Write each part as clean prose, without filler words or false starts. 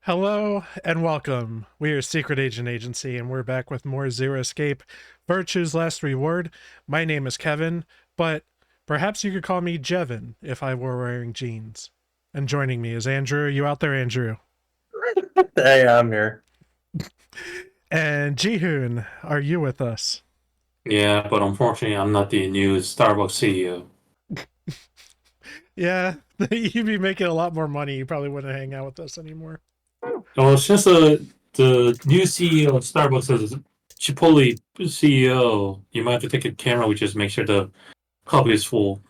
Hello and welcome. We are Secret Agent Agency and we're back with more Zero Escape Virtue's Last Reward. My name is Kevin, but perhaps you could call me Jevin if I were wearing jeans. And joining me is Andrew. Are you out there, Andrew? Hey, I'm here. And Jihun, are you with us? Yeah, but unfortunately, I'm not the new Starbucks CEO. Yeah, you'd be making a lot more money. You probably wouldn't hang out with us anymore. Well, it's just the new CEO of Starbucks is Chipotle CEO. You might have to take a camera, which just make sure the cup is full.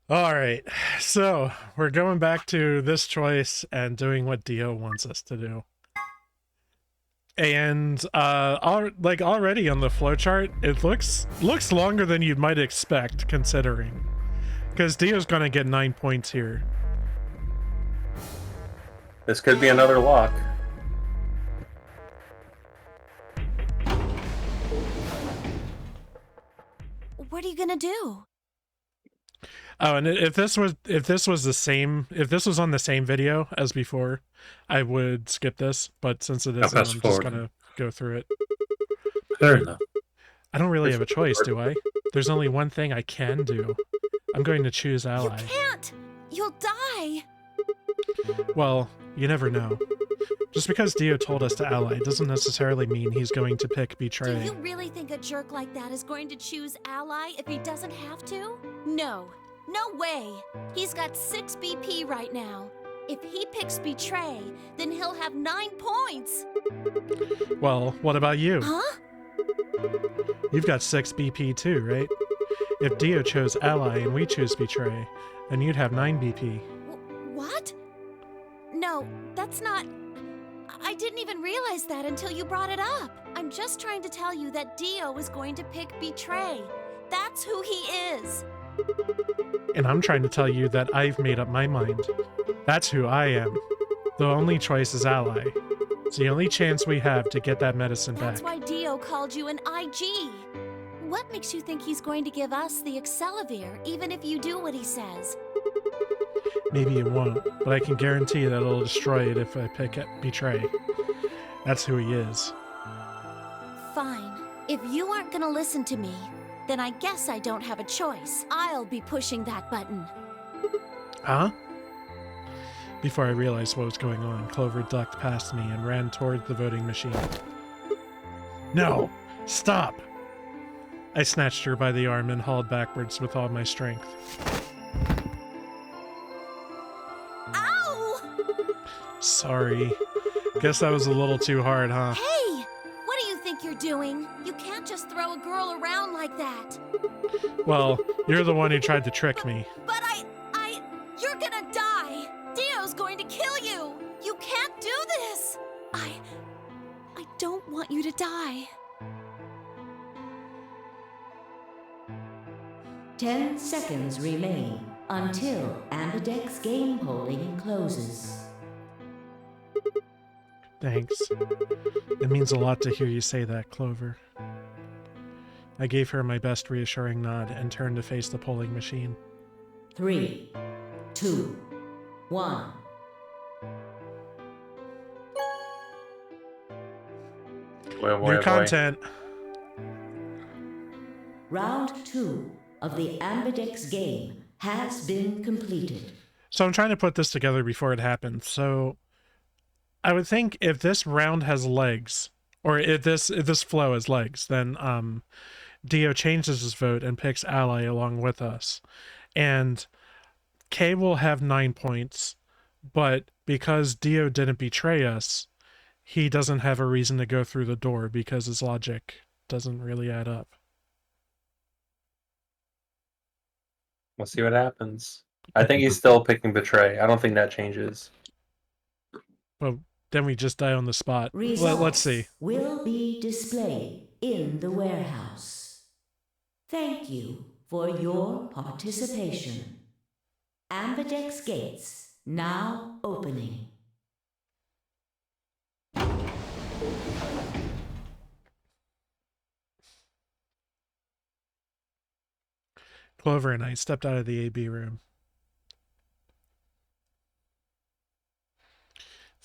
All right, so we're going back to this choice and doing what Dio wants us to do. And already on the flowchart, it looks longer than you might expect, considering, because Dio's gonna get 9 points here. This could be another lock. What are you gonna do? Oh, and if this was on the same video as before, I would skip this. But since it isn't, fast I'm just forward. gonna go through it. Fair enough. I don't really have a choice, do I? There's only one thing I can do. I'm going to choose ally. You can't! You'll die! Well, you never know. Just because Dio told us to ally doesn't necessarily mean he's going to pick betray. Do you really think a jerk like that is going to choose ally if he doesn't have to? No. No way! He's got 6 BP right now. If he picks betray, then he'll have 9 points! Well, what about you? Huh? You've got 6 BP too, right? If Dio chose ally and we choose betray, then you'd have 9 BP. What? No, that's not... I didn't even realize that until you brought it up. I'm just trying to tell you that Dio is going to pick betray. That's who he is. And I'm trying to tell you that I've made up my mind. That's who I am. The only choice is ally. It's the only chance we have to get that medicine That's back. why Dio called you an IG. What makes you think he's going to give us the Accelavir, even if you do what he says? Maybe it won't, but I can guarantee that it'll destroy it if I pick betray. That's who he is. Fine. If you aren't gonna listen to me, then I guess I don't have a choice. I'll be pushing that button. Huh? Before I realized what was going on, Clover ducked past me and ran toward the voting machine. No! Stop! I snatched her by the arm and hauled backwards with all my strength. Ow! Sorry. Guess that was a little too hard, huh? Hey! What do you think you're doing? You can't just throw a girl around like that. Well, you're the one who tried to trick me. But you're gonna die! Dio's going to kill you! You can't do this! I don't want you to die. 10 seconds remain until Ambidex Game polling closes. Thanks. It means a lot to hear you say that, Clover. I gave her my best reassuring nod and turned to face the polling machine. 3, 2, 1. New content. Round 2 of the Ambidex game has been completed. So I'm trying to put this together before it happens. So I would think if this round has legs, or if this flow has legs, then Dio changes his vote and picks ally along with us. And K will have 9 points, but because Dio didn't betray us, he doesn't have a reason to go through the door because his logic doesn't really add up. We'll see what happens. I think he's still picking betray. I don't think that changes. Well, then we just die on the spot. Results Let's see. will be displayed in the warehouse. Thank you for your participation. Ambidex gates now opening. Clover and I stepped out of the AB room.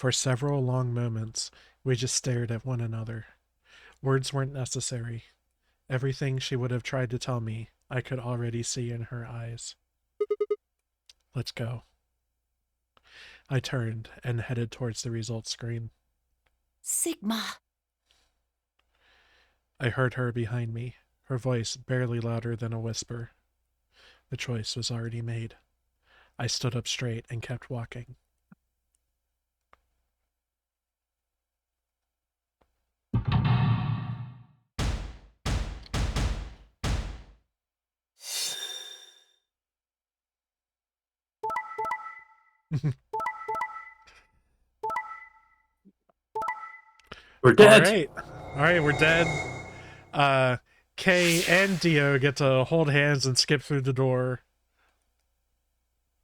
For several long moments, we just stared at one another. Words weren't necessary. Everything she would have tried to tell me, I could already see in her eyes. Let's go. I turned and headed towards the results screen. Sigma. I heard her behind me, her voice barely louder than a whisper. The choice was already made. I stood up straight and kept walking. We're dead. All right, we're dead. Kay and Dio get to hold hands and skip through the door.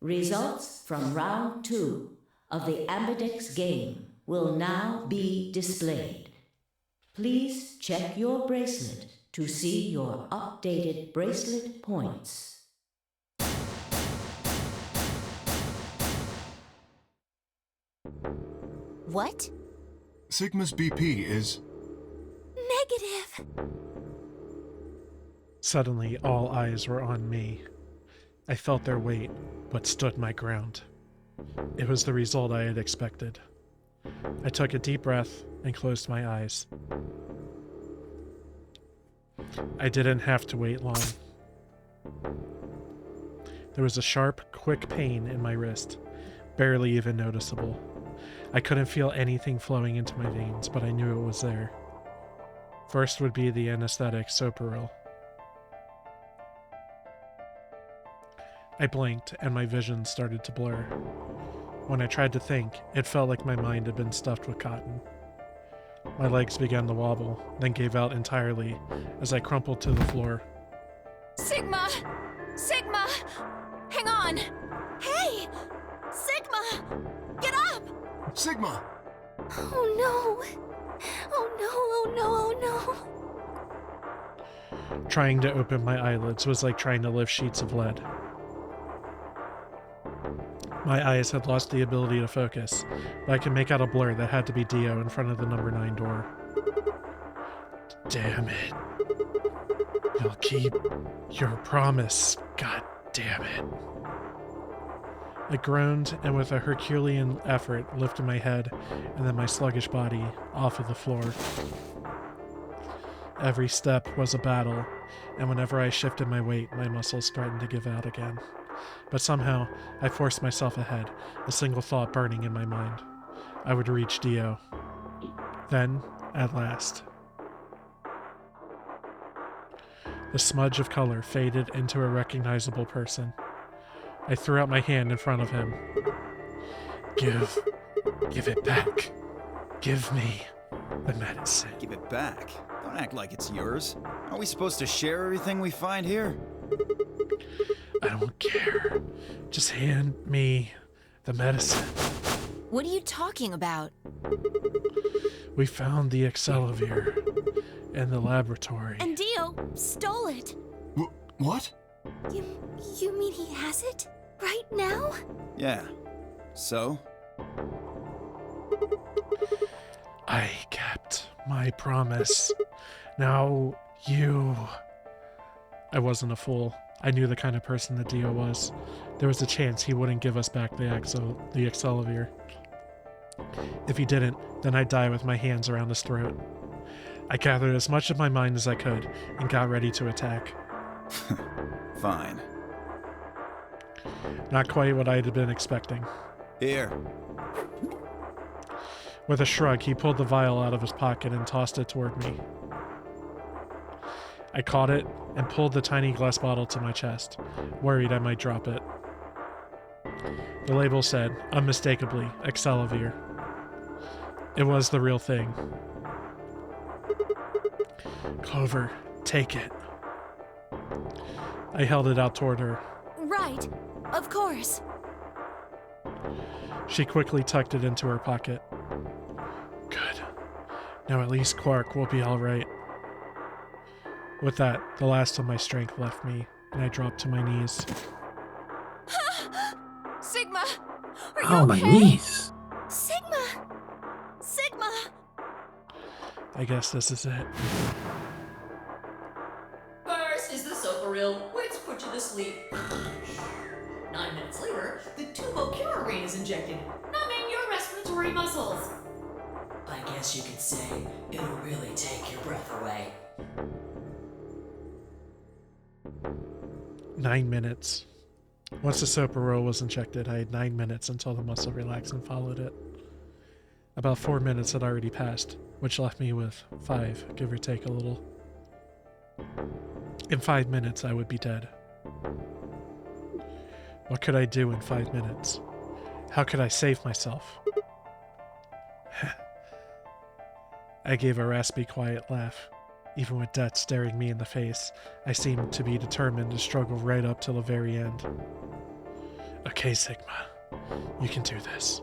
Results from round 2 of the Ambidex game will now be displayed. Please check your bracelet to see your updated bracelet points. What? Sigma's BP is... Negative. Suddenly, all eyes were on me. I felt their weight, but stood my ground. It was the result I had expected. I took a deep breath and closed my eyes. I didn't have to wait long. There was a sharp, quick pain in my wrist, barely even noticeable. I couldn't feel anything flowing into my veins, but I knew it was there. First would be the anesthetic Soperil. I blinked, and my vision started to blur. When I tried to think, it felt like my mind had been stuffed with cotton. My legs began to wobble, then gave out entirely as I crumpled to the floor. Sigma! Sigma! Hang on! Hey! Sigma! Get up! Sigma! Oh no! Oh no, oh no, oh no! Trying to open my eyelids was like trying to lift sheets of lead. My eyes had lost the ability to focus, but I could make out a blur that had to be Dio in front of the number 9 door. Damn it. You'll keep your promise, god damn it. I groaned and with a Herculean effort lifted my head and then my sluggish body off of the floor. Every step was a battle, and whenever I shifted my weight, my muscles threatened to give out again. But somehow, I forced myself ahead, a single thought burning in my mind. I would reach Dio. Then, at last. The smudge of color faded into a recognizable person. I threw out my hand in front of him. Give it back. Give me the medicine. Give it back. Don't act like it's yours. Aren't we supposed to share everything we find here? I don't care. Just hand me the medicine. What are you talking about? We found the Excelavir in the laboratory. And Dio stole it. What? You mean he has it? Right now? Yeah. So? I kept my promise. Now you... I wasn't a fool. I knew the kind of person that Dio was. There was a chance he wouldn't give us back the Excelavir. If he didn't, then I'd die with my hands around his throat. I gathered as much of my mind as I could and got ready to attack. Fine. Not quite what I had been expecting. Here. With a shrug, he pulled the vial out of his pocket and tossed it toward me. I caught it and pulled the tiny glass bottle to my chest, worried I might drop it. The label said, unmistakably, Excelavir. It was the real thing. Clover, take it. I held it out toward her. Right. Of course. She quickly tucked it into her pocket. Good. Now at least Quark will be all right. With that, the last of my strength left me, and I dropped to my knees. Sigma! Are you Oh, my okay? knees. Sigma! I guess this is it. First is the sofa reel, which put you to sleep. 9 minutes later, the tubocurarine is injected, numbing your respiratory muscles. I guess you could say it'll really take your breath away. 9 minutes. Once the soaporoll was injected, I had 9 minutes until the muscle relaxed and followed it. About 4 minutes had already passed, which left me with 5, give or take a little. In 5 minutes, I would be dead. What could I do in 5 minutes? How could I save myself? I gave a raspy, quiet laugh. Even with death staring me in the face, I seemed to be determined to struggle right up till the very end. Okay, Sigma. You can do this.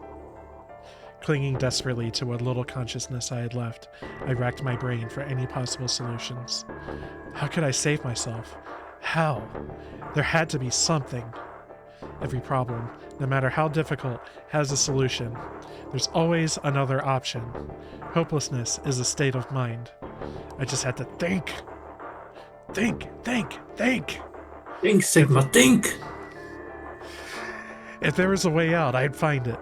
Clinging desperately to what little consciousness I had left, I racked my brain for any possible solutions. How could I save myself? How? There had to be something. Every problem, no matter how difficult, has a solution. There's always another option. Hopelessness is a state of mind. I just had to think. Think. Think, Sigma, think! If there was a way out, I'd find it.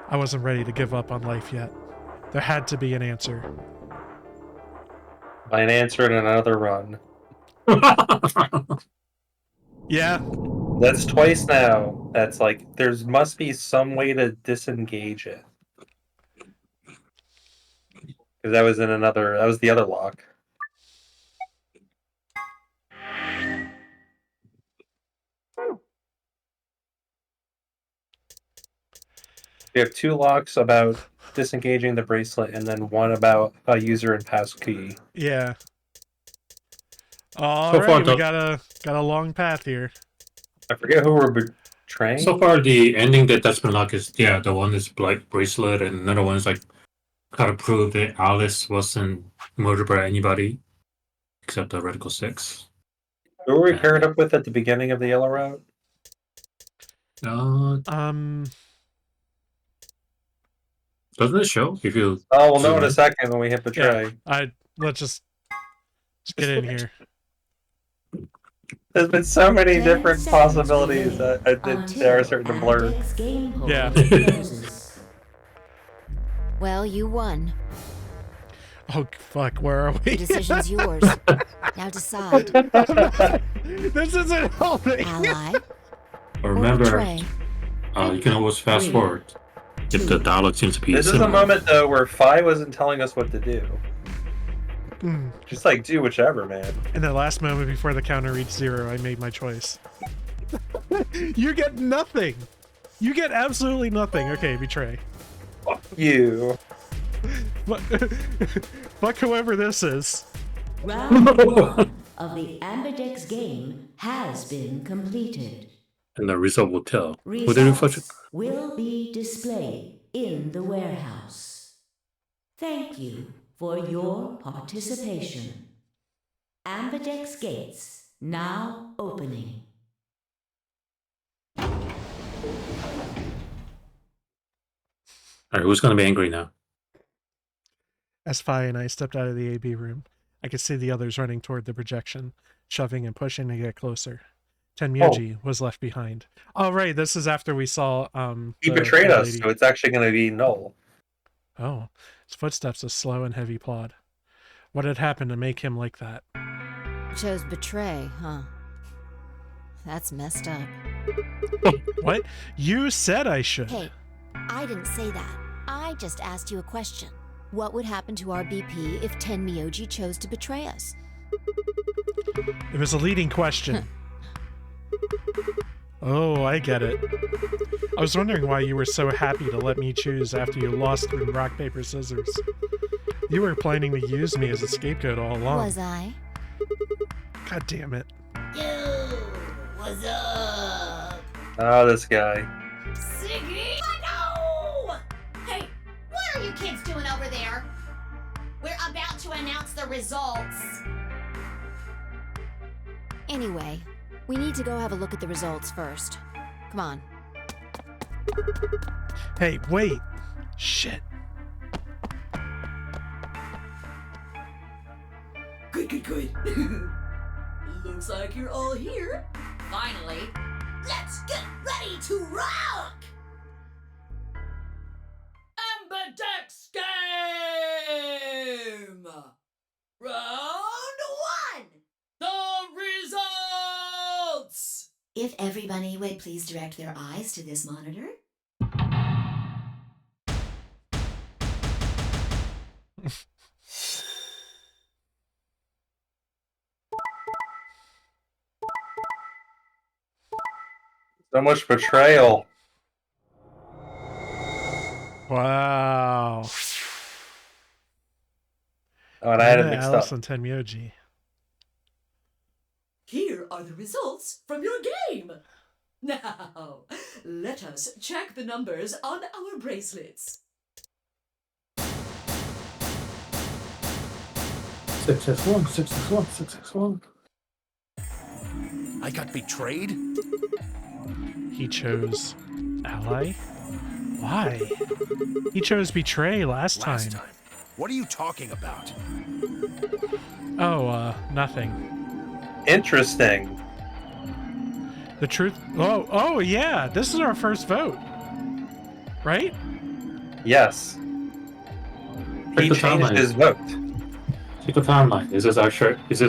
I wasn't ready to give up on life yet. There had to be an answer. By an answer and another run. Yeah. That's twice now. That's like, there's must be some way to disengage it. Because that was the other lock. We have 2 locks about disengaging the bracelet, and then 1 about a user and passkey. Yeah. All So right, far, we got a long path here. I forget who we're betraying. So far, the ending that's been locked is, yeah, the one is like bracelet, and another one is like, gotta prove that Alice wasn't murdered by anybody except the Reticle 6. Who were we paired up with at the beginning of the yellow route? Doesn't it show if you? Oh, we'll know in zoom a in? second when we hit betray. Let's just get in here. There's been so many 10 different seconds possibilities remain that they are starting to blur. Ambidex game hold Yeah. closes. Well, you won. Oh, fuck, where are The we? decision's yours. Now decide. This isn't helping. Ally or Remember, betray? you can always fast forward if the dialogue seems to be This is a similar. moment though where Phi wasn't telling us what to do. Mm. Just like do whichever, man. In the last moment before the counter reached 0, I made my choice. You get nothing. You get absolutely nothing. Okay, betray. Fuck you. Fuck whoever this is. Round 1 of the Ambidex game has been completed. And the result will tell. Who did reflection? Results will be displayed in the warehouse. Thank you for your participation. Ambidex gates now opening. Alright, who's gonna be angry now? As Phi and I stepped out of the AB room, I could see the others running toward the projection, shoving and pushing to get closer. Tenmyoji was left behind. Oh, right, this is after we saw He the betrayed us, lady. so it's actually going to be null. Oh, his footsteps a slow and heavy plod. What had happened to make him like that? Chose betray, huh? That's messed up. What? You said I should. Hey, I didn't say that. I just asked you a question. What would happen to our BP if Tenmyoji chose to betray us? It was a leading question. Oh, I get it. I was wondering why you were so happy to let me choose after you lost in rock, paper, scissors. You were planning to use me as a scapegoat all along. Was I? God damn it. Yo, what's up? Oh, this guy. Siggy? No! Hey, what are you kids doing over there? We're about to announce the results. Anyway, we need to go have a look at the results first. Come on. Hey, wait. Shit. Good. Looks like you're all here. Finally. Let's get ready to rock! Ambidex Game! Round 1! The results! If everybody would please direct their eyes to this monitor. So much betrayal. Wow. Oh, and I had it Luna, mixed Alice, up. and Tenmyoji. Here are the results from your game. Now, let us check the numbers on our bracelets. 6x1, 6x1, 6x1. I got betrayed? He chose ally? Why? He chose betray last time. What are you talking about? Oh, nothing. Interesting. The truth. Oh, yeah. This is our first vote, right? Yes. Check He the changed timeline. his vote. Check the timeline. Is this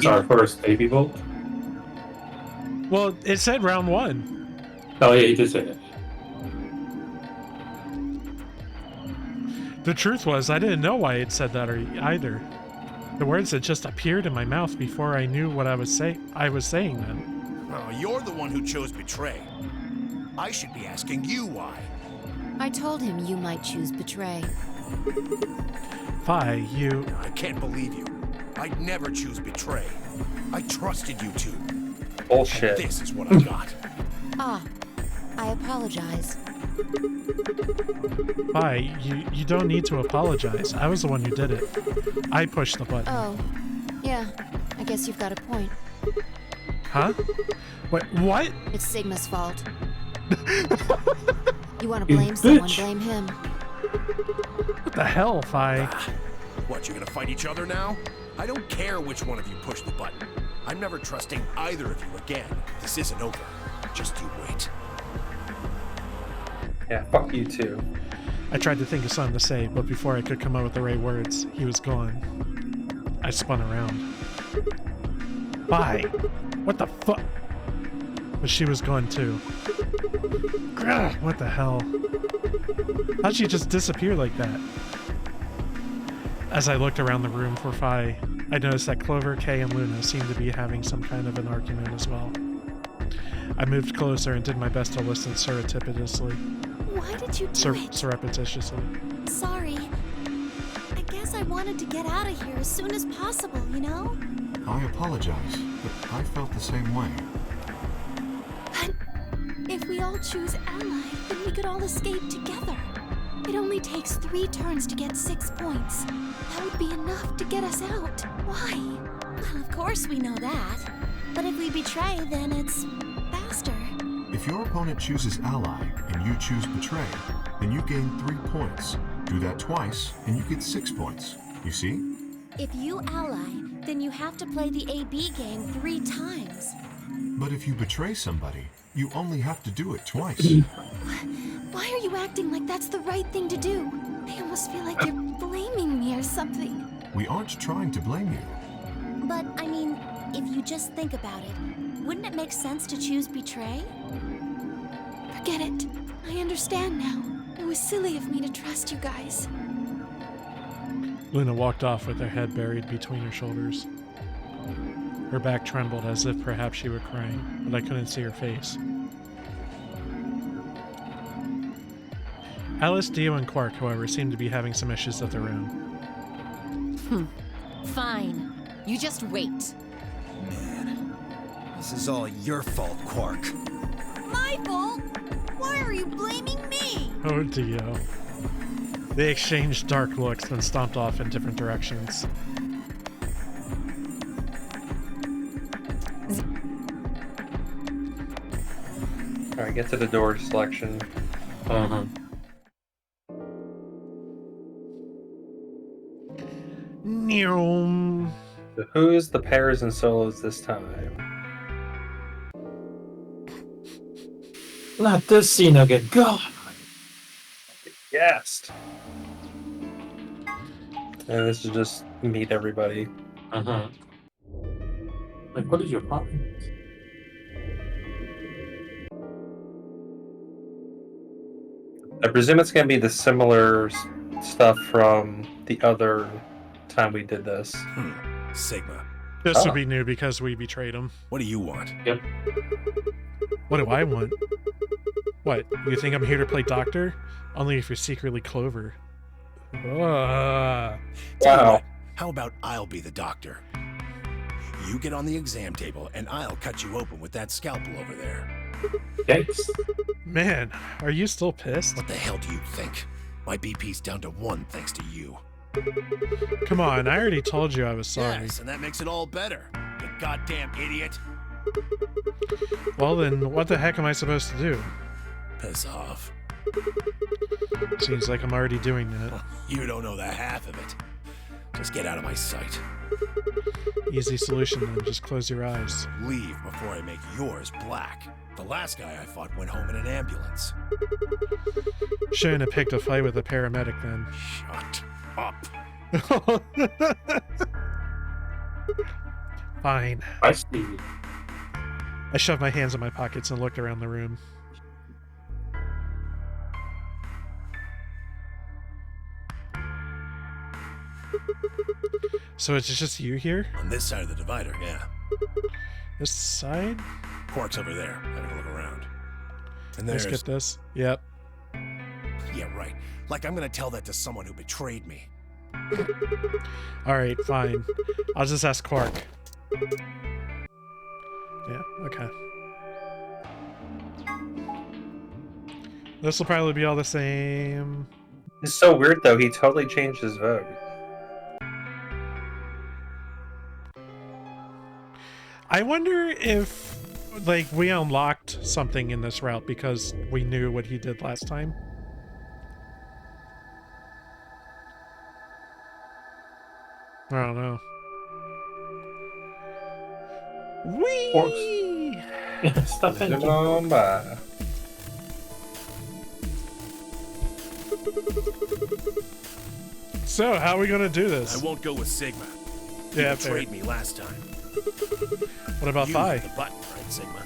our first AB vote? Well, it said round 1. Oh yeah, he did say that. The truth was, I didn't know why it said that either. The words had just appeared in my mouth before I knew what I was saying them. Oh, you're the one who chose betray. I should be asking you why. I told him you might choose betray. Fi, you... I can't believe you. I'd never choose betray. I trusted you two. Bullshit. This is what I got. Ah, I apologize. Fi, you don't need to apologize. I was the one who did it. I pushed the button. Oh, yeah, I guess you've got a point. Huh? Wait, what? It's Sigma's fault. You want to You blame someone, bitch. blame him. What the hell, Fi? What, you're gonna fight each other now? I don't care which one of you pushed the button. I'm never trusting either of you again. This isn't over. Just you wait. Yeah, fuck you too. I tried to think of something to say, but before I could come up with the right words, he was gone. I spun around. Fi! What the fuck? But she was gone too. Grr, what the hell? How'd she just disappear like that? As I looked around the room for Fi, I noticed that Clover, Kay, and Luna seemed to be having some kind of an argument as well. I moved closer and did my best to listen surreptitiously. Why did you do it? Surreptitiously. Sorry. I guess I wanted to get out of here as soon as possible, you know? I apologize, but I felt the same way. But if we all choose ally, then we could all escape together. It only takes 3 turns to get 6 points. That would be enough to get us out. Why? Well, of course we know that. But if we betray, then it's faster. If your opponent chooses ally and you choose betray, then you gain 3 points. Do that twice and you get 6 points. You see? If you ally, then you have to play the AB game 3 times. But if you betray somebody, you only have to do it twice. Why are you acting like that's the right thing to do? I almost feel like you're blaming me or something. We aren't trying to blame you. But, I mean, if you just think about it, wouldn't it make sense to choose betray? Forget it. I understand now. It was silly of me to trust you guys. Luna walked off with her head buried between her shoulders. Her back trembled as if perhaps she were crying, but I couldn't see her face. Alice, Dio, and Quark, however, seemed to be having some issues of their own. Fine. You just wait. Man, this is all your fault, Quark. My fault? Why are you blaming me? Oh, Dio. They exchanged dark looks, then stomped off in different directions. Alright, get to the door selection. Uh-huh. Neom. So who's the pairs and solos this time? Not this scene again. God. Yes. And this is just meet everybody. Uh-huh. Like, what is your problem? I presume it's going to be the similar stuff from the other time we did this. Sigma, This would be new because we betrayed him. what do you want? Yep. What do I want? What? You think I'm here to play doctor? Only if you're secretly Clover. Tell you Wow. what, how about I'll be the doctor? You get on the exam table, and I'll cut you open with that scalpel over there. Thanks. Man, are you still pissed? What the hell do you think? My BP's down to 1 thanks to you. Come on, I already told you I was sorry. Yes, and that makes it all better. You goddamn idiot. Well then, what the heck am I supposed to do? Piss off. Seems like I'm already doing that. You don't know the half of it. Just get out of my sight. Easy solution then, just close your eyes. Leave before I make yours black. The last guy I fought went home in an ambulance. Shouldn't have picked a fight with a paramedic then. Shut up. Fine. I see. I shoved my hands in my pockets and looked around the room. So it's just you here? On this side of the divider, yeah. This side? Quark's over there, having a look around. And Let's there's... get this. Yep. Yeah, right. Like I'm gonna tell that to someone who betrayed me. Alright, fine. I'll just ask Quark. Yeah, okay. This will probably be all the same. It's so weird though, he totally changed his vote. I wonder if, like, we unlocked something in this route because we knew what he did last time. I don't know. Whee! Stop it. Zooming on by. So, how are we gonna do I this? won't go with Sigma. You Yeah, fair. betrayed me last time. What about You Phi? hit the button, right, Sigma?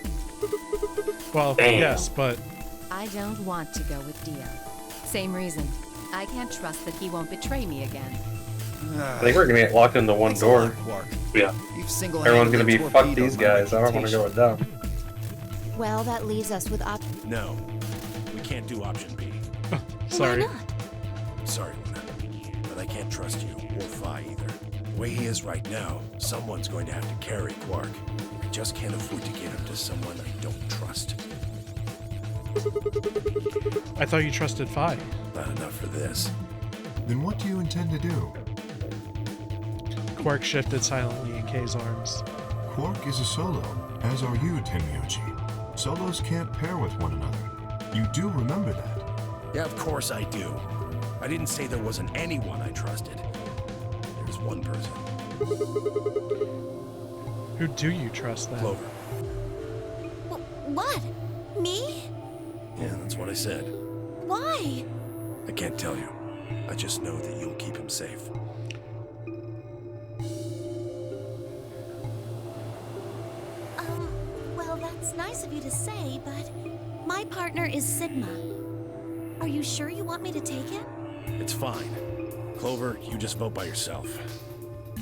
Well, Damn. yes, but I don't want to go with Dio. Same reason. I can't trust that he won't betray me again. I think we're gonna get locked into one door. Yeah. Everyone's gonna be, fuck these guys, I don't wanna go with them. Well, that leaves us with No, we can't do option B. sorry. Why not? Sorry, Luna, but I can't trust you or Phi either. The way he is right now, someone's going to have to carry Quark. I just can't afford to give him to someone I don't trust. I thought you trusted Phi. Not enough for this. Then what do you intend to do? Quark shifted silently in Kay's arms. Quark is a solo, as are you, Tenmyoji. Solos can't pair with one another. You do remember that. Yeah, of course I do. I didn't say there wasn't anyone I trusted. There's one person. Who do you trust then? Clover. What? Me? Yeah, that's what I said. Why? I can't tell you. I just know that you'll keep him safe. Well, that's nice of you to say, but my partner is Sigma. Are you sure you want me to take him? It's fine. Clover, you just vote by yourself.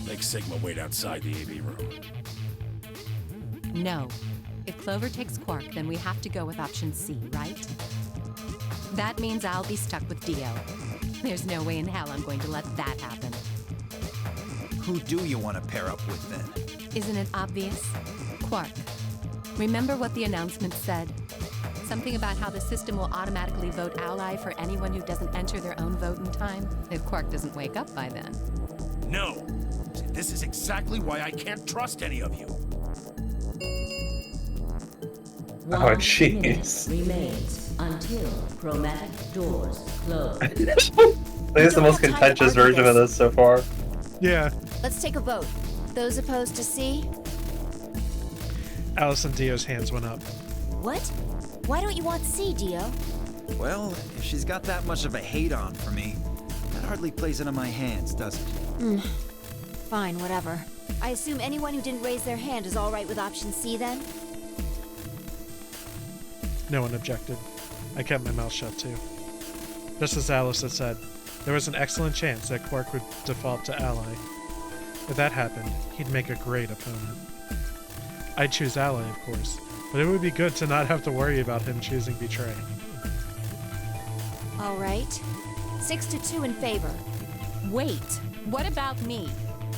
Make Sigma wait outside the AV room. No. If Clover takes Quark, then we have to go with option C, right? That means I'll be stuck with Dio. There's no way in hell I'm going to let that happen. Who do you want to pair up with then? Isn't it obvious? Quark. Remember what the announcement said? Something about how the system will automatically vote ally for anyone who doesn't enter their own vote in time, if Quark doesn't wake up by then. No! This is exactly why I can't trust any of you. One jeez. minute remains until chromatic doors close. I think it's the most contentious version of this so far. Yeah. Let's take a vote. Those opposed to C? Alice and Dio's hands went up. What? Why don't you want C, Dio? Well, if she's got that much of a hate-on for me, that hardly plays into my hands, does it? Fine, whatever. I assume anyone who didn't raise their hand is all right with option C, then? No one objected. I kept my mouth shut, too. Just as Alice had said, there was an excellent chance that Quark would default to ally. If that happened, he'd make a great opponent. I'd choose ally, of course, but it would be good to not have to worry about him choosing betray. All right. 6-2 in favor. Wait, what about me?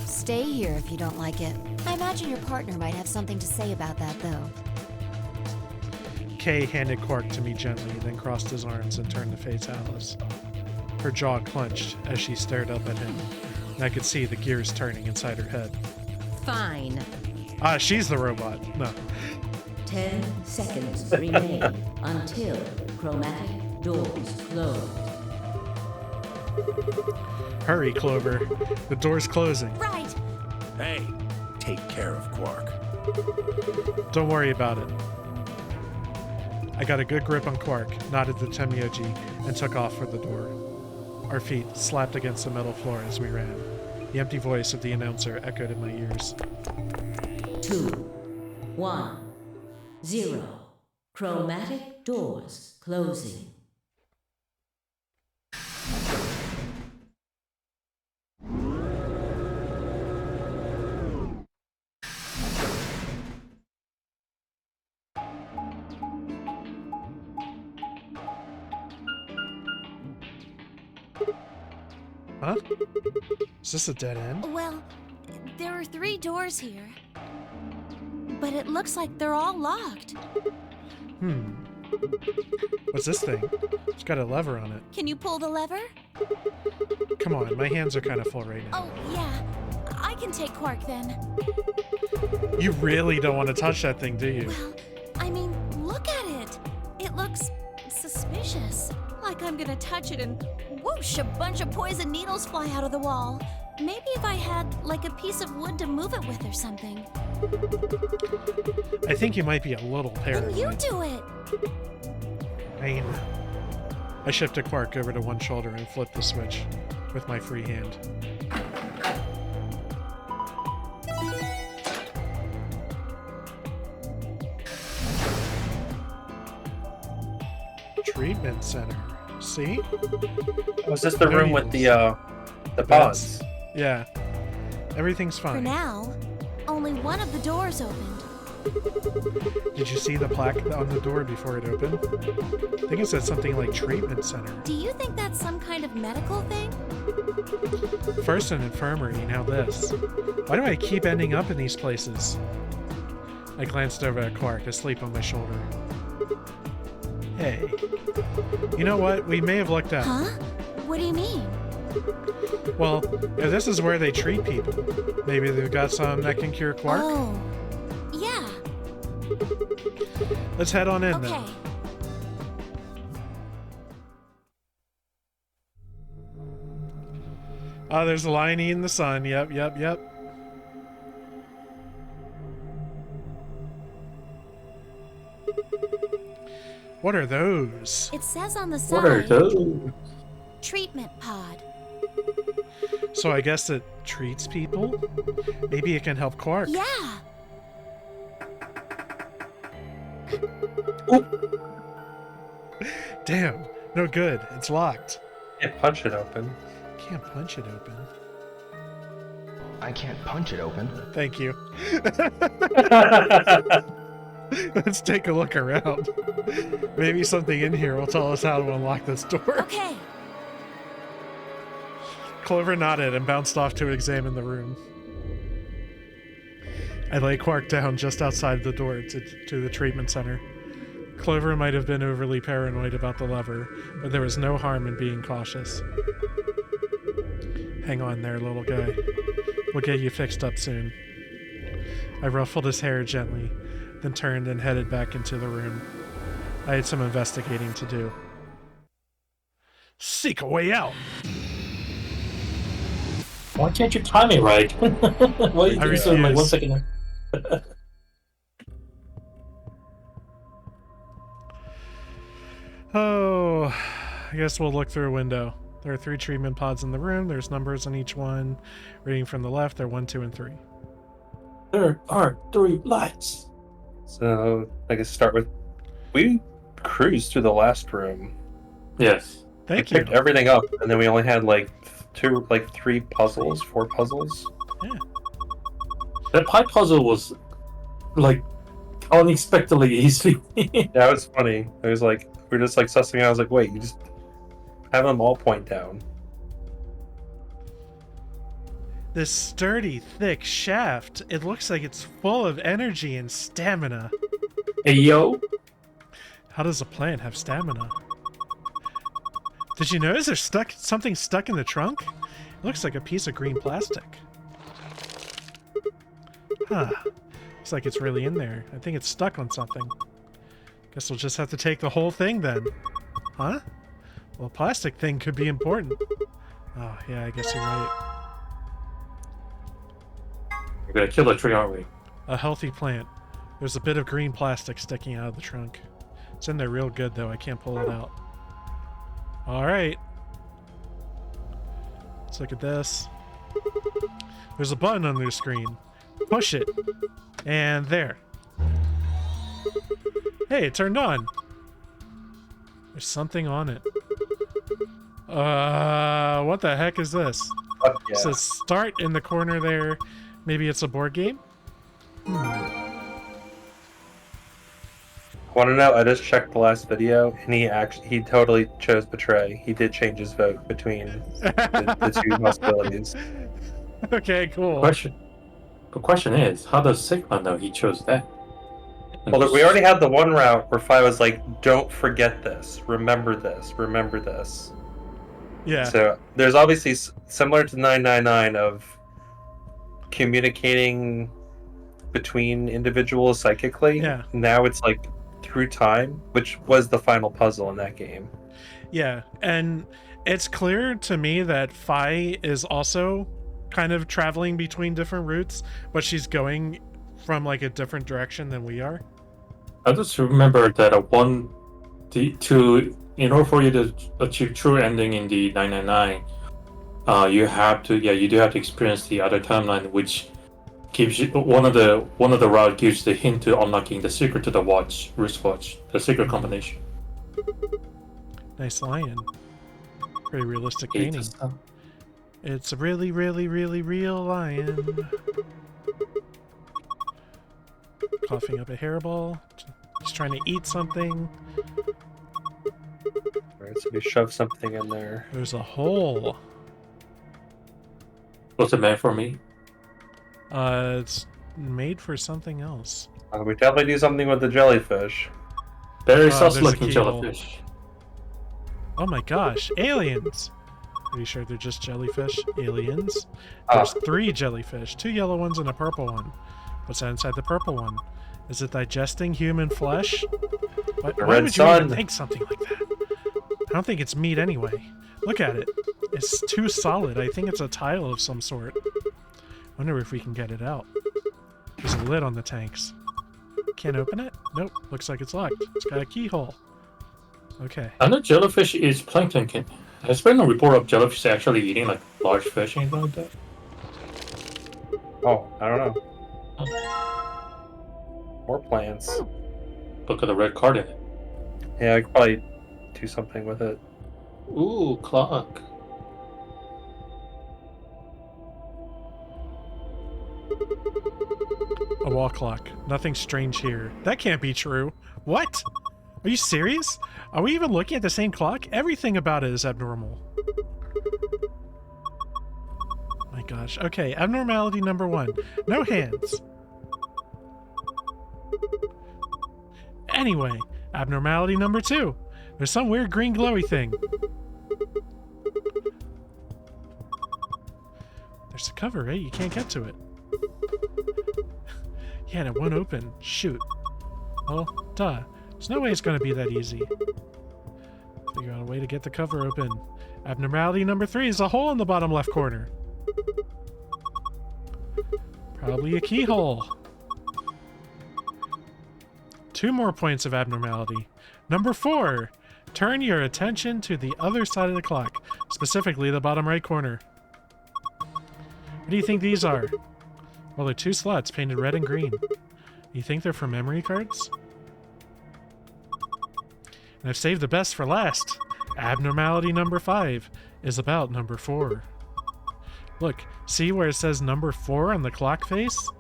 Stay here if you don't like it. I imagine your partner might have something to say about that, though. Kay handed Quark to me gently, then crossed his arms and turned to face Alice. Her jaw clenched as she stared up at him, and I could see the gears turning inside her head. Fine. Ah, she's the robot. No. 10 seconds remain until chromatic doors close. Hurry, Clover. The door's closing. Right! Hey, take care of Quark. Don't worry about it. I got a good grip on Quark, nodded to Temyoji, and took off for the door. Our feet slapped against the metal floor as we ran. The empty voice of the announcer echoed in my ears. 2, 1, 0. Chromatic doors closing. Huh? Is this a dead end? Well, there are 3 doors here. But it looks like they're all locked. What's this thing? It's got a lever on it. Can you pull the lever? Come on, my hands are kind of full right now. Oh, yeah. I can take Quark then. You really don't want to touch that thing, do you? Well, I mean, look at it. It looks suspicious. Like I'm gonna touch it and whoosh, a bunch of poison needles fly out of the wall. Maybe if I had, like, a piece of wood to move it with or something. I think you might be a little paranoid. Then you do it! I shifted Quark over to one shoulder and flipped the switch with my free hand. Treatment center. See? Was this the No room with needles. the pods? Yeah. Everything's For fine. now, only one of the doors opened. Did you see the plaque on the door before it opened? I think it said something like treatment center. Do you think that's some kind of medical thing? First an infirmary, now this. Why do I keep ending up in these places? I glanced over at Quark, asleep on my shoulder. Hey. You know what? We may have looked out. Huh? What do you mean? Well, if this is where they treat people, maybe they've got some that can cure Quark? Oh. Yeah. Let's head on in Okay. then. Oh, there's a lion eating the sun. Yep. What are those? It says on the What are side, those? treatment pod. So I guess it treats people? Maybe it can help Quark. Yeah. Damn, no good. It's locked. Can't punch it open. Can't punch it open. I can't punch it open. Thank you. Let's take a look around. Maybe something in here will tell us how to unlock this door. Okay. Clover nodded and bounced off to examine the room. I lay Quark down just outside the door to the treatment center. Clover might have been overly paranoid about the lever, but there was no harm in being cautious. Hang on there, little guy. We'll get you fixed up soon. I ruffled his hair gently, then turned and headed back into the room. I had some investigating to do. Seek a way out! Why can't you time it right? Why you I do so in like 1 refuse. second? Oh, I guess we'll look through a window. There are 3 treatment pods in the room. There's numbers on each one. Reading from the left, they're 1, 2, and 3. There are 3 lights. So I guess start with. We cruised through the last room. Yes. Thank we you. picked everything up, and then we only had like 3 puzzles, 4 puzzles. Yeah. That pie puzzle was like unexpectedly easy. Yeah, it was funny. It was like we were just like sussing out. I was like, wait, you just have them all point down. This sturdy, thick shaft, it looks like it's full of energy and stamina. Hey, yo. How does a plant have stamina? Did you notice there's something stuck in the trunk? It looks like a piece of green plastic. Huh. Looks like it's really in there. I think it's stuck on something. Guess we'll just have to take the whole thing then. Huh? Well, a plastic thing could be important. Oh, yeah, I guess you're right. We're gonna kill a tree, aren't we? A healthy plant. There's a bit of green plastic sticking out of the trunk. It's in there real good, though. I can't pull it out. Alright. Let's look at this. There's a button on the screen. Push it. And there. Hey, it turned on. There's something on it. What the heck is this? Yeah. It says start in the corner there. Maybe it's a board game? Want to know? I just checked the last video, and he totally chose Betray. He did change his vote between the 2 possibilities. Okay, cool. The question is, how does Sigma know he chose that? Well, we already had the one route where Fi was like, "Don't forget this. Remember this. Remember this." Yeah. So there's obviously similar to 999 of communicating between individuals psychically. Yeah. Now it's like through time, which was the final puzzle in that game. Yeah, and it's clear to me that Fi is also kind of traveling between different routes, but she's going from like a different direction than we are. I just remember that in order for you to achieve true ending in the 999, you do have to experience the other timeline, which gives you one of the route gives the hint to unlocking the secret to the wristwatch, the secret combination. Nice lion. Pretty realistic painting. It's a really, really, really real lion. Coughing up a hairball. He's trying to eat something. Alright, so we shove something in there. There's a hole. What's it meant for me? It's made for something else. We definitely do something with the jellyfish. Very there's a sus-looking keyhole. jellyfish. Oh my gosh, aliens! Pretty sure they're just jellyfish. Aliens? There's 3 jellyfish, 2 yellow ones and a purple one. What's that inside the purple one? Is it digesting human flesh? Why would you even think something like that? I don't think it's meat anyway. Look at it. It's too solid. I think it's a tile of some sort. Wonder if we can get it out. There's a lid on the tanks. Can't open it? Nope. Looks like it's locked. It's got a keyhole. Okay. I know jellyfish is plankton. Has there been a report of jellyfish actually eating like large fish or anything like that? Oh, I don't know. More plants. Look at the red card in it. Yeah, I could probably do something with it. Ooh, clock. A wall clock. Nothing strange here. That can't be true. What? Are you serious? Are we even looking at the same clock? Everything about it is abnormal. My gosh. Okay, abnormality number 1. No hands. Anyway, abnormality number 2. There's some weird green glowy thing. There's a cover, right? You can't get to it. Yeah, and it won't open. Shoot. Well, duh. There's no way it's going to be that easy. Figure out a way to get the cover open. Abnormality number 3 is a hole in the bottom left corner. Probably a keyhole. 2 more points of abnormality. Number 4. Turn your attention to the other side of the clock, specifically the bottom right corner. What do you think these are? Well, they're 2 slots painted red and green. You think they're for memory cards? And I've saved the best for last. Abnormality number 5 is about number 4. Look, see where it says number 4 on the clock face?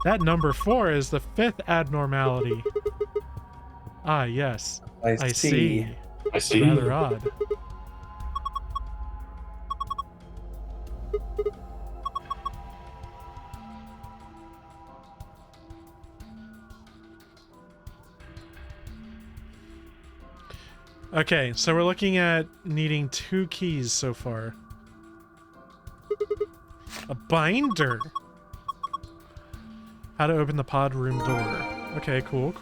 That number 4 is the 5th abnormality. Ah, yes. I see. I see. Rather odd. Okay, so we're looking at needing 2 keys so far. A binder! How to open the pod room door. Okay, cool.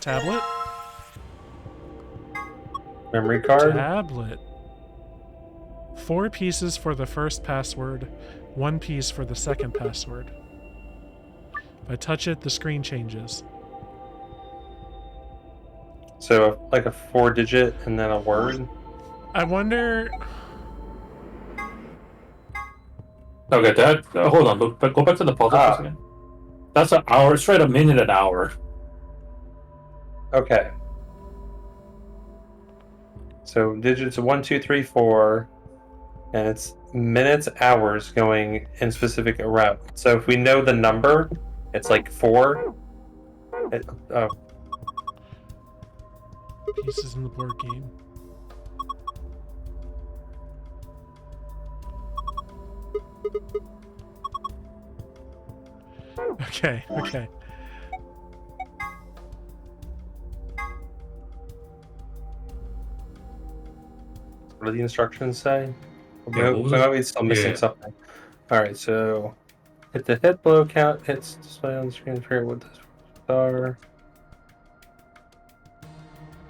Tablet? Memory card? Tablet. 4 pieces for the first password, 1 piece for the second password. If I touch it, the screen changes. So, like a 4-digit and then a word? I wonder... Okay, that. Hold on. Go back to the puzzle for a second. That's an hour. Straight a minute an hour. Okay. So digits 1, 2, 3, 4, and it's minutes, hours going in specific route. So if we know the number, it's like 4. Pieces in the board game. Okay. What do the instructions say? Yeah, We're still missing something. Alright, so hit the hit blow count, hits display on the screen to figure out what this are.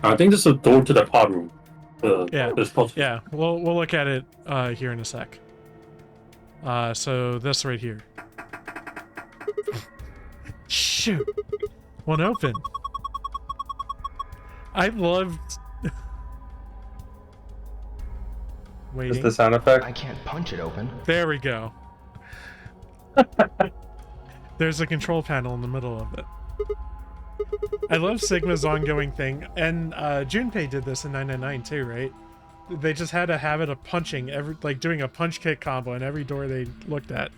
I think this is a door to the pod room. Yeah. This puzzle. Yeah, we'll look at it here in a sec. So this right here. Shoot! One open. I loved... Waiting. Is the sound effect? I can't punch it open. There we go. There's a control panel in the middle of it. I love Sigma's ongoing thing, and Junpei did this in 999 too, right? They just had a habit of punching doing a punch kick combo in every door they looked at.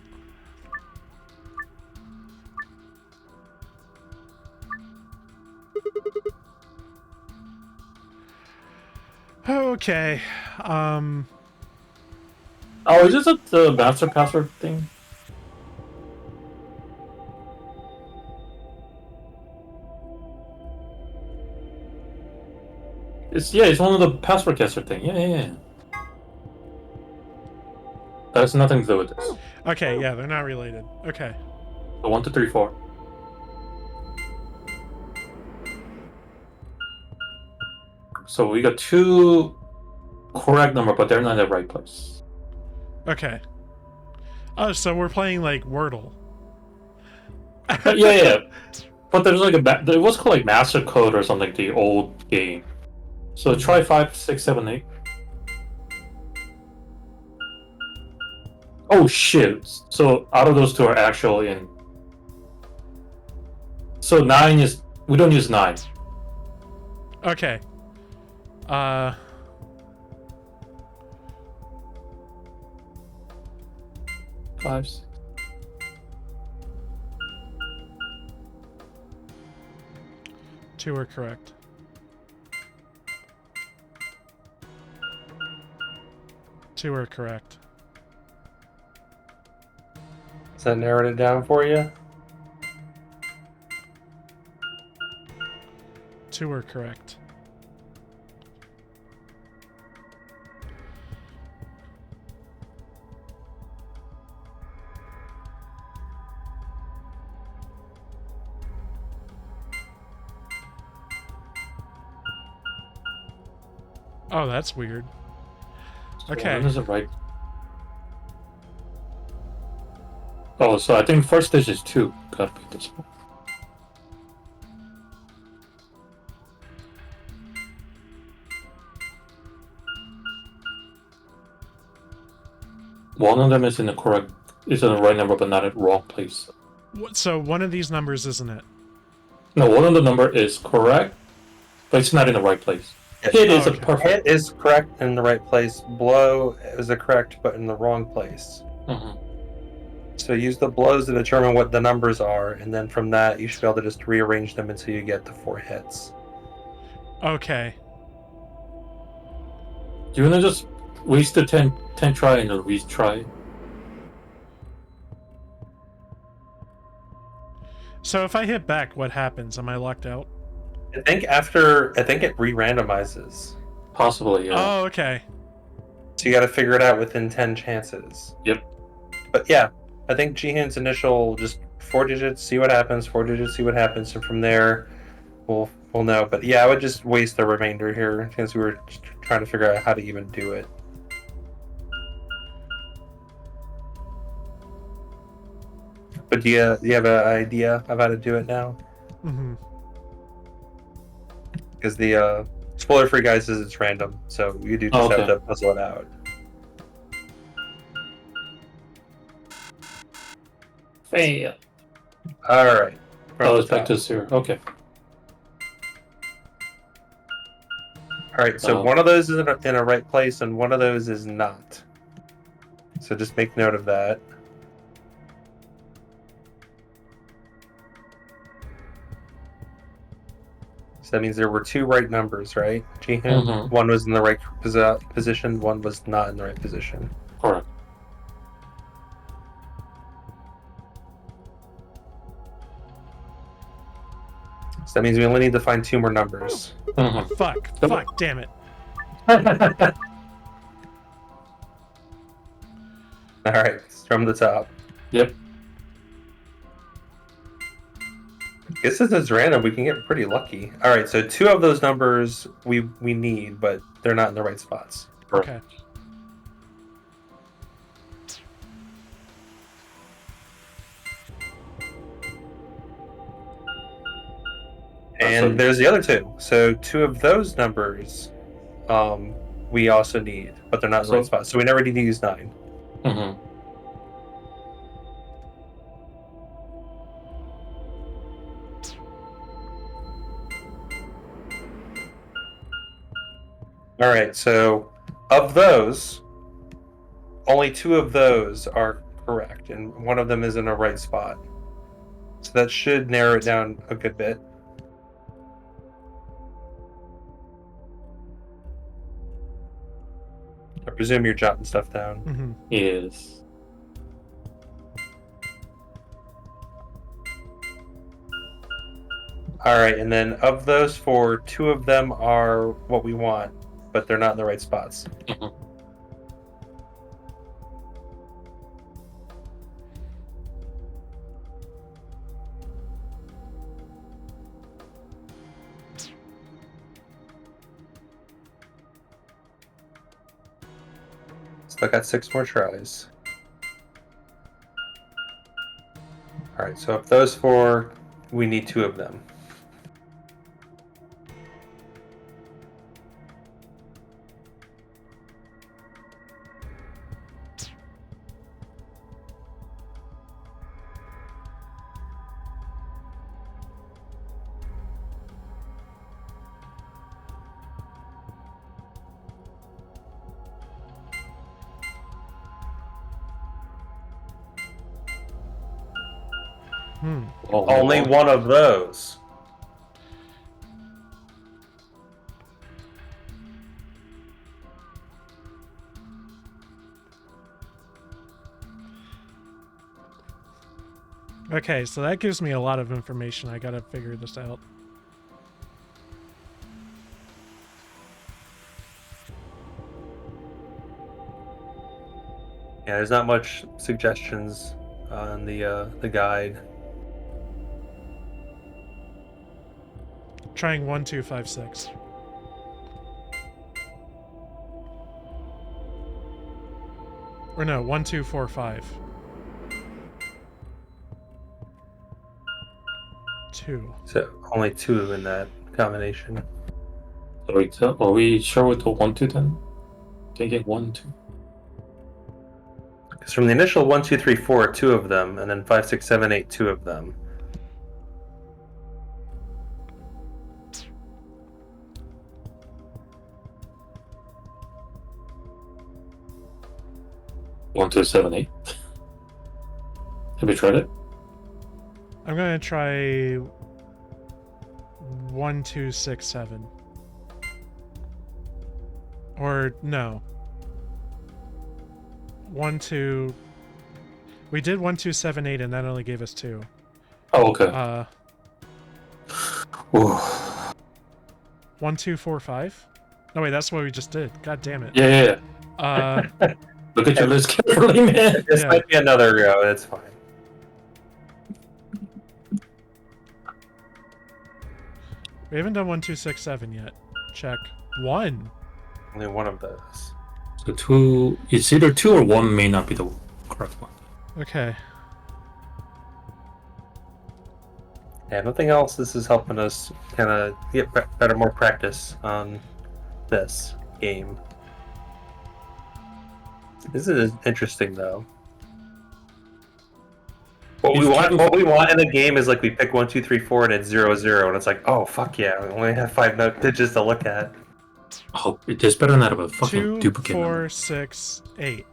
Okay. Oh, is this the master password thing? It's one of the password guesser thing. Yeah. That has nothing to do with this. Okay, yeah, they're not related. Okay. So 1, 2, 3, 4. So we got 2 correct number, but they're not in the right place. Okay. Oh, so we're playing like Wordle. Yeah. But there's like it was called like Master Code or something, the old game. So try 5, 6, 7, 8. Oh shit! So out of those 2 are actually in. So 9 is we don't use 9. Okay. 5, 6. Two are correct. Two are correct. Has that narrowed it down for you? 2 are correct. Oh, that's weird. So Okay. when is it right? Oh, so I think first digit is 2. Gotta be this one. One of them is in the right number, but not at wrong place. So one of these numbers isn't it? No, one of the number is correct, but it's not in the right place. Hit is a perfect. Hit is correct in the right place. Blow is a correct, but in the wrong place. Mm-hmm. So use the blows to determine what the numbers are, and then from that you should be able to just rearrange them until you get the 4 hits. Okay. Do you wanna just waste the 10 try and retry? So if I hit back, what happens? Am I locked out? I think it re-randomizes. Possibly, yeah. Oh, okay. So you got to figure it out within 10 chances. Yep. But yeah, I think Jihun's initial just 4 digits, see what happens. 4 digits, see what happens, and from there, we'll know. But yeah, I would just waste the remainder here because we were trying to figure out how to even do it. But do you have an idea of how to do it now? Mm-hmm. Because the spoiler-free guys is it's random, so you do just have to puzzle it out. Fail. All right. Oh, it's back to 0. Okay. All right. So one of those is in a right place, and one of those is not. So just make note of that. So that means there were 2 right numbers, right, Jihun? Mm-hmm. One was in the right position, one was not in the right position. Correct. So that means we only need to find 2 more numbers. Mm-hmm. Fuck, damn it. All right, from the top. Yep. I guess since it's random, we can get pretty lucky. All right, so 2 of those numbers we need, but they're not in the right spots. Okay. And there's the other 2. So 2 of those numbers we also need, but they're not in the right spots. So we never need to use 9. Mm-hmm. All right, so of those, only 2 of those are correct, and one of them is in a right spot. So that should narrow it down a good bit. I presume you're jotting stuff down. Mm-hmm. Yes. All right, and then of those 4, 2 of them are what we want, but they're not in the right spots. Mm-hmm. Still got 6 more tries. All right, so of those 4, we need 2 of them. Only one of those. Okay, so that gives me a lot of information. I gotta figure this out. Yeah, there's not much suggestions on the guide. Trying 1, 2, 5, 6. Or no, 1, 2, 4, 5. 2. So only 2 in that combination. So are we sure with the 1, 2 then? Can you get 1, 2? Because from the initial 1, 2, 3, 4, 2 of them, and then 5, 6, 7, 8, 2 of them. One, 2, 7, 8. Have you tried it? I'm gonna try 1, 2, 6, 7. Or no. 1, 2. We did 1, 2, 7, 8, and that only gave us 2. Oh, okay. 1, 2, 4, 5. No wait, that's what we just did. God damn it. Yeah. Look at your list carefully, man. This might be another go. That's fine. We haven't done 1, 2, 6, 7 yet. Check. 1. Only one of those. So 2. It's either 2 or 1 may not be the correct one. Okay. Yeah, nothing else. This is helping us kind of get better, more practice on this game. This is interesting, though. What we want in the game is like we pick 1, 2, 3, 4, and it's 0, 0, and it's like, oh fuck yeah, we only have 5 digits to look at. Oh, this better not have a fucking 2, duplicate 4, number. 6, 8.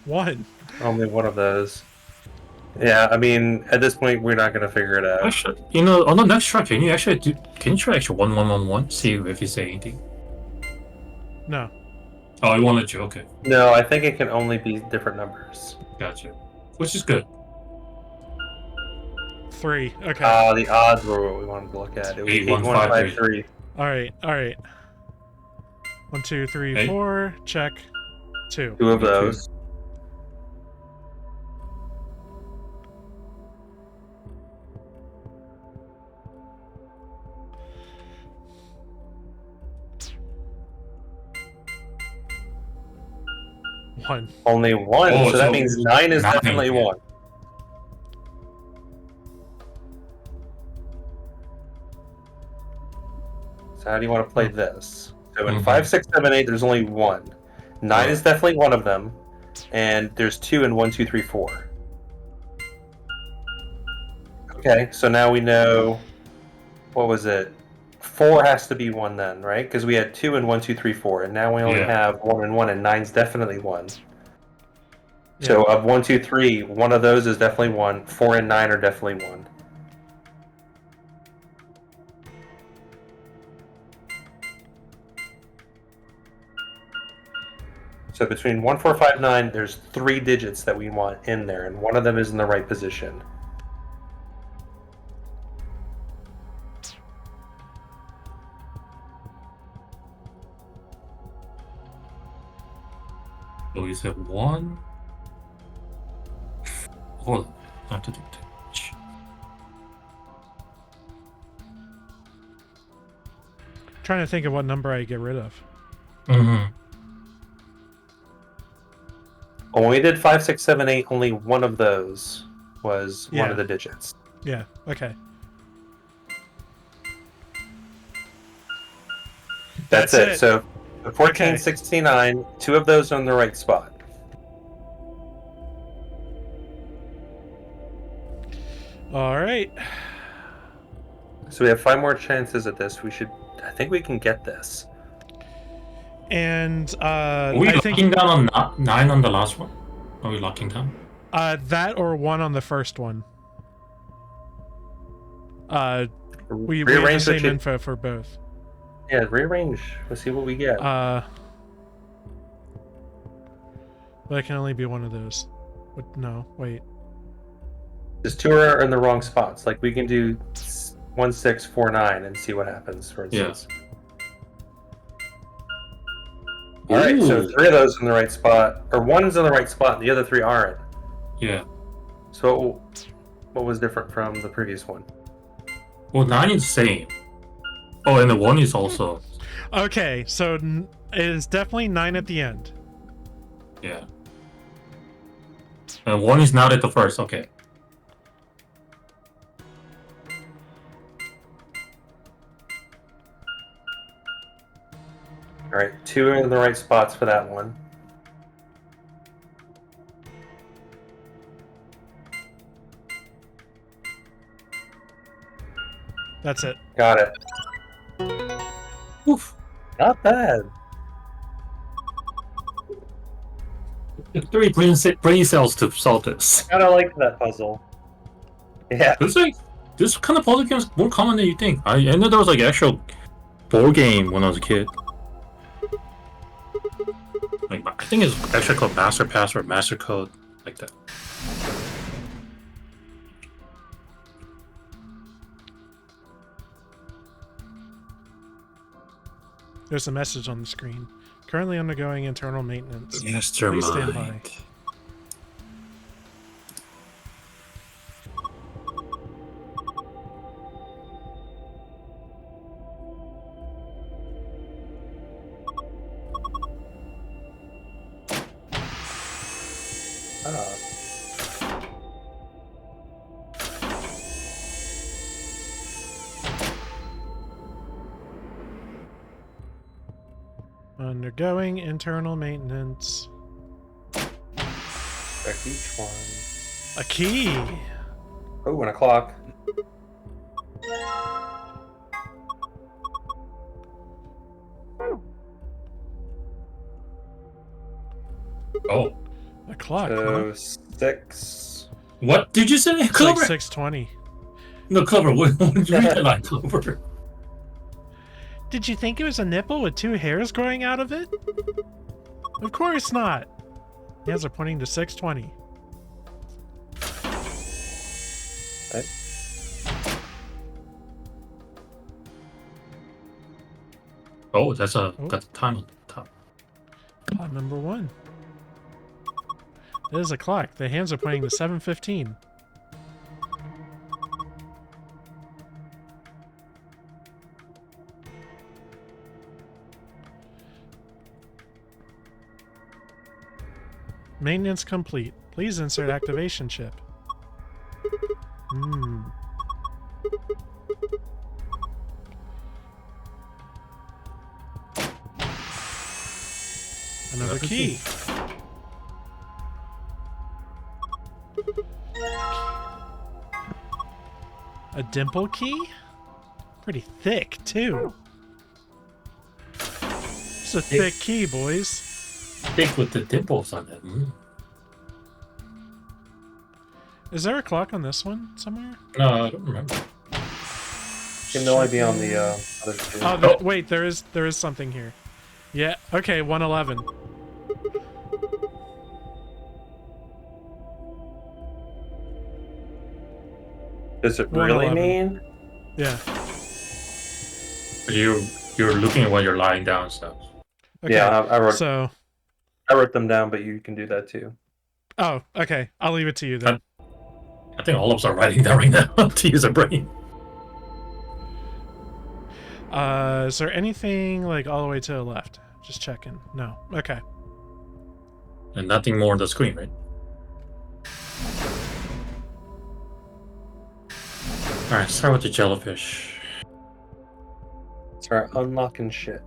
1. Only one of those. Yeah, I mean, at this point, we're not gonna figure it out. Actually, you know, on the next try, can you try actually 1, 1, 1, 1? See if you say anything. No. Oh, I won't let you. Okay. No, I think it can only be different numbers. Gotcha. Which is good. 3. Okay. The odds were what we wanted to look at. It was 8, 1, 5, 3. Alright. 1, 2, 3, 8. 4. Check. 2. 2 of those. One. Only 1, Oh, so that means 9 is definitely 1. So how do you want to play this? So in 5, 6, 7, 8, there's only 1. 9 is definitely one of them, and there's 2 in 1, 2, 3, 4. Okay, so now we know. What was it? 4 has to be 1 then, right? Because we had 2 in 1, 2, 3, 4, and now we only have 1 and 1, and 9's definitely 1. So of 1, 2, 3, one of those is definitely 1. 4 and 9 are definitely 1. So between 1, 4, 5, 9, there's 3 digits that we want in there, and one of them is in the right position. So you said 1. Hold on. I have to do touch. Trying to think of what number I get rid of. Mm-hmm. When we did 5, 6, 7, 8, only one of those was one Yeah. of the digits. Yeah, okay. That's it. So 14, Okay. 69, 2 of those are in the right spot. All right. So we have 5 more chances at this. I think we can get this. And Are we I locking think down on 9 on the last one? Are we locking down? that or 1 on the first one. We have the Rearrange the same chip. info for both. Yeah, rearrange. Let's see what we get. But it can only be one of those. No, wait. There's 2 are in the wrong spots. Like we can do 1, 6, 4, 9 and see what happens, for instance. All right, so 3 of those in the right spot, or 1's in the right spot, and the other 3 aren't. Yeah. So what was different from the previous one? Well, 9 is the same. Oh, and the 1 is also. Okay, so it is definitely 9 at the end. Yeah. And 1 is not at the first. Okay. All right, 2 in the right spots for that one. That's it. Got it. Oof. Not bad. 3 brain cells to solve this. Kind of like that puzzle. Yeah. It's like this kind of puzzle game is more common than you think. I know there was like actual board game when I was a kid. Like I think it's actually called Master Password, Master Code, like that. There's a message on the screen. Currently undergoing internal maintenance. Mastermind. Please stand by. Undergoing internal maintenance. Check each one. A key. Oh, and a clock. Oh. A clock. So Huh? 6. What did you say, It's like Clover? 6:20. No, Clover. What did you read that line, Clover? Did you think it was a nipple with 2 hairs growing out of it? Of course not. The hands are pointing to 6:20. Okay. Oh, that's got the time on the top. Clock number 1. There's a clock. The hands are pointing to 7:15. Maintenance complete. Please insert activation chip. Another key. A dimple key? Pretty thick, too. It's a thick key, boys. Thick with the dimples on it. Is there a clock on this one somewhere? No, I don't remember. It can only be on the other 2. Oh, wait, there is something here. Yeah, okay, 111. Does it really 111. mean? Yeah. You're looking at when you're lying down, so. Okay, Yeah, I wrote them down, but you can do that too. Oh, okay. I'll leave it to you then. I think all of us are writing down right now to use a brain. Is there anything like all the way to the left? Just checking. No. Okay. And nothing more on the screen, right? Alright, start with the jellyfish. Start unlocking shit.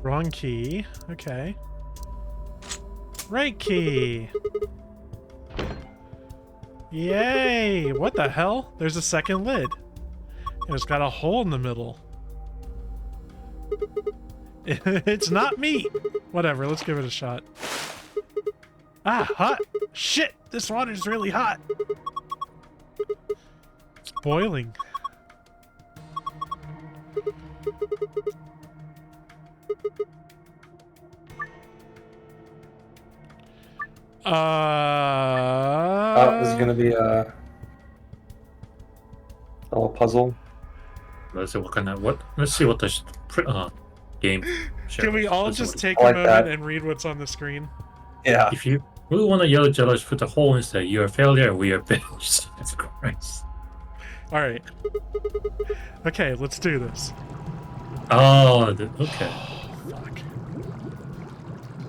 Wrong key. Okay. Right key. Yay! What the hell? There's a second lid. And it's got a hole in the middle. It's not meat. Whatever, let's give it a shot. Ah, hot! Shit! This water's really hot! It's boiling. Oh, this is gonna be a little puzzle. Let's see what kind of Let's see what the game. Can we all just take I a like moment that. and read what's on the screen? Yeah. If you really want to yell at jellyfish, put the hole instead. You're a failure. We are finished. Jesus Christ. All right. Okay, let's do this. Oh, okay. Fuck.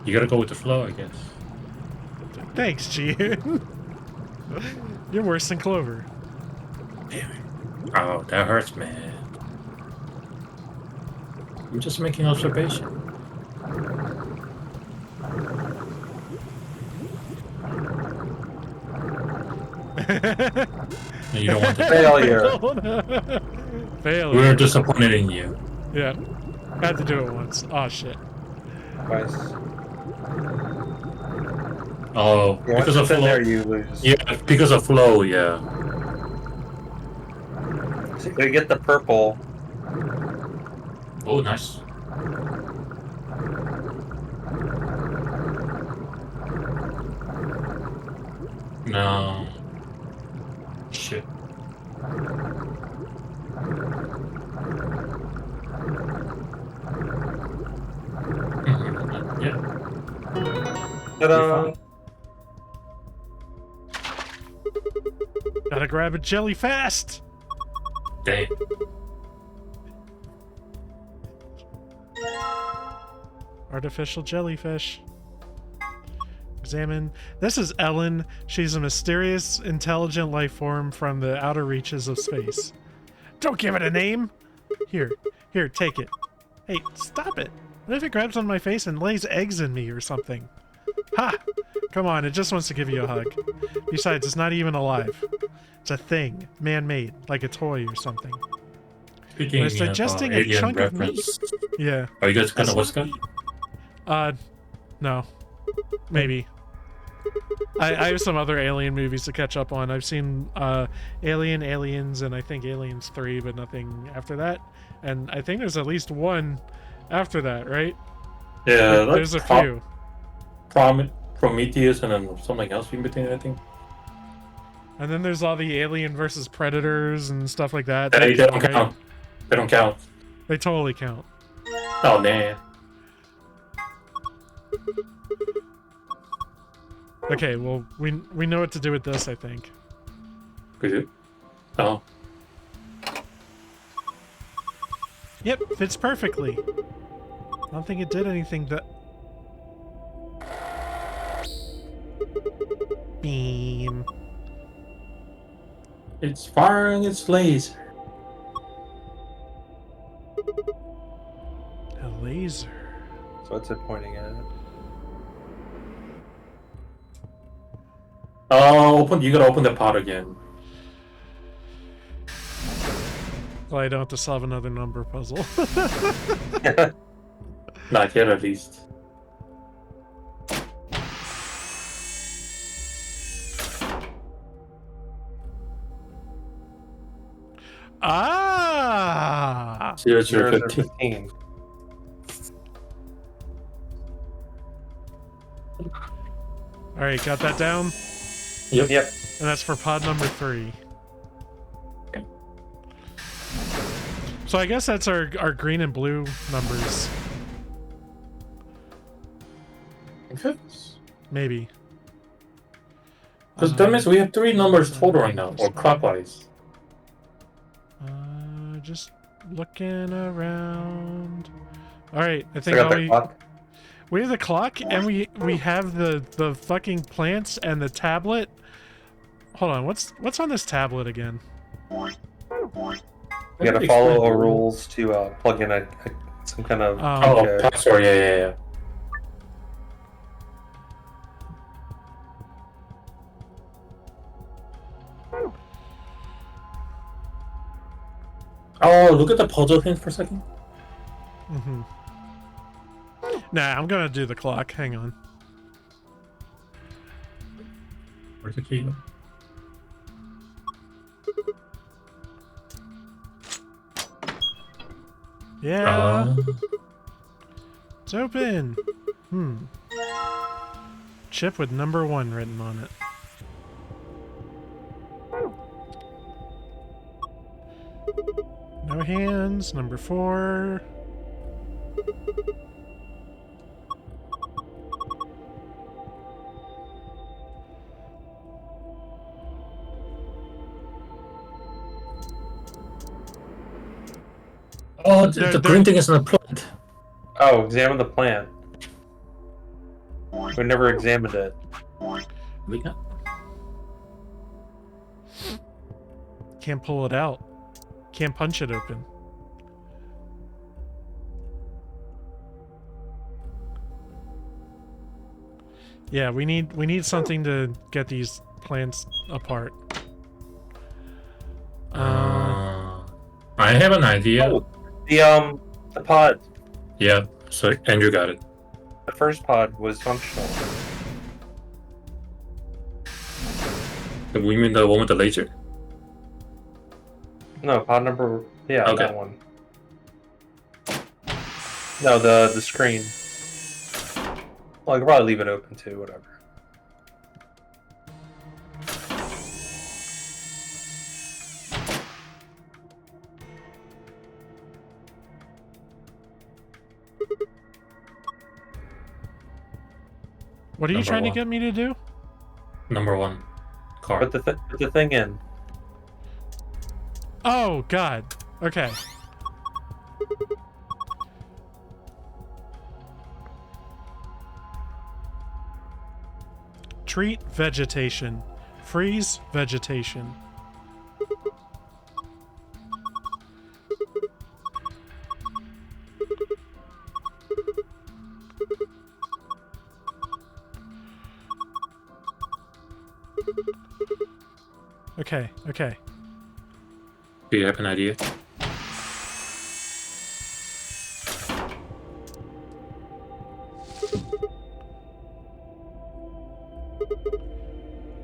You gotta go with the flow, I guess. Thanks, Jihun. You're worse than Clover. Damn it. Oh, that hurts, man. I'm just making observation. You don't want to Failure. Failure. We're disappointed in you. Yeah. Had to do it once. Oh shit. Twice. Oh, Yeah, because once of it's in flow. there, you lose. Yeah, because of flow, yeah. So you get the purple. Oh, nice. No. Shit. Yeah. Ta-da! Gotta grab a jelly fast. Dang. Artificial jellyfish. Examine. This is Ellen. She's a mysterious, intelligent life form from the outer reaches of space. Don't give it a name! Here, take it. Hey, stop it. What if it grabs on my face and lays eggs in me or something? Ha! Come on, it just wants to give you a hug. Besides, it's not even alive. It's a thing, man-made, like a toy or something. Speaking But it's digesting a alien chunk of meat. reference. Yeah. Are you guys gonna watch that? No. Maybe. I have some other Alien movies to catch up on. I've seen Alien, Aliens, and I think Aliens 3, but nothing after that. And I think there's at least one after that, right? Yeah, There's a few. Prometheus and then something else in between, I think. And then there's all the Alien versus Predators and stuff like that. They don't count. They don't count. They totally count. Oh, man. Okay, well, we know what to do with this, I think. We do? Oh. Yep, fits perfectly. I don't think it did anything that... Beam. It's firing its laser. A laser. So what's it pointing at? Oh, you gotta open the pot again. Well, I don't have to solve another number puzzle. Not yet, at least. Ah! 0-15. Alright, got that down? Yep. And that's for pod number 3. So I guess that's our green and blue numbers. Maybe. Because that means we have 3 numbers total right now, or clockwise. Just looking around. Alright, I So think I all got the clock. we have the clock and we have the fucking plants and the tablet. Hold on, what's on this tablet again? You gotta follow the rules to plug in some kind of password. Yeah. Oh, look at the puzzle hint for a second. Mm-hmm. Nah, I'm gonna do the clock. Hang on. Where's the key? Yeah. It's open. Chip with number 1 written on it. No hands. Number 4. Oh, the green thing is in the plant. Oh, examine the plant. We never examined it. We got Can't pull it out. Can't punch it open. Yeah, we need something to get these plants apart. I have an idea. Oh, the pod. Yeah, so Andrew got it. The first pod was functional. We mean the one with the laser? No, pod number. Yeah, Okay. that one. No, the screen. Well, I could probably leave it open too. Whatever. What are you Number trying to one. get me to do? Number 1 car. Put the thing in. Oh, God. Okay. Treat vegetation. Freeze vegetation. Okay, okay. Do you have an idea?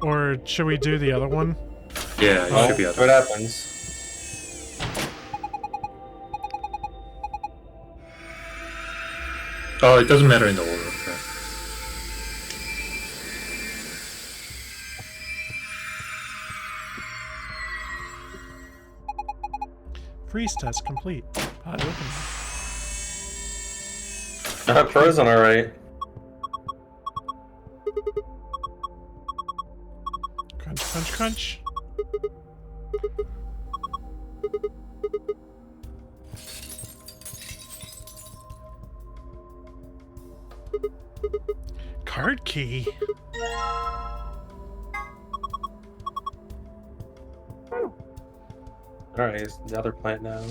Or should we do the other one? Yeah, it Well, should be see out. what happens. Oh, it doesn't matter in the order. Okay. Freeze test complete. Pod open. Frozen, alright. Crunch, crunch, crunch. Card key. Alright, it's the other plant now.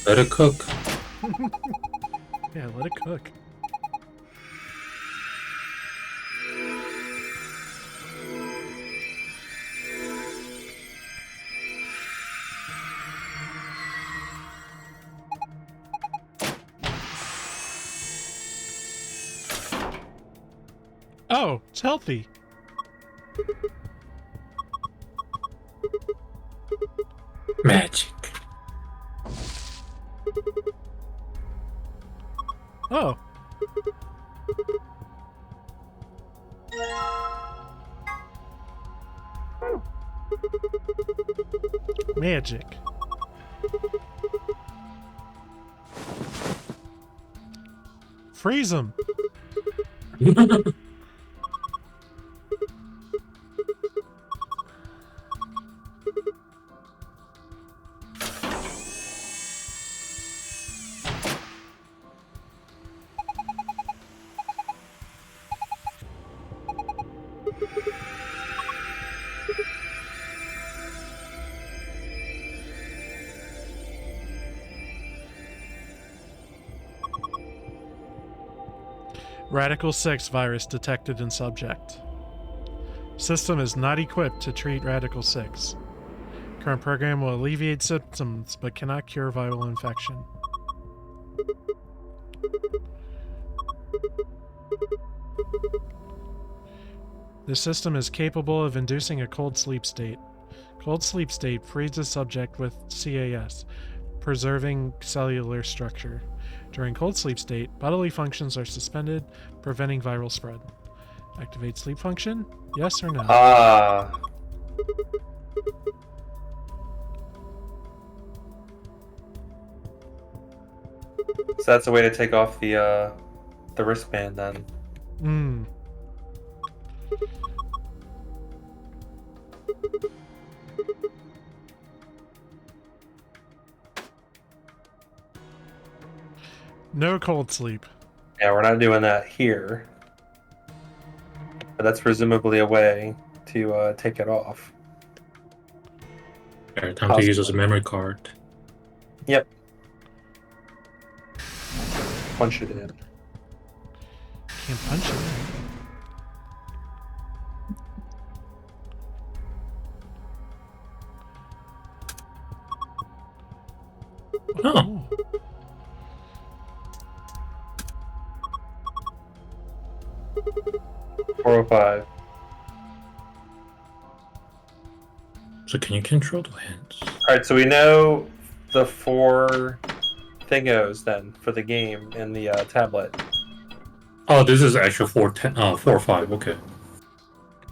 Let it cook. Yeah, let it cook. Oh, it's healthy. Magic. Oh. Magic. Freeze them. Radical 6 virus detected in subject. System is not equipped to treat Radical 6. Current program will alleviate symptoms but cannot cure viral infection. This system is capable of inducing a cold sleep state. Cold sleep state freezes subject with CAS, preserving cellular structure. During cold sleep state, bodily functions are suspended, preventing viral spread. Activate sleep function? Yes or no? Ah. So that's a way to take off the wristband then. Hmm. No cold sleep. Yeah, we're not doing that here. But that's presumably a way to take it off. Alright, time to use as a memory card. Yep. Punch it in. Can't punch it in. Oh. 405. So can you control the hands? Alright, so we know the 4 thingos then for the game in the tablet. Oh, this is actual 4 or 5. Okay.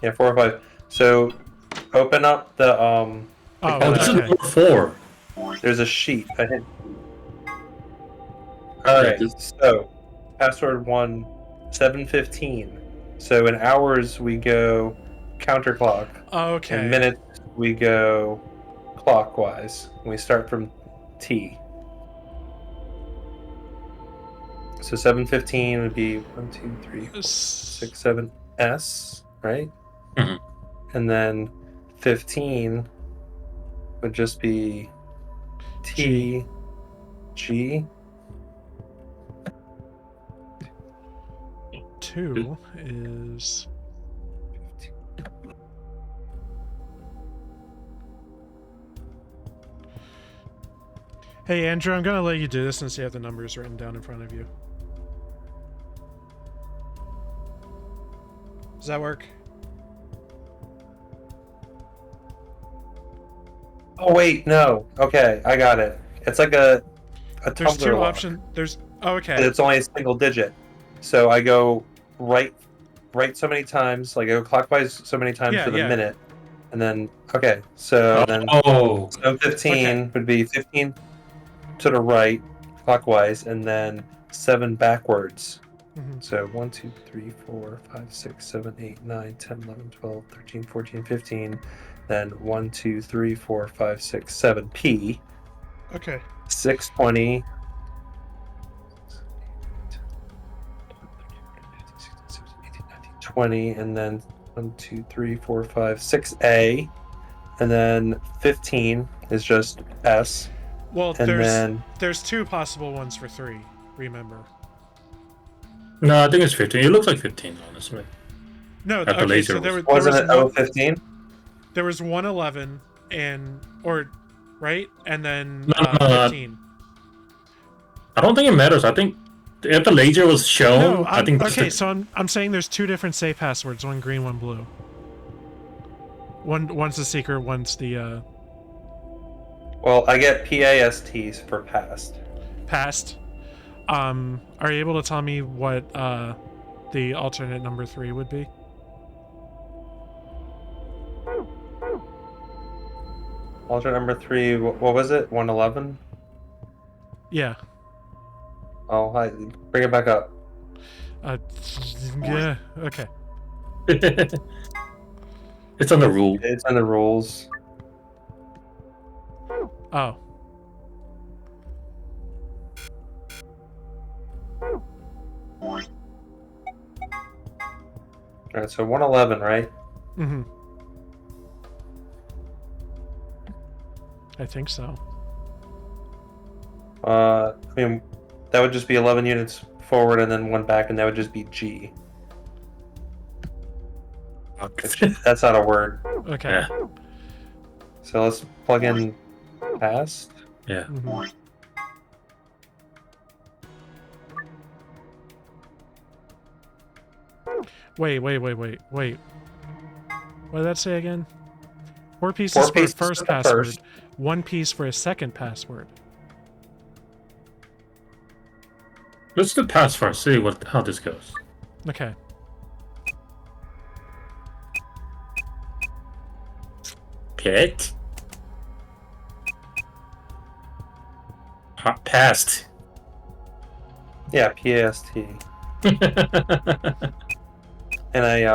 Yeah, 4 or 5. So open up the Oh, this is number 4. There's a sheet. I think. All right. So password 1, 7:15. So in hours we go counterclock. Okay. In minutes we go clockwise. We start from T. So 7:15 would be 1, 2, 3, 4, 6, 7 S, right? Mhm. And then 15 would just be T, G. 2 is... Hey, Andrew, I'm going to let you do this since you have the numbers written down in front of you. Does that work? Oh, wait, no. Okay, I got it. It's like a There's tumbler 2 lock, options. There's... Okay. but it's only a single digit. So I go right so many times, like I go clockwise so many times for the minute. And then, okay, so then 15 would be 15 to the right, clockwise, and then 7 backwards. Mhm. So 1, 2, 3, 4, 5, 6, 7, 8, 9, 10, 11, 12, 13, 14, 15. Then 1, 2, 3, 4, 5, 6, 7 P. Okay. 620. 20, and then 1, 2, 3, 4, 5, 6 A, and then 15 is just S. Well, and there's 2 possible ones for 3, remember. No, I think it's 15. It looks like 15, honestly. No, At the okay, laser so there wasn't was it 015? There was 111 right? And then No, 15. I don't think it matters. I think if the laser was shown, No, I think that's okay, so I'm saying there's 2 different safe passwords, one green, one blue. One's the secret, one's the Well, I get PASTs for past. past. Are you able to tell me what the alternate number 3 would be? Alternate number 3, what was it? 111? Yeah. Oh, hi. Bring it back up. Yeah, okay. It's on the rule. It's on the rules. Oh. Alright, so 111, right? Mm-hmm. I think so. I mean, that would just be 11 units forward and then 1 back, and that would just be G. That's not a word. Okay. Yeah. So let's plug in past. Yeah. Mm-hmm. Wait. What did that say again? 4 pieces for a first password. 1 piece for a second password. Let's do pass first. See how this goes. Okay. Pit. Passed. Yeah, PAST. And I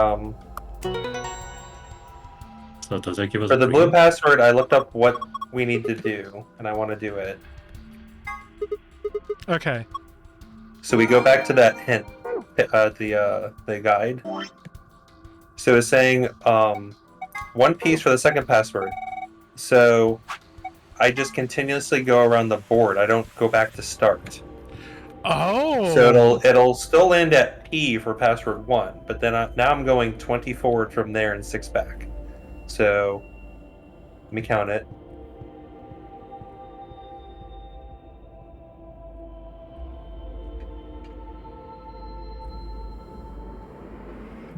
So does that give us for the a blue password, I looked up what we need to do, and I want to do it. Okay. So we go back to that hint, the guide. So it's saying one piece for the second password. So I just continuously go around the board. I don't go back to start. Oh. So it'll still end at P for password 1, but then now I'm going 20 forward from there and 6 back. So let me count it.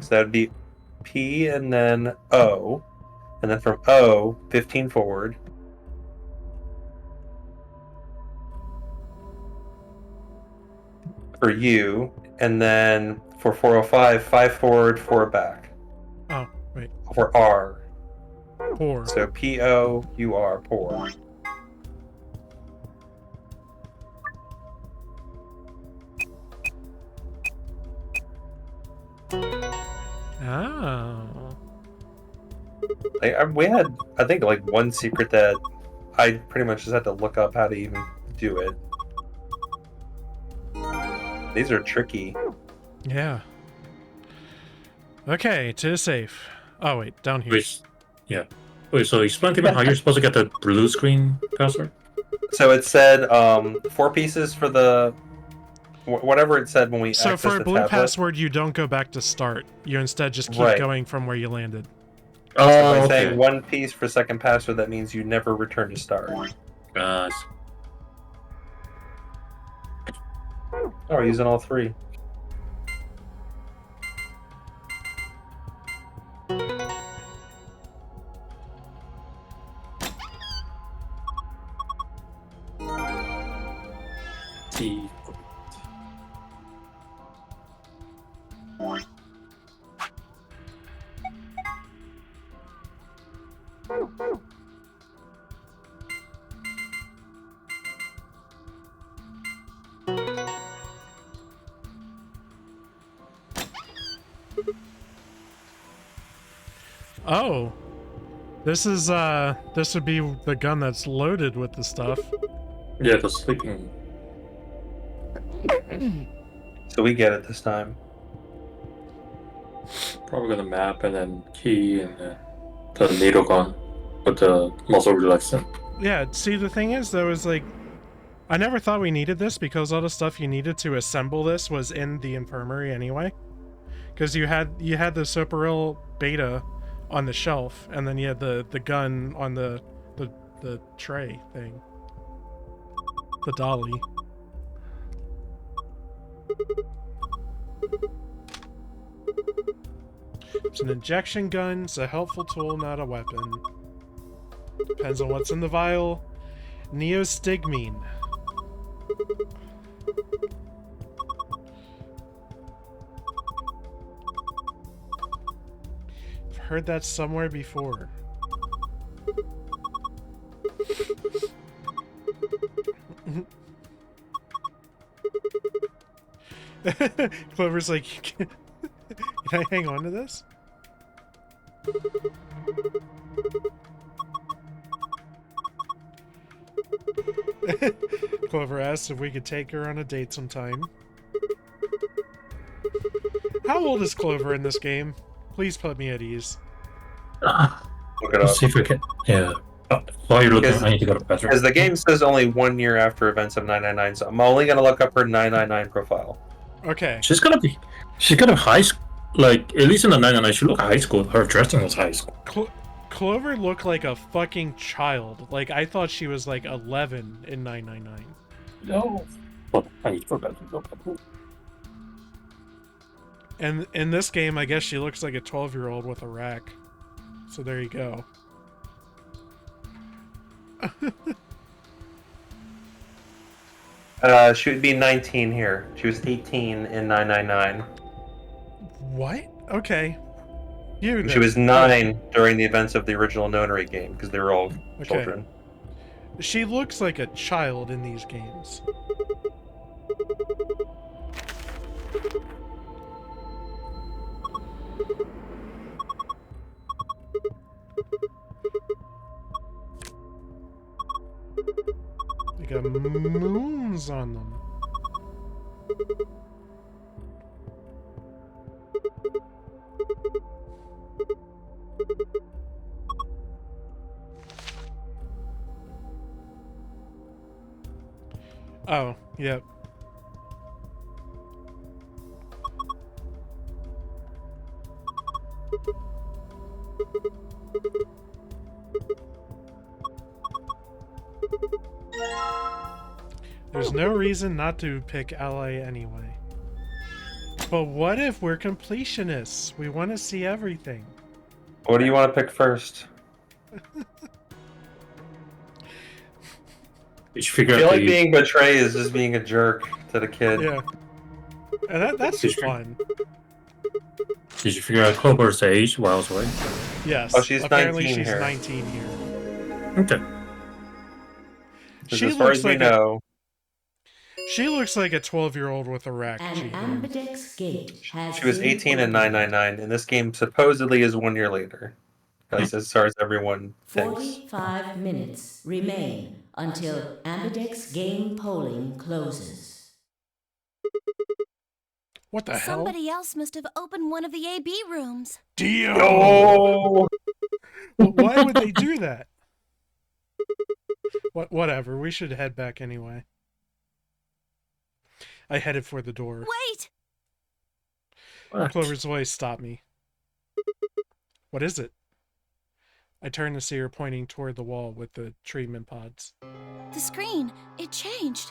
So that would be P and then O, and then from O, 15 forward. For U, and then for 405, 5 forward, 4 back. Oh, wait. For R. Pour. So P-O-U-R, pour. Oh. We had, I think, like one secret that I pretty much just had to look up how to even do it. These are tricky. Yeah. Okay, to the safe. Oh, wait, down here. Wait, yeah. Wait, so explain to me how you're supposed to get the blue screen password? So it said 4 pieces for the... whatever it said when we So accessed for a the blue tablet. password, you don't go back to start. You instead just keep Right. going from where you landed. So by Oh, saying okay. 1 piece for second password, that means you never return to start. Uh, Oh, we're using all 3. T. Oh. This is, this would be the gun that's loaded with the stuff. Yeah, the sleeping. So we get it this time. Probably gonna map and then key and then the needle gun with the muzzle relaxant. Yeah, see, the thing is, though, is like, I never thought we needed this because all the stuff you needed to assemble this was in the infirmary anyway. Because you had the Soparil beta on the shelf, and then you had the gun on the tray thing. The dolly. It's an injection gun. It's a helpful tool, not a weapon. Depends on what's in the vial. Neostigmine. I've heard that somewhere before. Clover's like, can I hang on to this? Clover asks if we could take her on a date sometime. How old is Clover in this game? Please put me at ease. Look it Let's up. see if we can. Yeah. While you're looking, Because- I need to go to bathroom. Because the game says only 1 year after events of 999, so I'm only going to look up her 999 profile. Okay. She's gonna high school. Like, at least in the 99, she looked high school. Her dressing was high school. Clover looked like a fucking child. Like, I thought she was like 11 in 999. No. Well, I need to go back to the bathroom. And in this game, I guess she looks like a 12-year-old with a rack. So there you go. She would be 19 here. She was 18 in 999. What? Okay. You. She was 9 during the events of the original Nonary game, because they were all children. She looks like a child in these games. They got moons on them. Oh, yep. There's no reason not to pick ally anyway. But what if we're completionists? We want to see everything. What do you want to pick first? You should figure I feel out like the, being betrayed is just being a jerk to the kid. Yeah. And that's Did you- fun. Did you figure out Clover's age while I was away? Yes. Oh, she's apparently 19 she's here. 19 here. Okay. Because She as far looks as we like know, She looks like a 12-year-old with a rack. An Ambidex gate has she was been 18 in opened. 999, and this game supposedly is 1 year later. Because as far as everyone thinks. 45 minutes remain until Ambidex game polling closes. What the hell? Somebody else must have opened one of the AB rooms. Dio! Oh! Why would they do that? Whatever. We should head back anyway. I headed for the door. Wait! What? Clover's voice stopped me. What is it? I turned to see her pointing toward the wall with the treatment pods. The screen, it changed.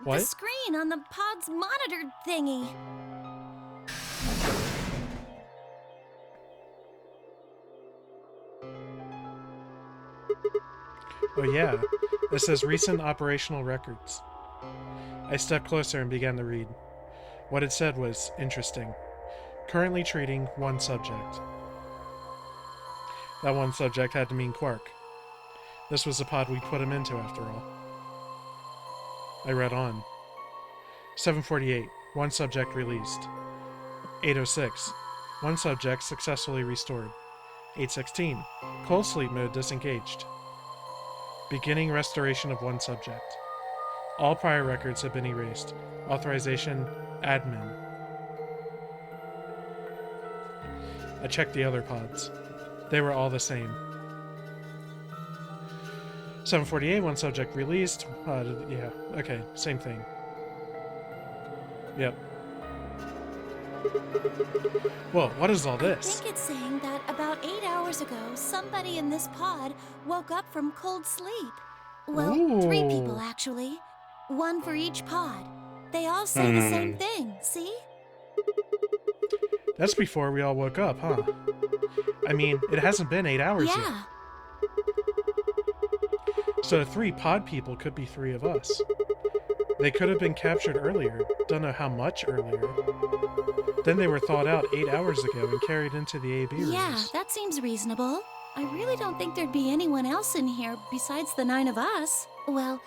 What? The screen on the pod's monitor thingy. Oh yeah, it says recent operational records. I stepped closer and began to read. What it said was interesting. Currently treating one subject. That one subject had to mean Quark. This was the pod we'd put him into after all. I read on. 748, one subject released. 806, one subject successfully restored. 816, cold sleep mode disengaged. Beginning restoration of one subject. All prior records have been erased. Authorization, admin. I checked the other pods. They were all the same. 748, one subject released. Yeah, okay, same thing. Yep. Well, what is all I this? think it's saying that about 8 hours ago, somebody in this pod woke up from cold sleep. Well, 3 Ooh. people actually. 1 for each pod. They all say the same thing, see? That's before we all woke up, huh? I mean, it hasn't been 8 hours yet. Yeah. So 3 pod people could be 3 of us. They could have been captured earlier. Don't know how much earlier. Then they were thawed out 8 hours ago and carried into the AB rooms. Yeah, that seems reasonable. I really don't think there'd be anyone else in here besides the 9 of us. Well,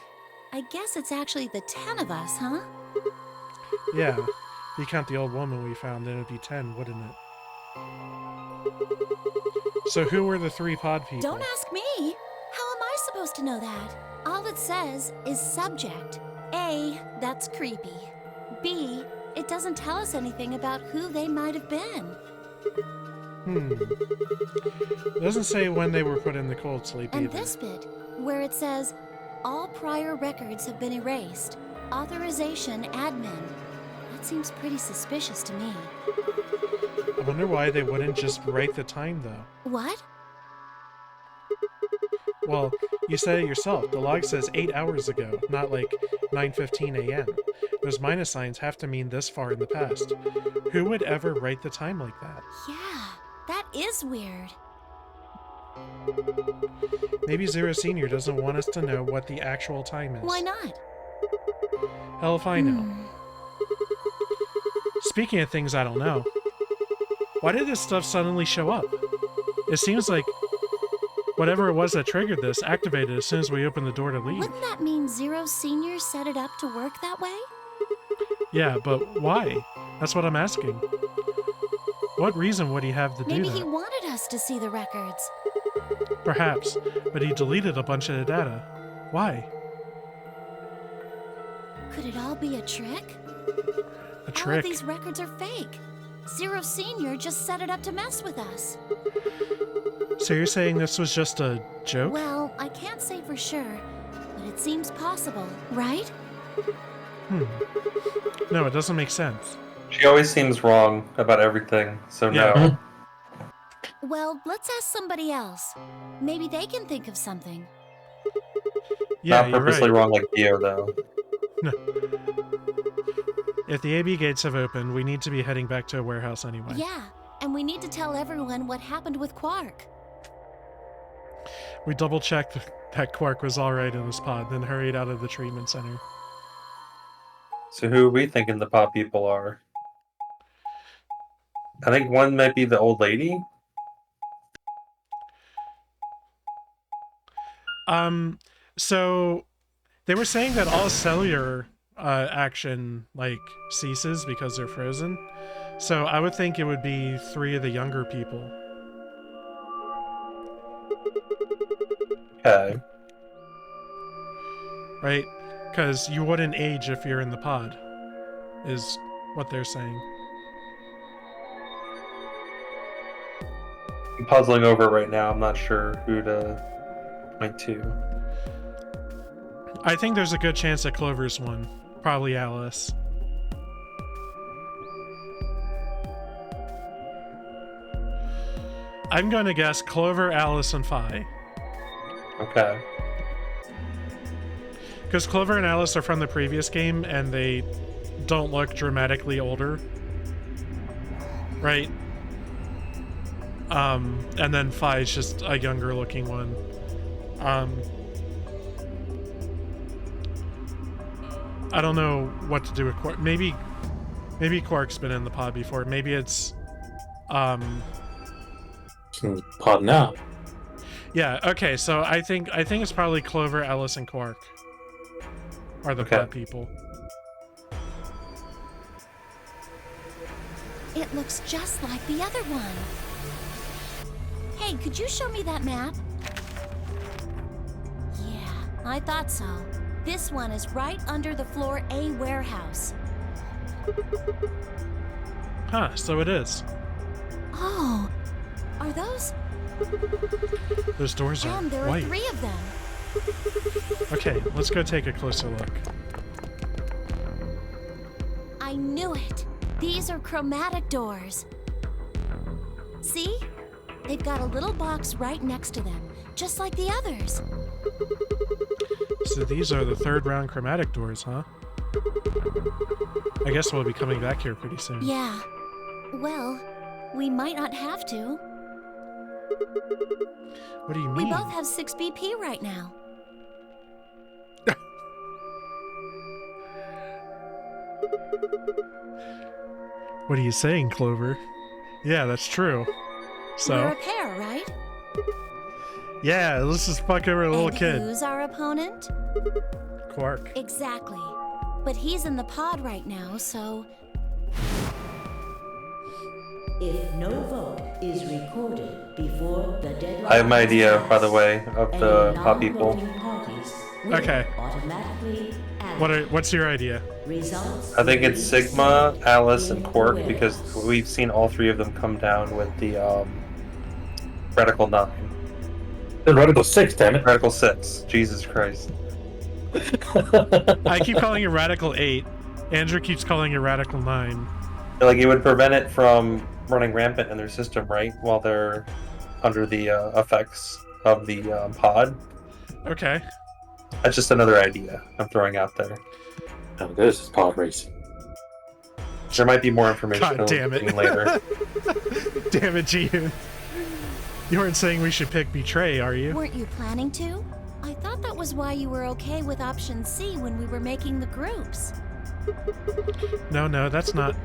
I guess it's actually the 10 of us, huh? Yeah. If you count the old woman we found, then it'd be 10, wouldn't it? So who were the 3 pod people? Don't ask me. How am I supposed to know that? All it says is subject. A, that's creepy. B, it doesn't tell us anything about who they might have been. It doesn't say when they were put in the cold sleep And either. this bit, where it says, all prior records have been erased. Authorization admin. That seems pretty suspicious to me. I wonder why they wouldn't just write the time, though. What? Well, you said it yourself. The log says 8 hours ago, not like 9:15 a.m. Those minus signs have to mean this far in the past. Who would ever write the time like that? Yeah, that is weird. Maybe Zero Senior doesn't want us to know what the actual time is. Why not? Hell if I know. Speaking of things I don't know, why did this stuff suddenly show up? It seems like whatever it was that triggered this activated as soon as we opened the door to leave. Wouldn't that mean Zero Senior set it up to work that way? Yeah, but why? That's what I'm asking. What reason would he have to do Maybe that? he wanted us to see the records. Perhaps, but he deleted a bunch of the data. Why? Could it all be a trick? A All trick. of these records are fake. Zero Senior just set it up to mess with us. So you're saying this was just a joke? Well, I can't say for sure, but it seems possible, right? No, it doesn't make sense. She always seems wrong about everything, so Yeah. no. Well, let's ask somebody else. Maybe they can think of something. Yeah, Not you're purposely right. wrong like Dio, though. No. If the AB gates have opened, we need to be heading back to a warehouse anyway. Yeah, and we need to tell everyone what happened with Quark. We double-checked that Quark was alright in his pod, then hurried out of the treatment center. So who are we thinking the pop people are? I think one might be the old lady. So they were saying that all cellular action like ceases because they're frozen. So I would think it would be 3 of the younger people. Okay. Right? Because you wouldn't age if you're in the pod, is what they're saying. I'm puzzling over it right now. I'm not sure who to point to. I think there's a good chance that Clover's one. Probably Alice. I'm going to guess Clover, Alice, and Phi. Okay. Because Clover and Alice are from the previous game, and they don't look dramatically older. Right? And then Phi is just a younger looking one. I don't know what to do with Quark. Maybe Quark's been in the pod before. Maybe it's Pod now. yeah, okay, so I think it's probably Clover, Alice, and Quark are the pod people. It looks just like the other one. Hey, could you show me that map? Yeah, I thought so. This one is right under the floor A warehouse. Huh, so it is. Oh, are those? Those doors are And there are white. 3 of them. Okay, let's go take a closer look. I knew it. These are chromatic doors. See? They've got a little box right next to them, just like the others. So these are the 3rd round chromatic doors, huh? I guess we'll be coming back here pretty soon. Yeah. Well, we might not have to. What do you We mean? both have 6 BP right now. What are you saying, Clover? Yeah, that's true. We're So, a pair, right? yeah, let's just fuck over a little And kid. who's our opponent? Quark. Exactly. But he's in the pod right now, so... If no vote is recorded before the deadline, I have my idea, by the way, of the any pop people. non-voting parties will Okay. automatically add What's your idea? results. I think it's Sigma, Alice, and Quark because we've seen all 3 of them come down with the Radical 9. The Radical 6, damn it. Radical 6. Jesus Christ. I keep calling it Radical 8. Andrew keeps calling it Radical 9. Like, it would prevent it from running rampant in their system, right? While they're under the effects of the pod. Okay. That's just another idea I'm throwing out there. Oh, this is pod racing. There might be more information God damn it. later. Damn it, Jihun. You weren't saying we should pick Betray, are you? Weren't you planning to? I thought that was why you were okay with option C when we were making the groups. No, that's not.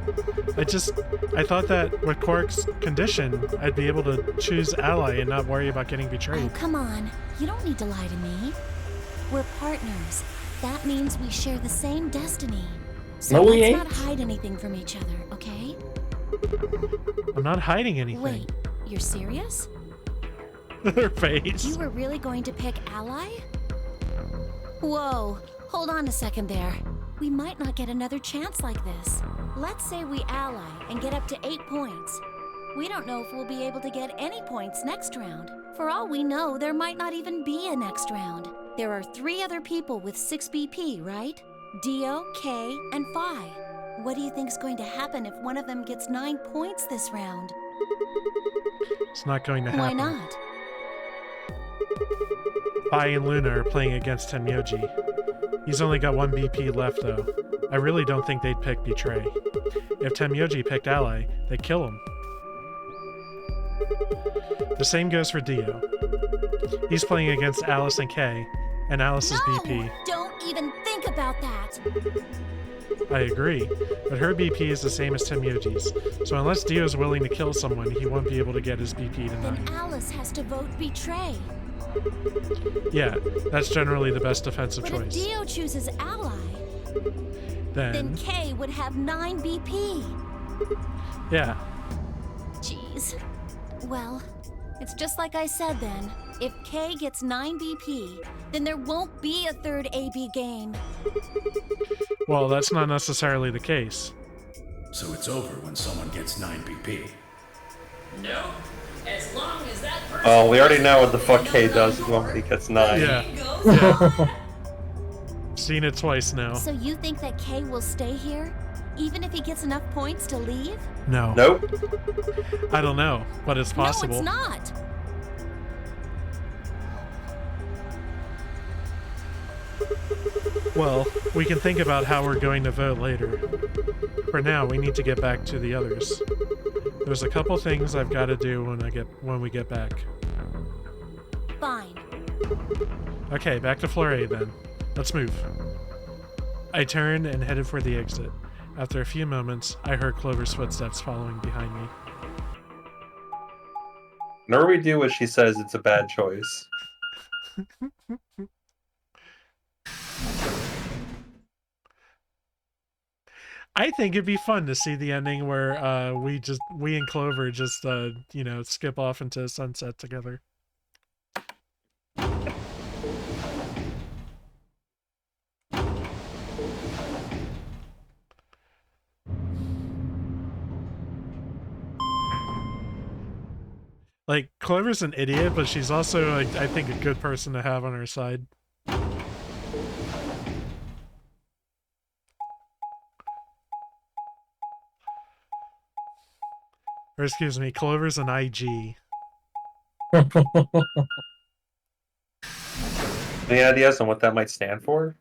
I thought that with Quark's condition, I'd be able to choose ally and not worry about getting Oh, betrayed. come on. You don't need to lie to me. We're partners. That means we share the same destiny. So No, we let's ain't. not hide anything from each other, okay? I'm not hiding anything. Wait, you're serious? Her face. You were really going to pick ally? Whoa, hold on a second there. We might not get another chance like this. Let's say we ally and get up to 8 points. We don't know if we'll be able to get any points next round. For all we know, there might not even be a next round. There are 3 other people with 6 BP, right? Dio, Kay, and Phi. What do you think's going to happen if one of them gets 9 points this round? It's not going to happen. Why not? Phi and Luna are playing against Tenmyoji. He's only got 1 BP left, though. I really don't think they'd pick Betray. If Tenmyoji picked Ally, they'd kill him. The same goes for Dio. He's playing against Alice and Kay, and Alice's BP. Don't even think about that! I agree, but her BP is the same as Tenmyoji's, so unless Dio's willing to kill someone, he won't be able to get his BP to 9. Then Alice has to vote Betray. Yeah, that's generally the best defensive But choice. if Dio chooses Ally, then Kay would have 9 BP. Yeah. Jeez. Well, it's just like I said then. If Kay gets 9 BP, then there won't be a third AB game. Well, that's not necessarily the case. So it's over when someone gets 9 BP. No. As long as that person. Oh, we already know what the fuck Kay does when he gets 9. Yeah. Seen it twice now. So you think that Kay will stay here, even if he gets enough points to leave? No. Nope. I don't know, but it's possible. No, it's not. Well, we can think about how we're going to vote later. For now, we need to get back to the others. There's a couple things I've got to do when we get back. Fine. Okay, back to floor A then. Let's move. I turned and headed for the exit. After a few moments, I heard Clover's footsteps following behind me. Whenever we do what she says, it's a bad choice. I think it'd be fun to see the ending where we and Clover just skip off into sunset together. Like, Clover's an idiot, but she's also, like, I think, a good person to have on her side. Or excuse me, Clover's an IG. Any ideas on what that might stand for?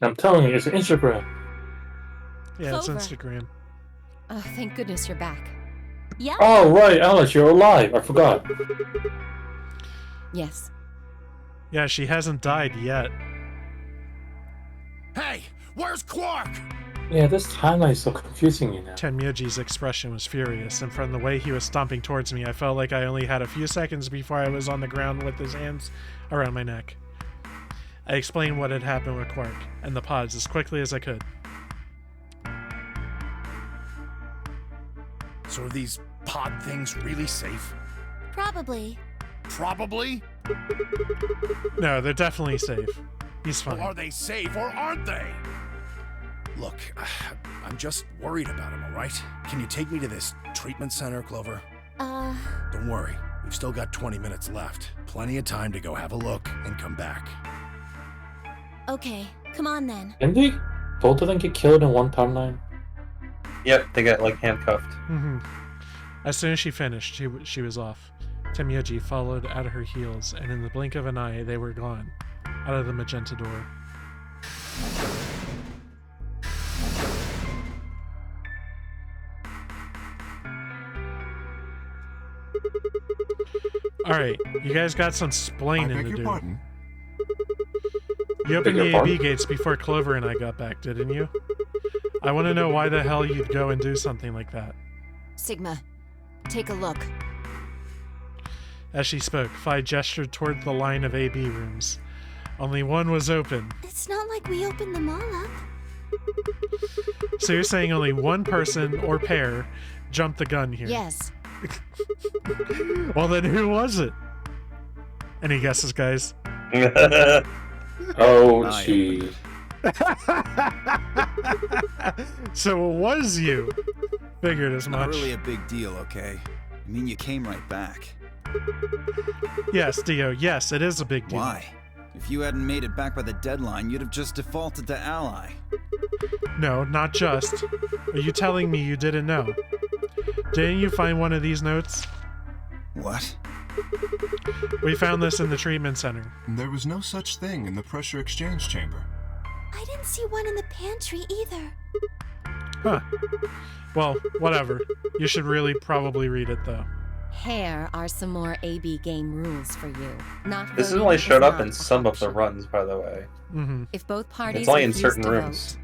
I'm telling you, it's Instagram. Yeah, Clover. it's Instagram. Oh, thank goodness you're back. Yeah? Oh, right, Alice, you're alive. I forgot. Yes. Yeah, she hasn't died yet. Hey, where's Quark? Yeah, this timeline is so confusing you now. Tenmyoji's expression was furious, and from the way he was stomping towards me, I felt like I only had a few seconds before I was on the ground with his hands around my neck. I explained what had happened with Quark and the pods as quickly as I could. So are these pod things really safe? Probably. Probably? No, they're definitely safe. He's fine. Well, are they safe or aren't they? Look, I'm just worried about him, all right? Can you take me to this treatment center, Clover? Don't worry. We've still got 20 minutes left. Plenty of time to go have a look and come back. Okay, come on then. Didn't they both of them get killed in one timeline? Yep, they got, like, handcuffed. As soon as she finished, she was off. Tenmyoji followed at her heels, and in the blink of an eye, they were gone, out of the magenta door. Alright, you guys got some splaining to do. Pardon? You opened the AB gates before Clover and I got back, didn't you? I want to know why the hell you'd go and do something like that. Sigma, take a look. As she spoke, Phi gestured toward the line of AB rooms. Only one was open. It's not like we opened them all up. So you're saying only one person or pair jumped the gun here? Yes. Well, then who was it? Any guesses, guys? Oh, I gee. So it was you. Figured as Not much. really a big deal, okay? I mean, you came right back. Yes, Dio. Yes, it is a big deal. Why? If you hadn't made it back by the deadline, you'd have just defaulted to ally. No, not just. Are you telling me you didn't know? Didn't you find one of these notes? What? We found this in the treatment center. There was no such thing in the pressure exchange chamber. I didn't see one in the pantry either. Huh. Well, whatever. You should really probably read it, though. Here are some more AB game rules for you. Not This has voting only is showed up not in a some of the option. runs, by the way. Mm-hmm. If both parties It's only in refuse certain to rooms. vote,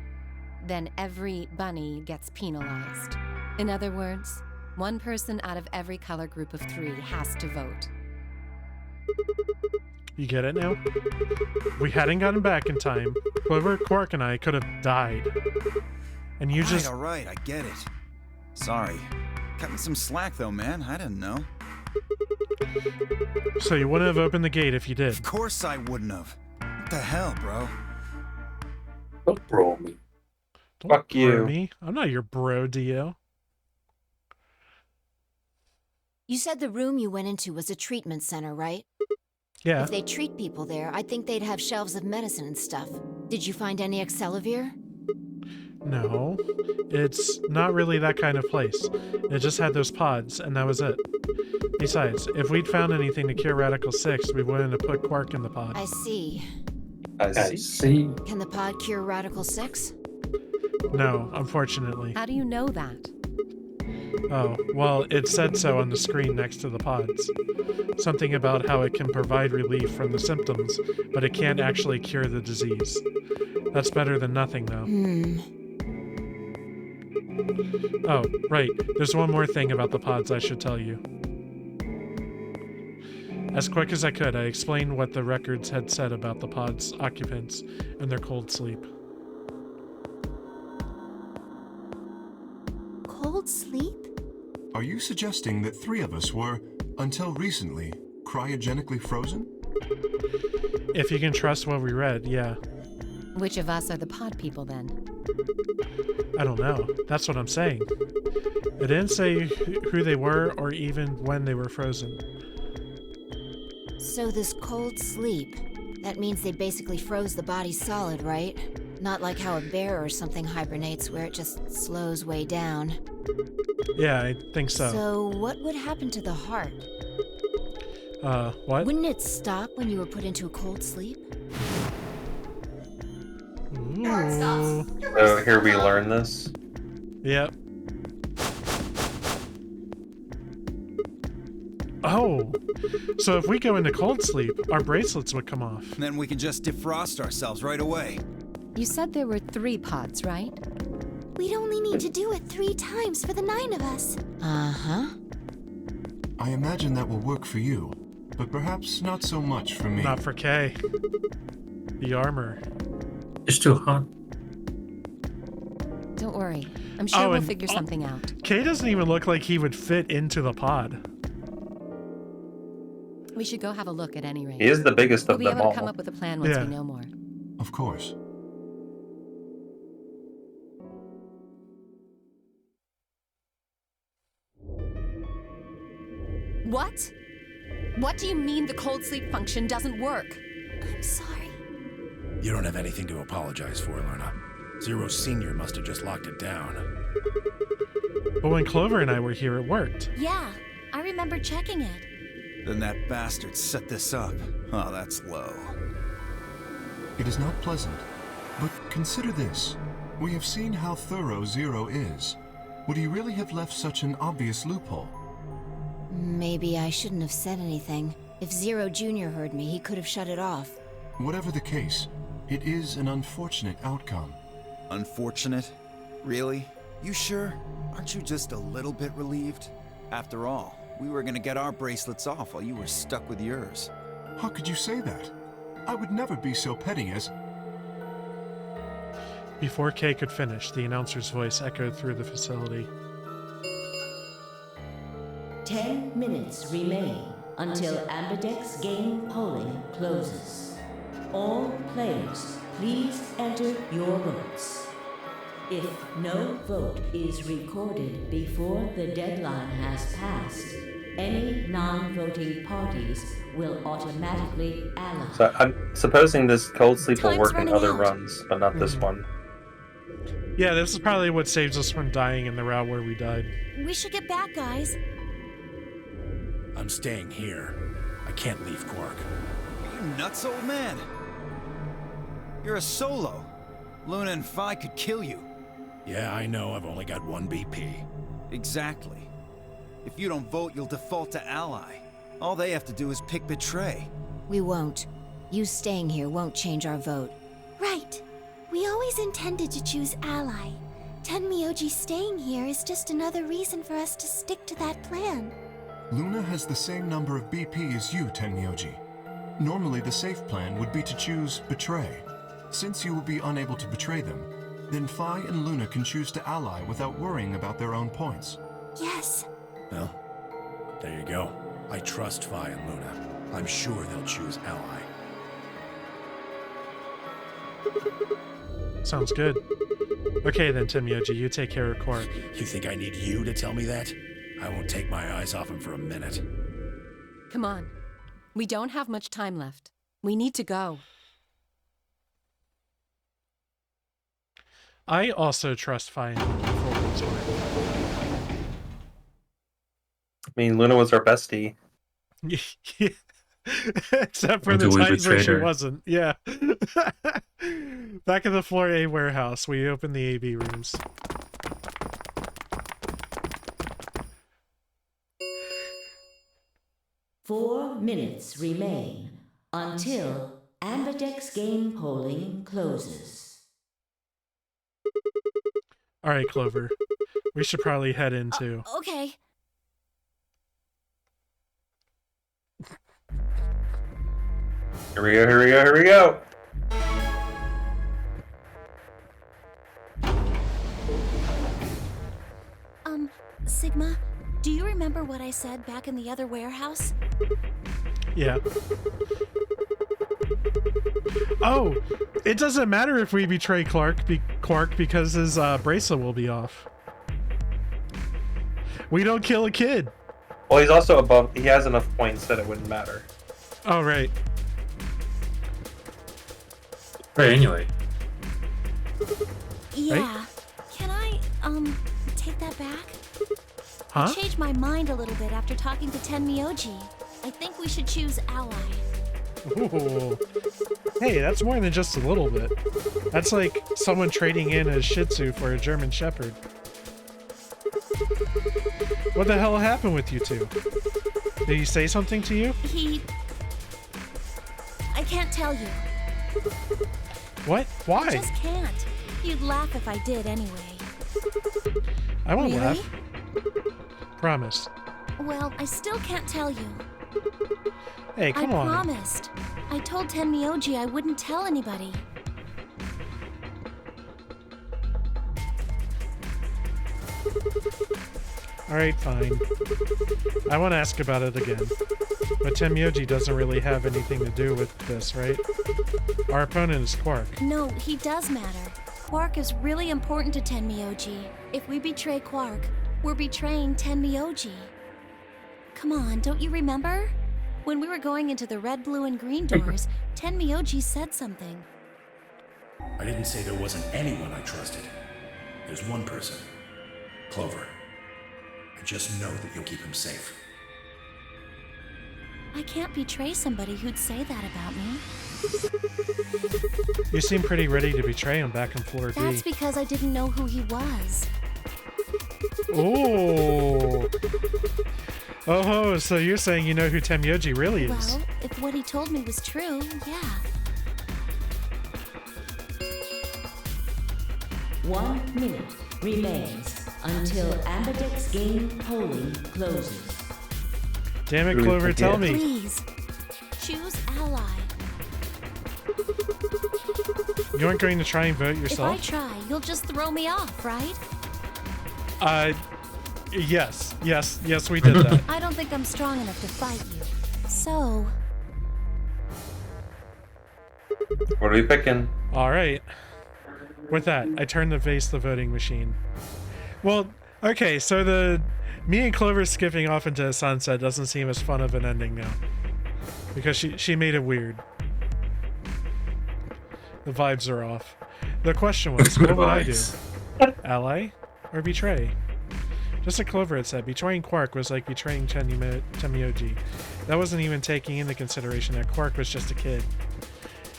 then every bunny gets penalized. In other words, one person out of every color group of 3 has to vote. You get it now? If we hadn't gotten back in time, Clover, Quark, and I could have died. And you just... All right, I get it. Sorry. Cut me some slack, though, man. I didn't know. So you wouldn't have opened the gate if you did. Of course I wouldn't have. What the hell, bro? Don't bro me. Don't Fuck bro you. Me. I'm not your bro, Dio. You said the room you went into was a treatment center, right? Yeah. If they treat people there, I'd think they'd have shelves of medicine and stuff. Did you find any Accelavir? No. It's not really that kind of place. It just had those pods, and that was it. Besides, if we'd found anything to cure Radical 6, we wouldn't have put Quark in the pod. I see. I see. Can the pod cure Radical 6? No, unfortunately. How do you know that? Oh, well, it said so on the screen next to the pods. Something about how it can provide relief from the symptoms, but it can't actually cure the disease. That's better than nothing, though. Oh, right. There's one more thing about the pods I should tell you. As quick as I could, I explained what the records had said about the pod's occupants and their cold sleep. Cold sleep? Are you suggesting that 3 of us were, until recently, cryogenically frozen? If you can trust what we read, yeah. Which of us are the pod people then? I don't know. That's what I'm saying. It didn't say who they were or even when they were frozen. So this cold sleep, that means they basically froze the body solid, right? Not like how a bear or something hibernates where it just slows way down. Yeah, I think so. So what would happen to the heart? What? Wouldn't it stop when you were put into a cold sleep? Ooh. So here we learn this. Yep. Oh, so if we go into cold sleep, our bracelets would come off. Then we can just defrost ourselves right away. You said there were 3 pods, right? We'd only need to do it 3 times for the 9 of us. Uh-huh. I imagine that will work for you, but perhaps not so much for me. Not for Kay. The armor. It's too hot. Don't worry. I'm sure we'll and- figure something out. Kay doesn't even look like he would fit into the pod. We should go have a look at any rate. He is the biggest We'll of be them able all. to come up with a plan once Yeah. we know more. Of course. What? What do you mean the cold sleep function doesn't work? I'm sorry. You don't have anything to apologize for, Lorna. Zero Senior must have just locked it down. But when Clover and I were here, it worked. Yeah, I remember checking it. Then that bastard set this up. Oh, that's low. It is not pleasant, but consider this. We have seen how thorough Zero is. Would he really have left such an obvious loophole? Maybe I shouldn't have said anything. If Zero Jr. heard me, he could have shut it off. Whatever the case, it is an unfortunate outcome. Unfortunate? Really? You sure? Aren't you just a little bit relieved? After all, we were gonna get our bracelets off while you were stuck with yours. How could you say that? I would never be so petty as... Before Kay could finish, the announcer's voice echoed through the facility. 10 minutes remain. until Ambidex Game polling closes. All players, please enter your votes. If no vote is recorded before the deadline has passed, any non-voting parties will automatically ally. So I'm supposing this cold sleep will Time's work in running other out. runs, but not this one. Yeah, this is probably what saves us from dying in the route where we died. We should get back, guys. I'm staying here. I can't leave Quark. Are you nuts, old man? You're a solo. Luna and Phi could kill you. Yeah, I know. I've only got 1 BP. Exactly. If you don't vote, you'll default to ally. All they have to do is pick betray. We won't. You staying here won't change our vote. Right. We always intended to choose ally. Tenmyoji staying here is just another reason for us to stick to that plan. Luna has the same number of BP as you, Tenmyoji. Normally, the safe plan would be to choose Betray. Since you will be unable to betray them, then Phi and Luna can choose to ally without worrying about their own points. Yes. Well, there you go. I trust Phi and Luna. I'm sure they'll choose ally. Sounds good. Okay then, Tenmyoji, you take care of Quark. You think I need you to tell me that? I won't take my eyes off him for a minute. Come on. We don't have much time left. We need to go. I also trust Phi and Luna for what it's worth. I mean, Luna was our bestie. Except for Until the we times where betrayed she her. wasn't. Yeah. Back in the Floor A warehouse, we opened the AB rooms. Four minutes remain until Ambidex Game polling closes. All right, Clover. We should probably head into. Okay. Here we go, here we go, here we go! Sigma, do you remember what I said back in the other warehouse? Yeah. Oh, it doesn't matter if we betray Quark because his bracelet will be off. We don't kill a kid. Well, he's also above. He has enough points that it wouldn't matter. Oh, right. Right, anyway. Yeah. Can I, take that back? Huh? I changed my mind a little bit after talking to Tenmyoji. I think we should choose ally. Ooh. Hey, that's more than just a little bit. That's like someone trading in a Shih Tzu for a German Shepherd. What the hell happened with you two? Did he say something to you? I can't tell you. What? Why? I just can't. You'd laugh if I did anyway. I won't Really? laugh. Promise. Well, I still can't tell you. Hey, come on. I promised. I told Tenmyoji I wouldn't tell anybody. Alright, fine. I won't ask about it again. But Tenmyoji doesn't really have anything to do with this, right? Our opponent is Quark. No, he does matter. Quark is really important to Tenmyoji. If we betray Quark, we're betraying Tenmyoji. Come on, don't you remember? When we were going into the red, blue, and green doors, Tenmyoji said something. I didn't say there wasn't anyone I trusted. There's one person. Clover. I just know that you'll keep him safe. I can't betray somebody who'd say that about me. You seem pretty ready to betray him back in Floor B. That's because I didn't know who he was. Oh. Oh, so you're saying you know who Tenmyoji really is? Well, if what he told me was true, yeah. 1 minute remains until Ambidex Game polling closes. Damn it, Clover, tell me. Please, choose ally. You aren't going to try and vote yourself? If I try, you'll just throw me off, right? Yes, we did that. I don't think I'm strong enough to fight you. so. What are we picking? All right. With that, I turn to face the voting machine. Well, okay, so me and Clover skipping off into a sunset doesn't seem as fun of an ending now. Because she made it weird. The vibes are off. The question was, what would I do? Ally or betray? Just like Clover had said, betraying Quark was like betraying Tenmyoji. That wasn't even taking into consideration that Quark was just a kid.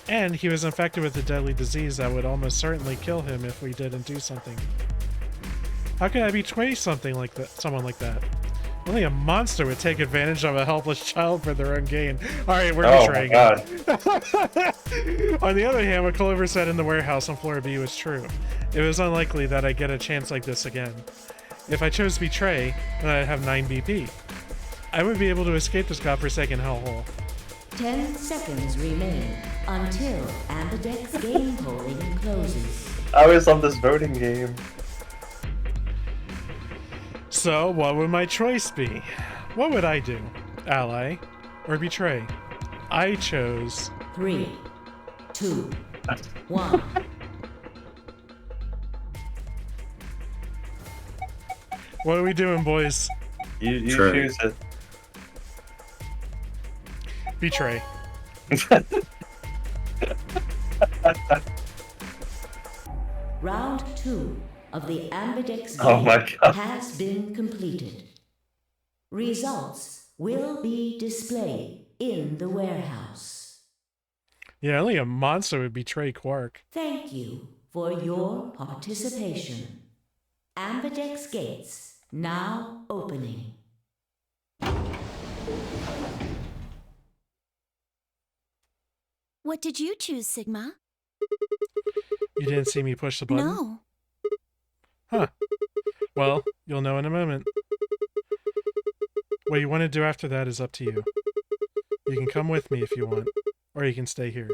And he was infected with a deadly disease that would almost certainly kill him if we didn't do something. How could I betray someone like that? Only a monster would take advantage of a helpless child for their own gain. Alright, we're betraying him. On the other hand, what Clover said in the warehouse on floor B was true. It was unlikely that I'd get a chance like this again. If I chose betray, then I'd have 9 BP. I would be able to escape this godforsaken hellhole. 10 seconds remain until Ambidex game polling closes. I always love this voting game. So, what would my choice be? What would I do? Ally or betray? I chose 3, 2, 1. What are we doing, boys? You choose it. Betray. Round 2 of the Ambidex Oh my game God. has been completed. Results will be displayed in the warehouse. Yeah, only a monster would betray Quark. Thank you for your participation. Ambidex gates now opening. What did you choose, Sigma? You didn't see me push the button? No. Huh. Well, you'll know in a moment. What you want to do after that is up to you. You can come with me if you want, or you can stay here.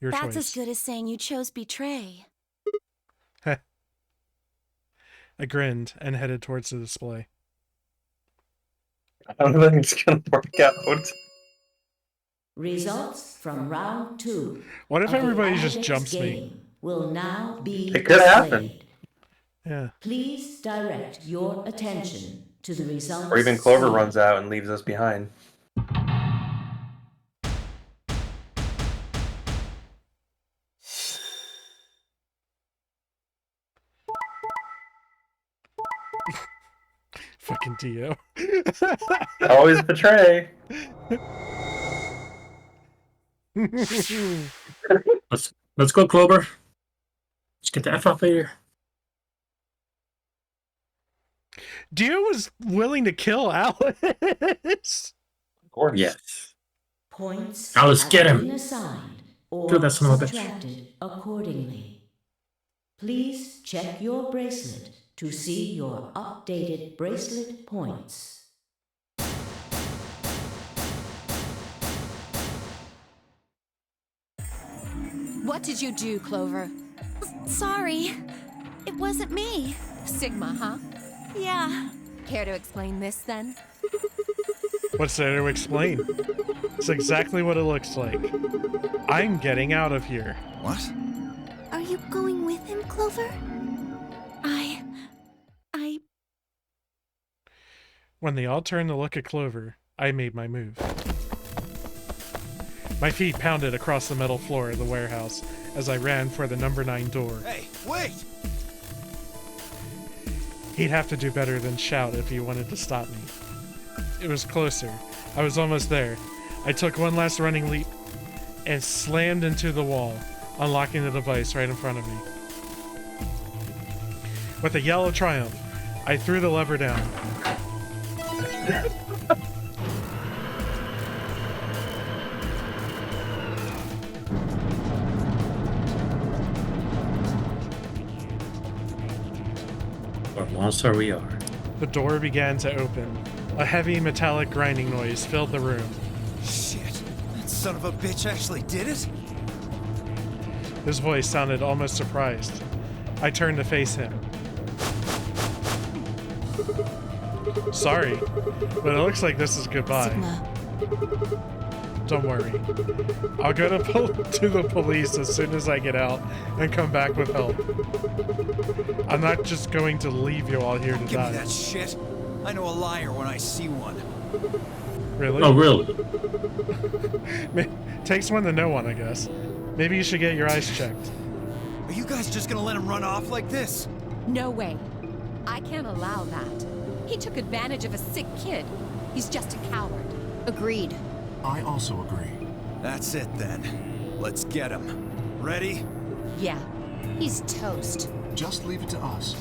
Your choice. That's as good as saying you chose betray. Heh. I grinned and headed towards the display. I don't think it's gonna work out. Results from round 2. What if of the everybody just Ambidex jumps me? game will now be It could happen. displayed. Yeah. Please direct your attention to the results. Or even Clover screen. runs out and leaves us behind. Fucking Dio. Always betray. Let's go, Clover. Let's get the F off of here. Dio was willing to kill Alice. Of course. Yes. Points Alice, have get him. been assigned or Kill that son of a bitch. subtracted accordingly. Please check your bracelet to see your updated bracelet points. What did you do, Clover? Sorry. It wasn't me. Sigma, huh? Yeah. Care to explain this, then? What's there to explain? It's exactly what it looks like. I'm getting out of here. What? Are you going with him, Clover? When they all turned to look at Clover, I made my move. My feet pounded across the metal floor of the warehouse as I ran for the number 9 door. Hey, wait! He'd have to do better than shout if he wanted to stop me. It was closer. I was almost there. I took one last running leap and slammed into the wall, unlocking the device right in front of me. With a yell of triumph, I threw the lever down. What monster we are. The door began to open. A heavy metallic grinding noise filled the room. Shit, that son of a bitch actually did it? His voice sounded almost surprised. I turned to face him. Sorry, but it looks like this is goodbye. Sigma, Don't worry. I'll go to the police as soon as I get out and come back with help. I'm not just going to leave you all here to Give die. me that shit. I know a liar when I see one. Really? Oh, really? Takes one to know one, I guess. Maybe you should get your eyes checked. Are you guys just gonna let him run off like this? No way. I can't allow that. He took advantage of a sick kid. He's just a coward. Agreed. I also agree. That's it then. Let's get him. Ready? Yeah. He's toast. Just leave it to us.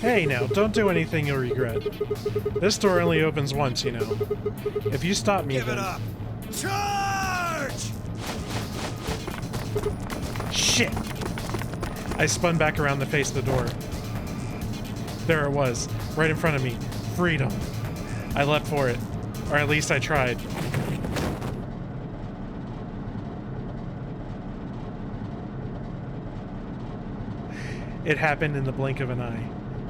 Hey now, don't do anything you'll regret. This door only opens once, you know. If you stop me, Give then... it up. Charge! Shit! I spun back around to face the door. There it was, right in front of me. Freedom. I leapt for it. Or at least I tried. It happened in the blink of an eye.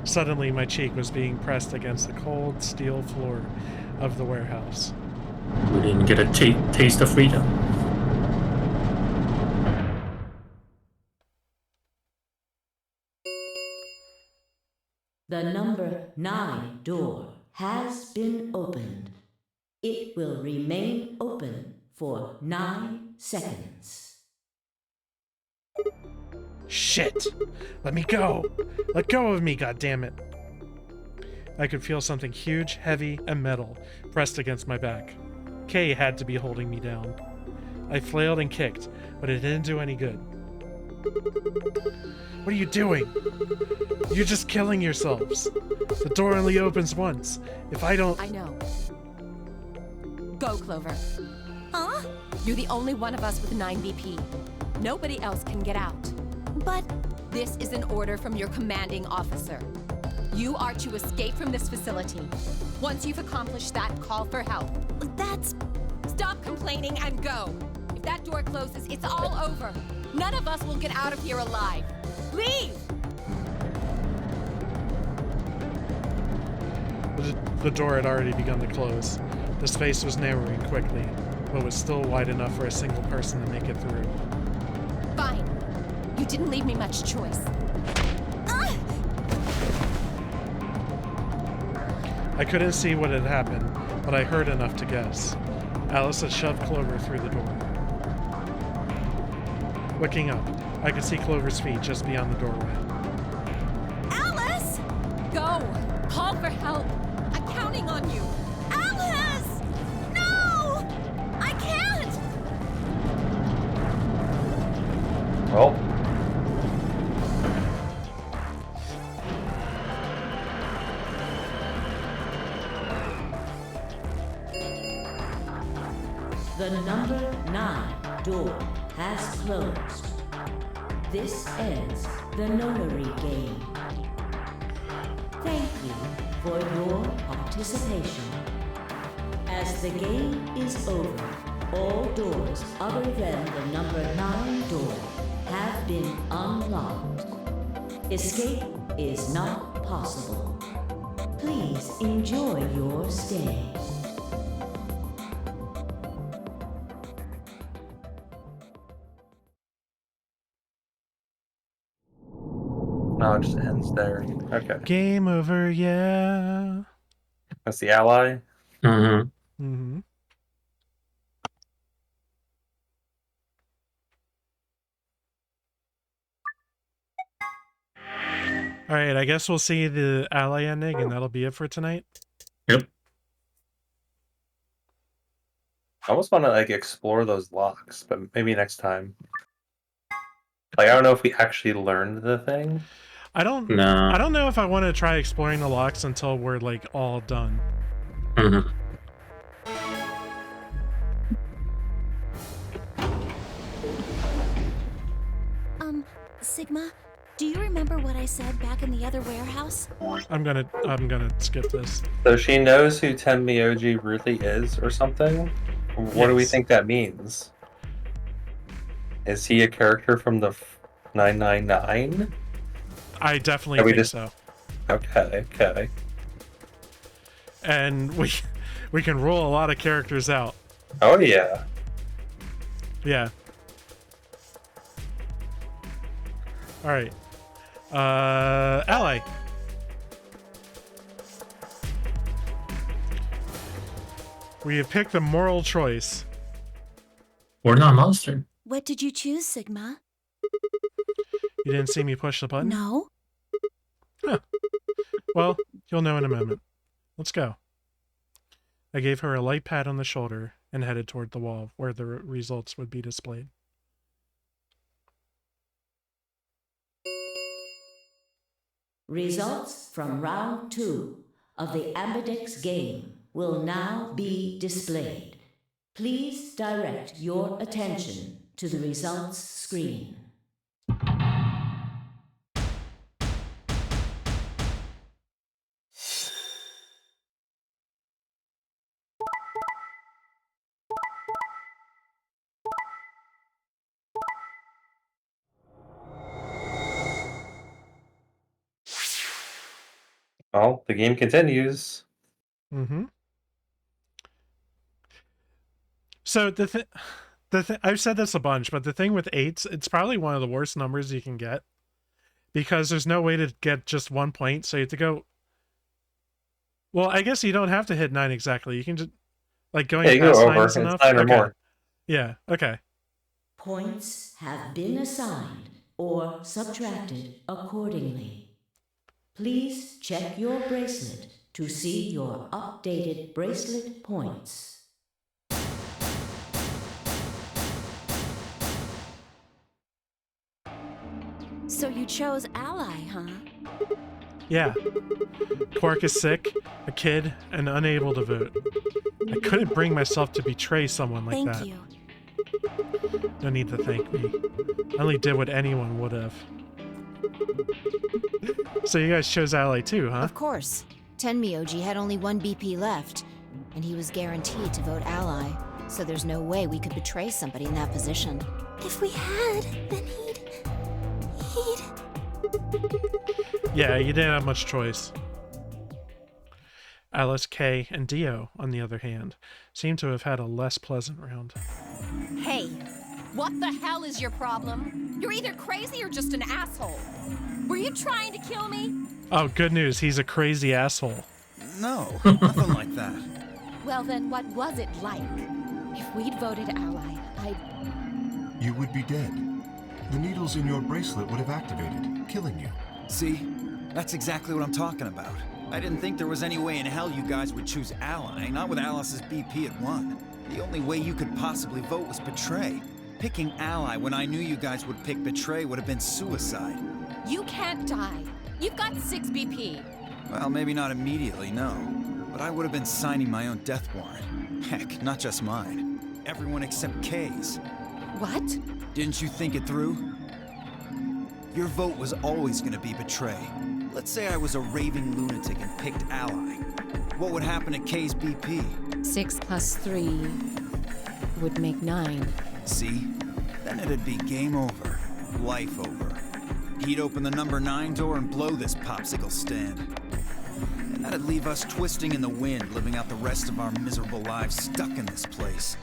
Suddenly, my cheek was being pressed against the cold steel floor of the warehouse. We didn't get a taste of freedom. The number 9 door has been opened. It will remain open for 9 seconds. Shit! Let me go! Let go of me, goddammit! I could feel something huge, heavy, and metal pressed against my back. Kay had to be holding me down. I flailed and kicked, but it didn't do any good. What are you doing? You're just killing yourselves. The door only opens once. If I don't... I know. Go, Clover. Huh? You're the only one of us with 9 BP. Nobody else can get out. But This is an order from your commanding officer. You are to escape from this facility. Once you've accomplished that, call for help. that's... Stop complaining and go. If that door closes, it's all over. None of us will get out of here alive. Leave! The door had already begun to close. The space was narrowing quickly, but was still wide enough for a single person to make it through. Fine. You didn't leave me much choice. I couldn't see what had happened, but I heard enough to guess. Alice had shoved Clover through the door. Looking up, I could see Clover's feet just beyond the doorway. Alice! Go! Call for help! I'm counting on you! Alice! No! I can't! Well, The number 9 door has closed. This ends the Nonary Game. Thank you for your participation. As the game is over, all doors other than the number 9 door have been unlocked. Escape is not possible. Please enjoy your stay. no, it just ends there. Okay. Game over, yeah. That's the ally. Mm-hmm. Mm-hmm. All right, I guess we'll see the ally ending, and that'll be it for tonight. Yep. I almost want to like explore those locks, but maybe next time. Like I don't know if we actually learned the thing. I don't No. I don't know if I want to try exploring the locks until we're like all done. Mm-hmm. Sigma, do you remember what I said back in the other warehouse? I'm gonna skip this. So she knows who Tenmyoji really is, or something. What do we Yes. think that means? Is he a character from the 999? I definitely Are we think just- so. Okay. And We can rule a lot of characters out. Oh yeah. Yeah. All right. Ally. We have picked the moral choice. We're not a monster. What did you choose, Sigma? You didn't see me push the button? No. Huh. Well, you'll know in a moment. Let's go. I gave her a light pat on the shoulder and headed toward the wall where the results would be displayed. Results from round 2 of the Ambidex game will now be displayed. Please direct your attention to the results screen. Well, the game continues. Mm-hmm. So I've said this a bunch, but the thing with 8s, it's probably one of the worst numbers you can get because there's no way to get just 1 point. So you have to go. Well, I guess you don't have to hit 9 exactly. You can just going you past go 9 over. is It's enough. 9 or Okay. more. Yeah. Okay. Points have been assigned or subtracted accordingly. Please check your bracelet to see your updated bracelet points. So you chose Ally, huh? Yeah. Quark is sick, a kid, and unable to vote. I couldn't bring myself to betray someone like that. Thank you. No need to thank me. I only did what anyone would have. So you guys chose Ally too, huh? Of course. Tenmyoji had only 1 BP left, and he was guaranteed to vote Ally, so there's no way we could betray somebody in that position. If we had, then he'd... Yeah, you didn't have much choice. Alice, Kay, and Dio, on the other hand, seem to have had a less pleasant round. Hey, what the hell is your problem? You're either crazy or just an asshole. Were you trying to kill me? Oh, good news, he's a crazy asshole. No, nothing like that. Well then, what was it like? If we'd voted Ally, You would be dead. The needles in your bracelet would have activated, killing you. See? That's exactly what I'm talking about. I didn't think there was any way in hell you guys would choose Ally, not with Alice's BP at 1. The only way you could possibly vote was Betray. Picking Ally when I knew you guys would pick Betray would have been suicide. You can't die. You've got 6 BP. Well, maybe not immediately, no. But I would have been signing my own death warrant. Heck, not just mine. Everyone except Kay's. What? Didn't you think it through? Your vote was always gonna be Betray. Let's say I was a raving lunatic and picked Ally. What would happen to Kay's BP? 6 plus 3 would make 9. See? Then it'd be game over. Life over. He'd open the number 9 door and blow this popsicle stand. And that'd leave us twisting in the wind, living out the rest of our miserable lives stuck in this place.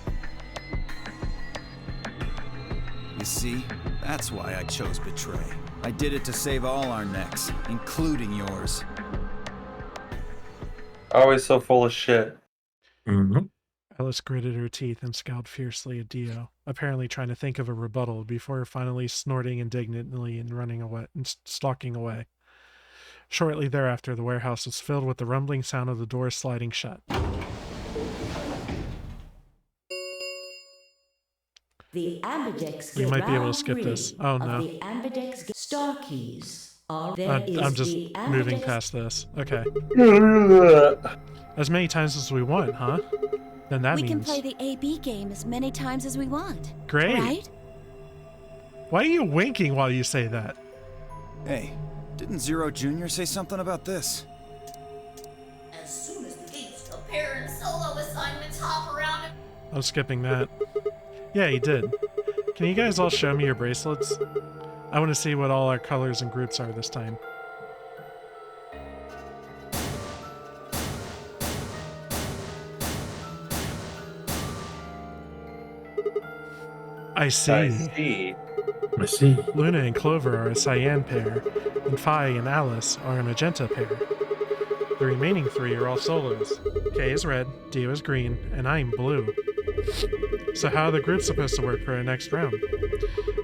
You see? That's why I chose Betray. I did it to save all our necks, including yours. Always so full of shit. Mm-hmm. Alice gritted her teeth and scowled fiercely at Dio, apparently trying to think of a rebuttal before finally snorting indignantly and running away and stalking away. Shortly thereafter, the warehouse was filled with the rumbling sound of the door sliding shut. The Ambidex We might be able to skip this. Oh no. The Ambidex star keys are I'm just moving past this. Okay. As many times as we want, huh? Then that we means... can play the AB game as many times as we want. Great. Right? Why are you winking while you say that? Hey, didn't Zero Jr. say something about this? As soon as the gates of pair and solo assignments hop around. I'm skipping that. Yeah, he did. Can you guys all show me your bracelets? I want to see what all our colors and groups are this time. I see. I see. I see. Luna and Clover are a cyan pair, and Phi and Alice are a magenta pair. The remaining 3 are all solos. Kay is red, Dio is green, and I'm blue. So how are the groups supposed to work for our next round?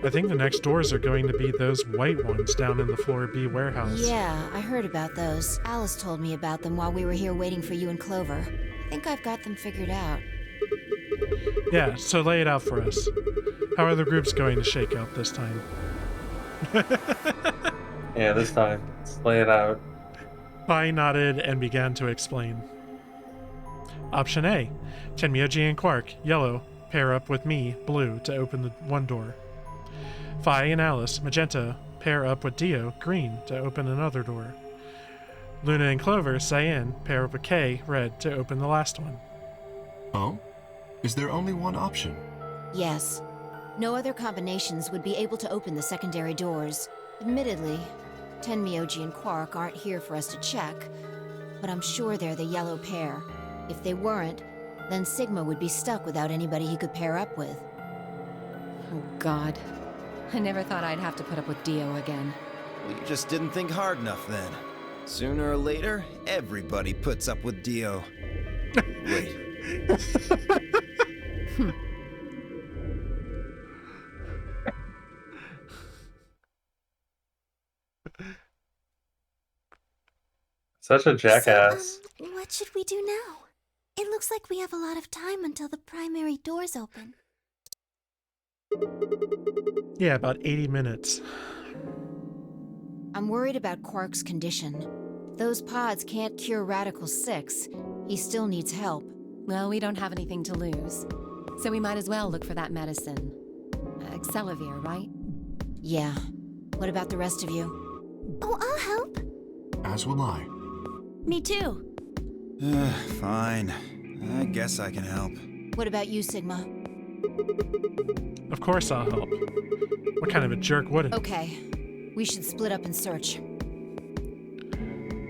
I think the next doors are going to be those white ones down in the floor B warehouse. Yeah, I heard about those. Alice told me about them while we were here waiting for you and Clover. I think I've got them figured out. Yeah, so lay it out for us. How are the groups going to shake out this time? Yeah, this time. Let's lay it out. Pai nodded and began to explain. Option A. Tenmyoji and Quark, yellow, pair up with me, blue, to open the one door. Phi and Alice, magenta, pair up with Dio, green, to open another door. Luna and Clover, cyan, pair up with Kay, red, to open the last one. Oh? Is there only one option? Yes. No other combinations would be able to open the secondary doors. Admittedly, Tenmyoji and Quark aren't here for us to check, but I'm sure they're the yellow pair. If they weren't, then Sigma would be stuck without anybody he could pair up with. Oh, God. I never thought I'd have to put up with Dio again. Well, you just didn't think hard enough then. Sooner or later, everybody puts up with Dio. Wait. Such a jackass. So, what should we do now? It looks like we have a lot of time until the primary doors open. Yeah, about 80 minutes. I'm worried about Quark's condition. Those pods can't cure Radical 6. He still needs help. Well, we don't have anything to lose, so we might as well look for that medicine. Xelavir, right? Yeah. What about the rest of you? Oh, I'll help. As will I. Me too. Fine. I guess I can help. What about you, Sigma? Of course I'll help. What kind of a jerk wouldn't? Okay. We should split up and search.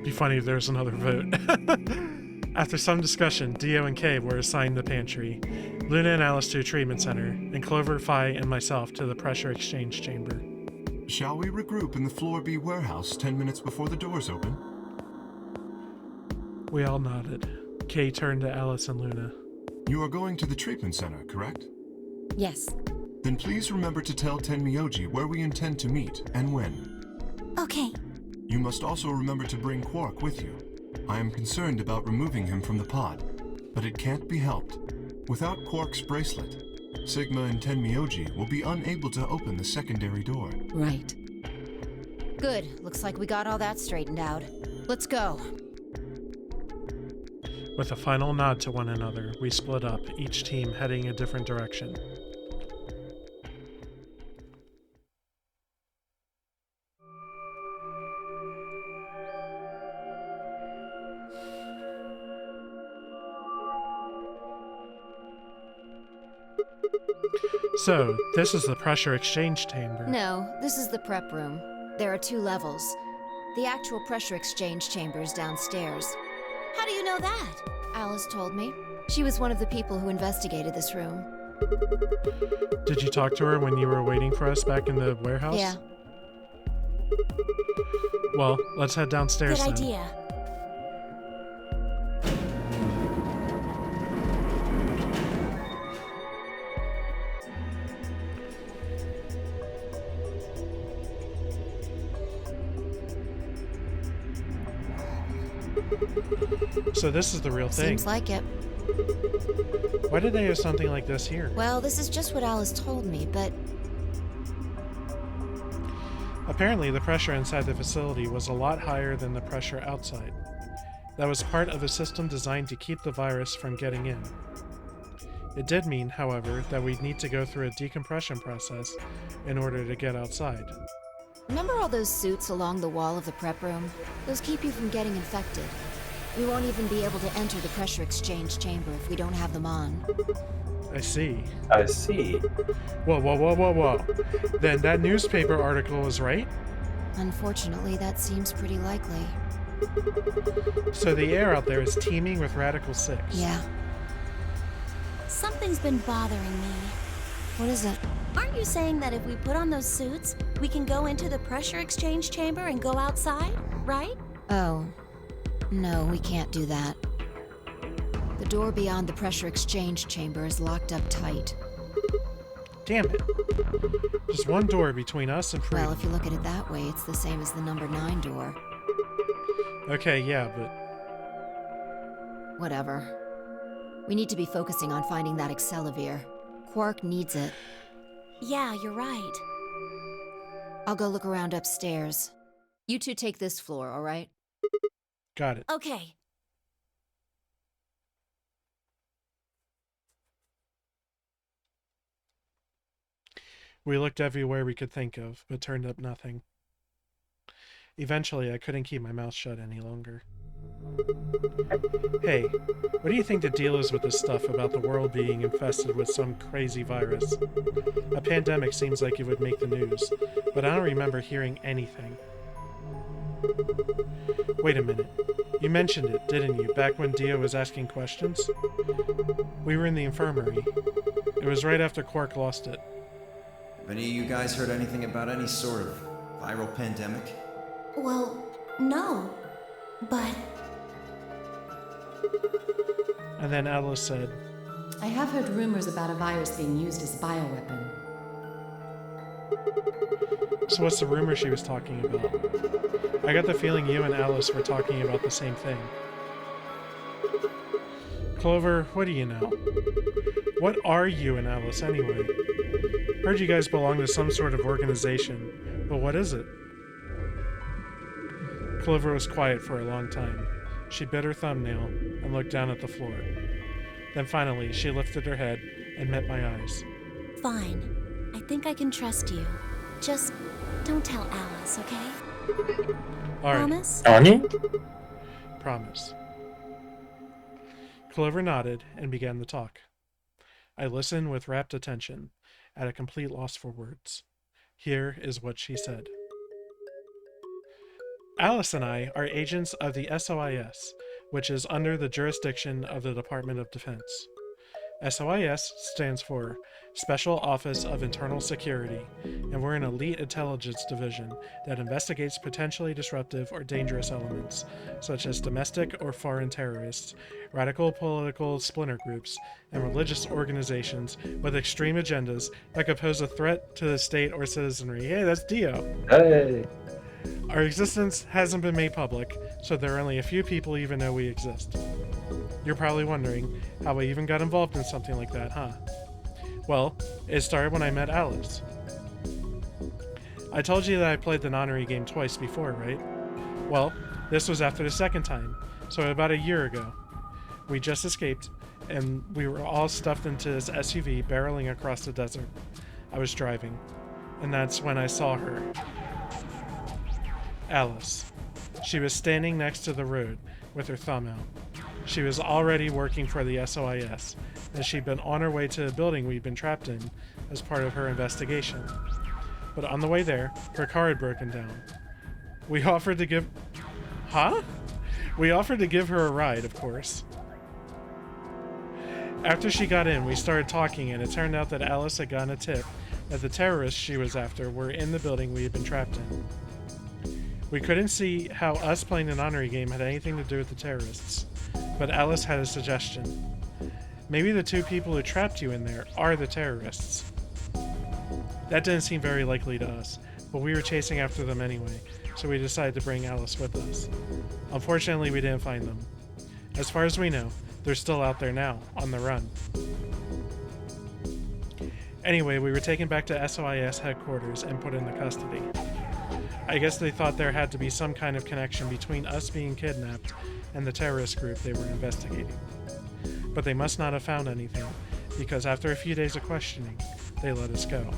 Be funny if there was another vote. After some discussion, Dio and Kay were assigned the pantry, Luna and Alice to a treatment center, and Clover, Phi, and myself to the pressure exchange chamber. Shall we regroup in the floor B warehouse 10 minutes before the doors open? We all nodded. Kay turned to Alice and Luna. You are going to the treatment center, correct? Yes. Then please remember to tell Tenmyoji where we intend to meet and when. Okay. You must also remember to bring Quark with you. I am concerned about removing him from the pod, but it can't be helped. Without Quark's bracelet, Sigma and Tenmyoji will be unable to open the secondary door. Right. Good. Looks like we got all that straightened out. Let's go. With a final nod to one another, we split up, each team heading a different direction. So, this is the pressure exchange chamber. No, this is the prep room. There are 2 levels. The actual pressure exchange chamber is downstairs. How do you know that? Alice told me. She was one of the people who investigated this room. Did you talk to her when you were waiting for us back in the warehouse? Yeah. Well, let's head downstairs Good then. idea. So this is the real thing. Seems like it. Why did they have something like this here? Well, this is just what Alice told me, but Apparently, the pressure inside the facility was a lot higher than the pressure outside. That was part of a system designed to keep the virus from getting in. It did mean, however, that we'd need to go through a decompression process in order to get outside. remember all those suits along the wall of the prep room? Those keep you from getting infected. We won't even be able to enter the pressure exchange chamber if we don't have them on. I see. I see. Whoa, whoa, whoa, whoa, whoa. Then that newspaper article was right? Unfortunately, that seems pretty likely. So the air out there is teeming with Radical 6. Yeah. Something's been bothering me. What is it? Aren't you saying that if we put on those suits, we can go into the pressure exchange chamber and go outside, right? Oh. No, we can't do that. The door beyond the pressure exchange chamber is locked up tight. Damn it. Just one door between us and freedom. Well, if you look at it that way, it's the same as the number 9 door. Okay, yeah, but... Whatever. We need to be focusing on finding that Accelavir. Quark needs it. Yeah, you're right. I'll go look around upstairs. You two take this floor, all right? Got it. Okay. We looked everywhere we could think of, but turned up nothing. Eventually, I couldn't keep my mouth shut any longer. Hey, what do you think the deal is with this stuff about the world being infested with some crazy virus? A pandemic seems like it would make the news, but I don't remember hearing anything. Wait a minute. You mentioned it, didn't you, back when Dio was asking questions? We were in the infirmary. It was right after Quark lost it. Have any of you guys heard anything about any sort of viral pandemic? Well, no. But... And then Alice said, I have heard rumors about a virus being used as a bioweapon. So what's the rumor she was talking about? I got the feeling you and Alice were talking about the same thing. Clover, what do you know? What are you and Alice anyway? Heard you guys belong to some sort of organization, but what is it? Clover was quiet for a long time. She bit her thumbnail and looked down at the floor. Then finally, she lifted her head and met my eyes. Fine. I think I can trust you. Just don't tell Alice, okay? All right. Promise? Promise. Clover nodded and began the talk. I listened with rapt attention, at a complete loss for words. Here is what she said. Alice and I are agents of the SOIS, which is under the jurisdiction of the Department of Defense. SOIS stands for Special Office of Internal Security, and we're an elite intelligence division that investigates potentially disruptive or dangerous elements, such as domestic or foreign terrorists, radical political splinter groups, and religious organizations with extreme agendas that could pose a threat to the state or citizenry. Hey, that's Dio. Hey. Our existence hasn't been made public, so there are only a few people even know we exist. You're probably wondering how I even got involved in something like that, huh? Well, it started when I met Alice. I told you that I played the Nonary game twice before, right? Well, this was after the second time, so about a year ago. We just escaped, and we were all stuffed into this SUV barreling across the desert. I was driving, and that's when I saw her. Alice. She was standing next to the road with her thumb out. She was already working for the SOIS, and she'd been on her way to the building we'd been trapped in as part of her investigation. But on the way there, her car had broken down. We offered to give... Huh? We offered to give her a ride, of course. After she got in, we started talking, and it turned out that Alice had gotten a tip that the terrorists she was after were in the building we had been trapped in. We couldn't see how us playing the Nonary game had anything to do with the terrorists, but Alice had a suggestion. Maybe the two people who trapped you in there are the terrorists. That didn't seem very likely to us, but we were chasing after them anyway, so we decided to bring Alice with us. Unfortunately, we didn't find them. As far as we know, they're still out there now, on the run. Anyway, we were taken back to SOIS headquarters and put into custody. I guess they thought there had to be some kind of connection between us being kidnapped and the terrorist group they were investigating. But they must not have found anything, because after a few days of questioning, they let us go.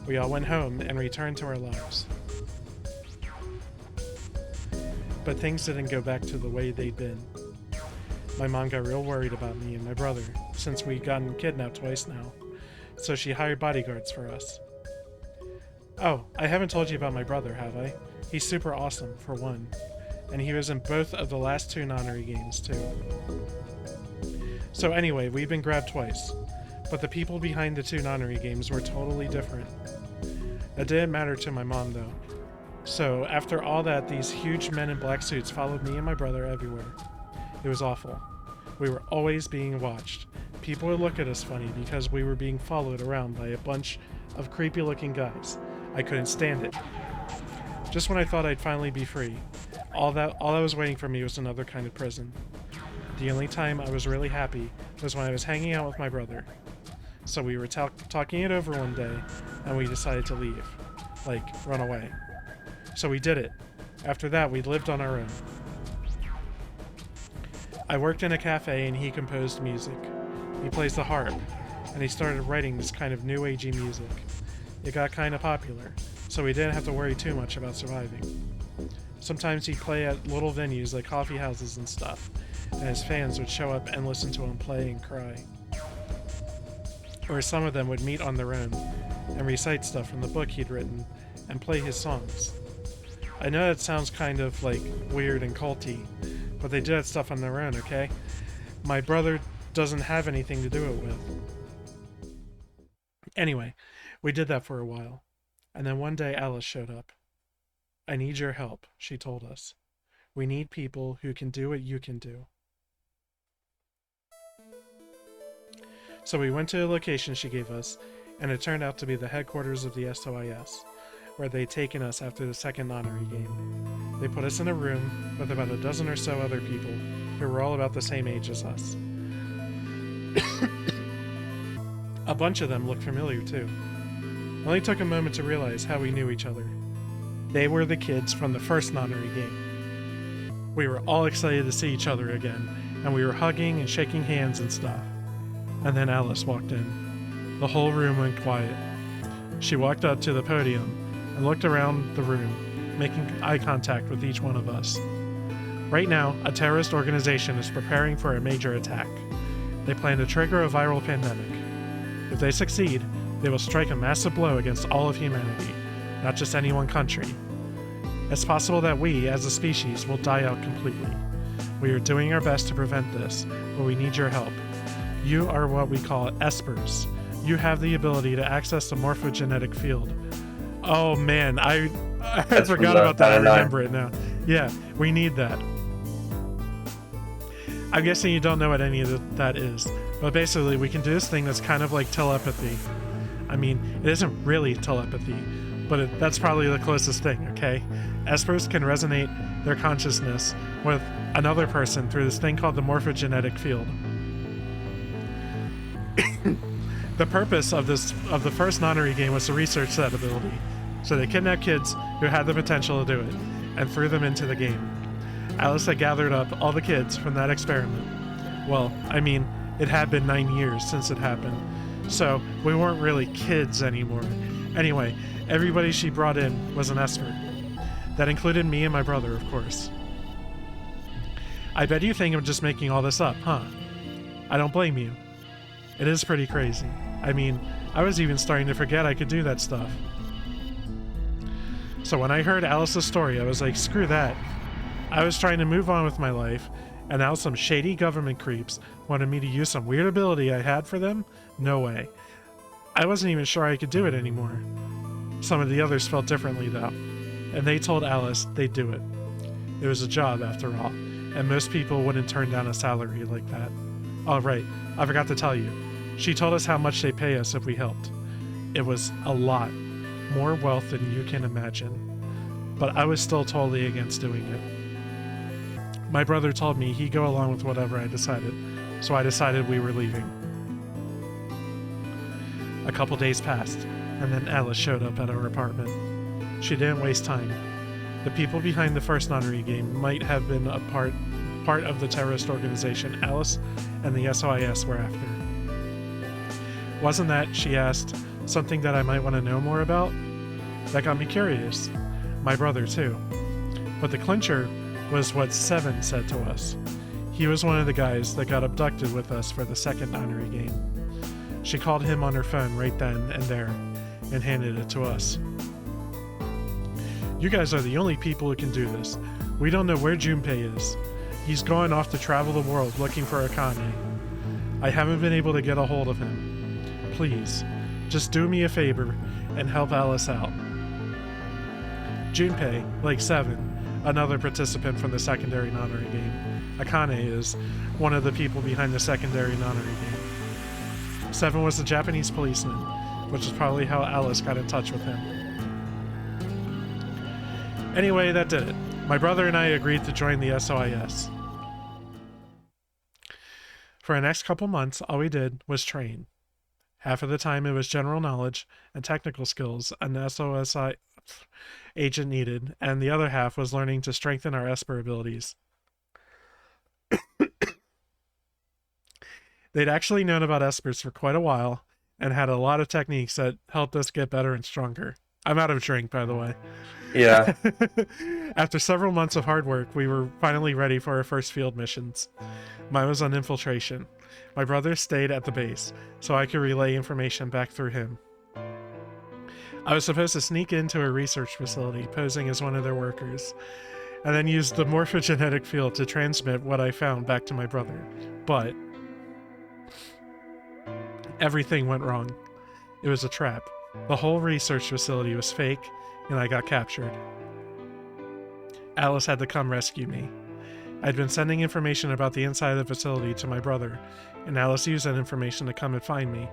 We all went home and returned to our lives. But things didn't go back to the way they'd been. My mom got real worried about me and my brother, since we'd gotten kidnapped twice now, so she hired bodyguards for us. Oh, I haven't told you about my brother, have I? He's super awesome, for one. And he was in both of the last two Nonary games, too. So anyway, we've been grabbed twice. But the people behind the two Nonary games were totally different. That didn't matter to my mom, though. So, after all that, these huge men in black suits followed me and my brother everywhere. It was awful. We were always being watched. People would look at us funny because we were being followed around by a bunch of creepy-looking guys. I couldn't stand it. Just when I thought I'd finally be free, all that was waiting for me was another kind of prison. The only time I was really happy was when I was hanging out with my brother. So we were talking it over one day, and we decided to leave. Like, run away. So we did it. After that, we lived on our own. I worked in a cafe and he composed music. He plays the harp, and he started writing this kind of new agey music. It got kind of popular, so we didn't have to worry too much about surviving. Sometimes he'd play at little venues like coffee houses and stuff, and his fans would show up and listen to him play and cry. Or some of them would meet on their own and recite stuff from the book he'd written and play his songs. I know that sounds kind of like weird and culty, but they did that stuff on their own, okay? My brother doesn't have anything to do it with. Anyway, we did that for a while, and then one day Alice showed up. I need your help, she told us. We need people who can do what you can do. So we went to a location she gave us, and it turned out to be the headquarters of the SOIS, where they'd taken us after the second Nonary game. They put us in a room with about a dozen or so other people who were all about the same age as us. A bunch of them looked familiar too. It only took a moment to realize how we knew each other. They were the kids from the first Nonary game. We were all excited to see each other again, and we were hugging and shaking hands and stuff. And then Alice walked in. The whole room went quiet. She walked up to the podium and looked around the room, making eye contact with each one of us. Right now, a terrorist organization is preparing for a major attack. They plan to trigger a viral pandemic. If they succeed, they will strike a massive blow against all of humanity, not just any one country. It's possible that we, as a species, will die out completely. We are doing our best to prevent this, but we need your help. You are what we call espers. You have the ability to access the morphogenetic field. Oh man, I forgot about that. I remember it now. Yeah, we need that. I'm guessing you don't know what any of that is, but basically we can do this thing that's kind of like telepathy. I mean, it isn't really telepathy, but that's probably the closest thing, okay? Espers can resonate their consciousness with another person through this thing called the morphogenetic field. The purpose of the first Nonary game was to research that ability. So they kidnapped kids who had the potential to do it, and threw them into the game. Alice had gathered up all the kids from that experiment. Well, I mean, it had been 9 years since it happened, so we weren't really kids anymore. Anyway, everybody she brought in was an esper. That included me and my brother, of course. I bet you think I'm just making all this up, huh? I don't blame you. It is pretty crazy. I mean, I was even starting to forget I could do that stuff. So when I heard Alice's story, I was like, screw that. I was trying to move on with my life, and now some shady government creeps wanted me to use some weird ability I had for them? No way. I wasn't even sure I could do it anymore. Some of the others felt differently though, and they told Alice they'd do it. It was a job after all, and most people wouldn't turn down a salary like that. Oh right, I forgot to tell you. She told us how much they pay us if we helped. It was a lot. More wealth than you can imagine. But I was still totally against doing it. My brother told me he'd go along with whatever I decided, so I decided we were leaving. A couple days passed, and then Alice showed up at our apartment. She didn't waste time. The people behind the first Nonary game might have been a part of the terrorist organization Alice and the SOIS were after. Wasn't that, she asked, something that I might want to know more about? That got me curious. My brother, too. But the clincher was what Seven said to us. He was one of the guys that got abducted with us for the second Nonary game. She called him on her phone right then and there and handed it to us. You guys are the only people who can do this. We don't know where Junpei is. He's gone off to travel the world looking for Akane. I haven't been able to get a hold of him. please, just do me a favor and help Alice out. Junpei, like 7, another participant from the secondary Nonary game. Akane is one of the people behind the secondary Nonary game. 7 was a Japanese policeman, which is probably how Alice got in touch with him. Anyway, that did it. My brother and I agreed to join the SOIS. For the next couple months, all we did was train. Half of the time it was general knowledge and technical skills an SOSI agent needed, and the other half was learning to strengthen our Esper abilities. They'd actually known about Espers for quite a while and had a lot of techniques that helped us get better and stronger. I'm out of drink, by the way. Yeah. After several months of hard work, we were finally ready for our first field missions. Mine was on infiltration. My brother stayed at the base, so I could relay information back through him. I was supposed to sneak into a research facility, posing as one of their workers, and then use the morphogenetic field to transmit what I found back to my brother. But everything went wrong. It was a trap. The whole research facility was fake, and I got captured. Alice had to come rescue me. I'd been sending information about the inside of the facility to my brother, and Alice used that information to come and find me.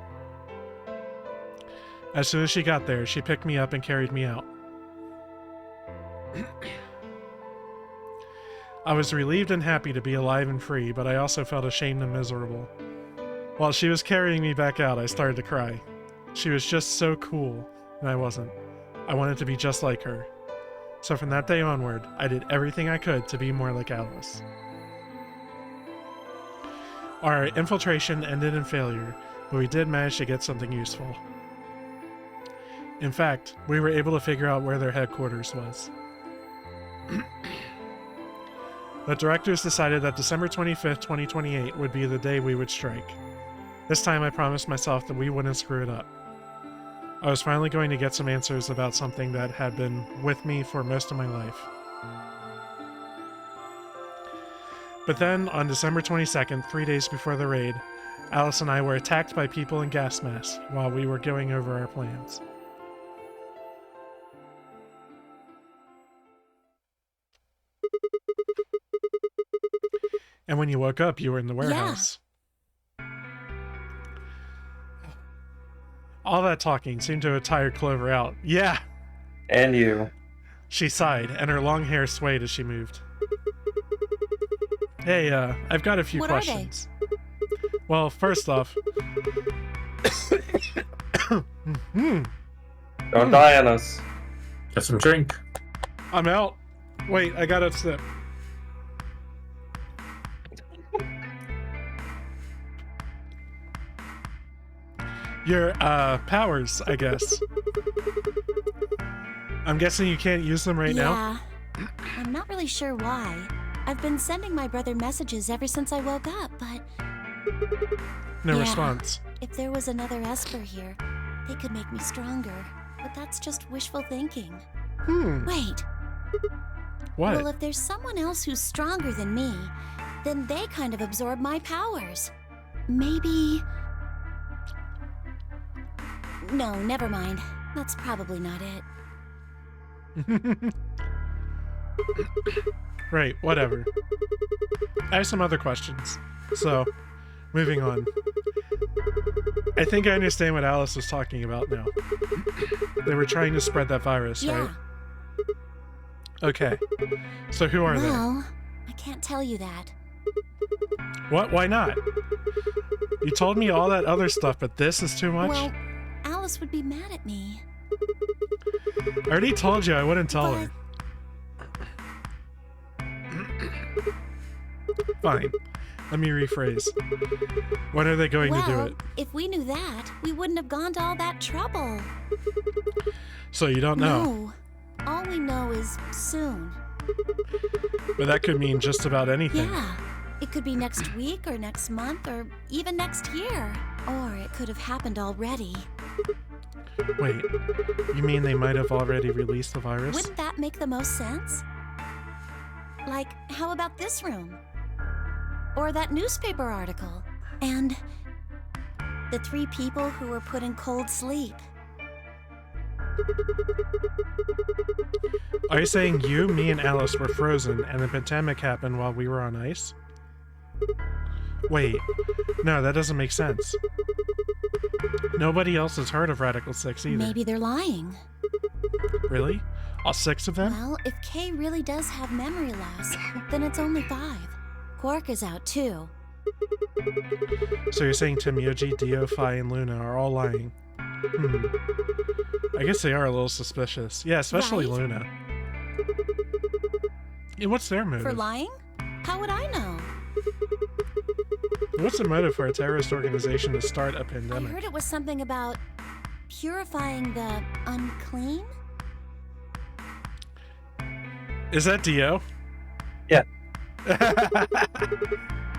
As soon as she got there, she picked me up and carried me out. I was relieved and happy to be alive and free, but I also felt ashamed and miserable. While she was carrying me back out, I started to cry. She was just so cool, and I wasn't. I wanted to be just like her. So from that day onward, I did everything I could to be more like Alice. Our infiltration ended in failure, but we did manage to get something useful. In fact, we were able to figure out where their headquarters was. The directors decided that December 25th, 2028 would be the day we would strike. This time I promised myself that we wouldn't screw it up. I was finally going to get some answers about something that had been with me for most of my life. But then, on December 22nd, 3 days before the raid, Alice and I were attacked by people in gas masks while we were going over our plans. And when you woke up, you were in the warehouse. All that talking seemed to have tired Clover out. Yeah! And you. She sighed, and her long hair swayed as she moved. Hey, I've got a few questions. Well, first off... Don't die on us. Get some drink. I'm out. Wait, I gotta sip. Your, powers, I guess. I'm guessing you can't use them right now? Yeah. I'm not really sure why. I've been sending my brother messages ever since I woke up, but... No response. If there was another Esper here, they could make me stronger. But that's just wishful thinking. Wait. What? Well, if there's someone else who's stronger than me, then they kind of absorb my powers. Maybe... No, never mind. That's probably not it. Right, whatever. I have some other questions. So, moving on. I think I understand what Alice was talking about now. They were trying to spread that virus, right? Okay. So who are they? Well, I can't tell you that. What? Why not? You told me all that other stuff, but this is too much? Well, Alice would be mad at me. I already told you I wouldn't tell her. Fine. Let me rephrase. When are they going to do it? If we knew that, we wouldn't have gone to all that trouble. So you don't know? No. All we know is soon. But that could mean just about anything. Yeah. It could be next week or next month or even next year. Or it could have happened already. Wait, you mean they might have already released the virus? Wouldn't that make the most sense? Like, how about this room? Or that newspaper article? And The 3 people who were put in cold sleep. Are you saying you, me, and Alice were frozen and the pandemic happened while we were on ice? Wait, no, that doesn't make sense. Nobody else has heard of Radical 6 either. Maybe they're lying. Really? All 6 of them? Well, if Kay really does have memory loss, then it's only 5. Quark is out too. So you're saying Temyoji, Dio, Phi, and Luna are all lying? I guess they are a little suspicious. Yeah, especially Right? Luna. Yeah, what's their motive? For lying? How would I know? What's the motive for a terrorist organization to start a I pandemic? heard it was something about purifying the unclean? Is that Dio? Yeah.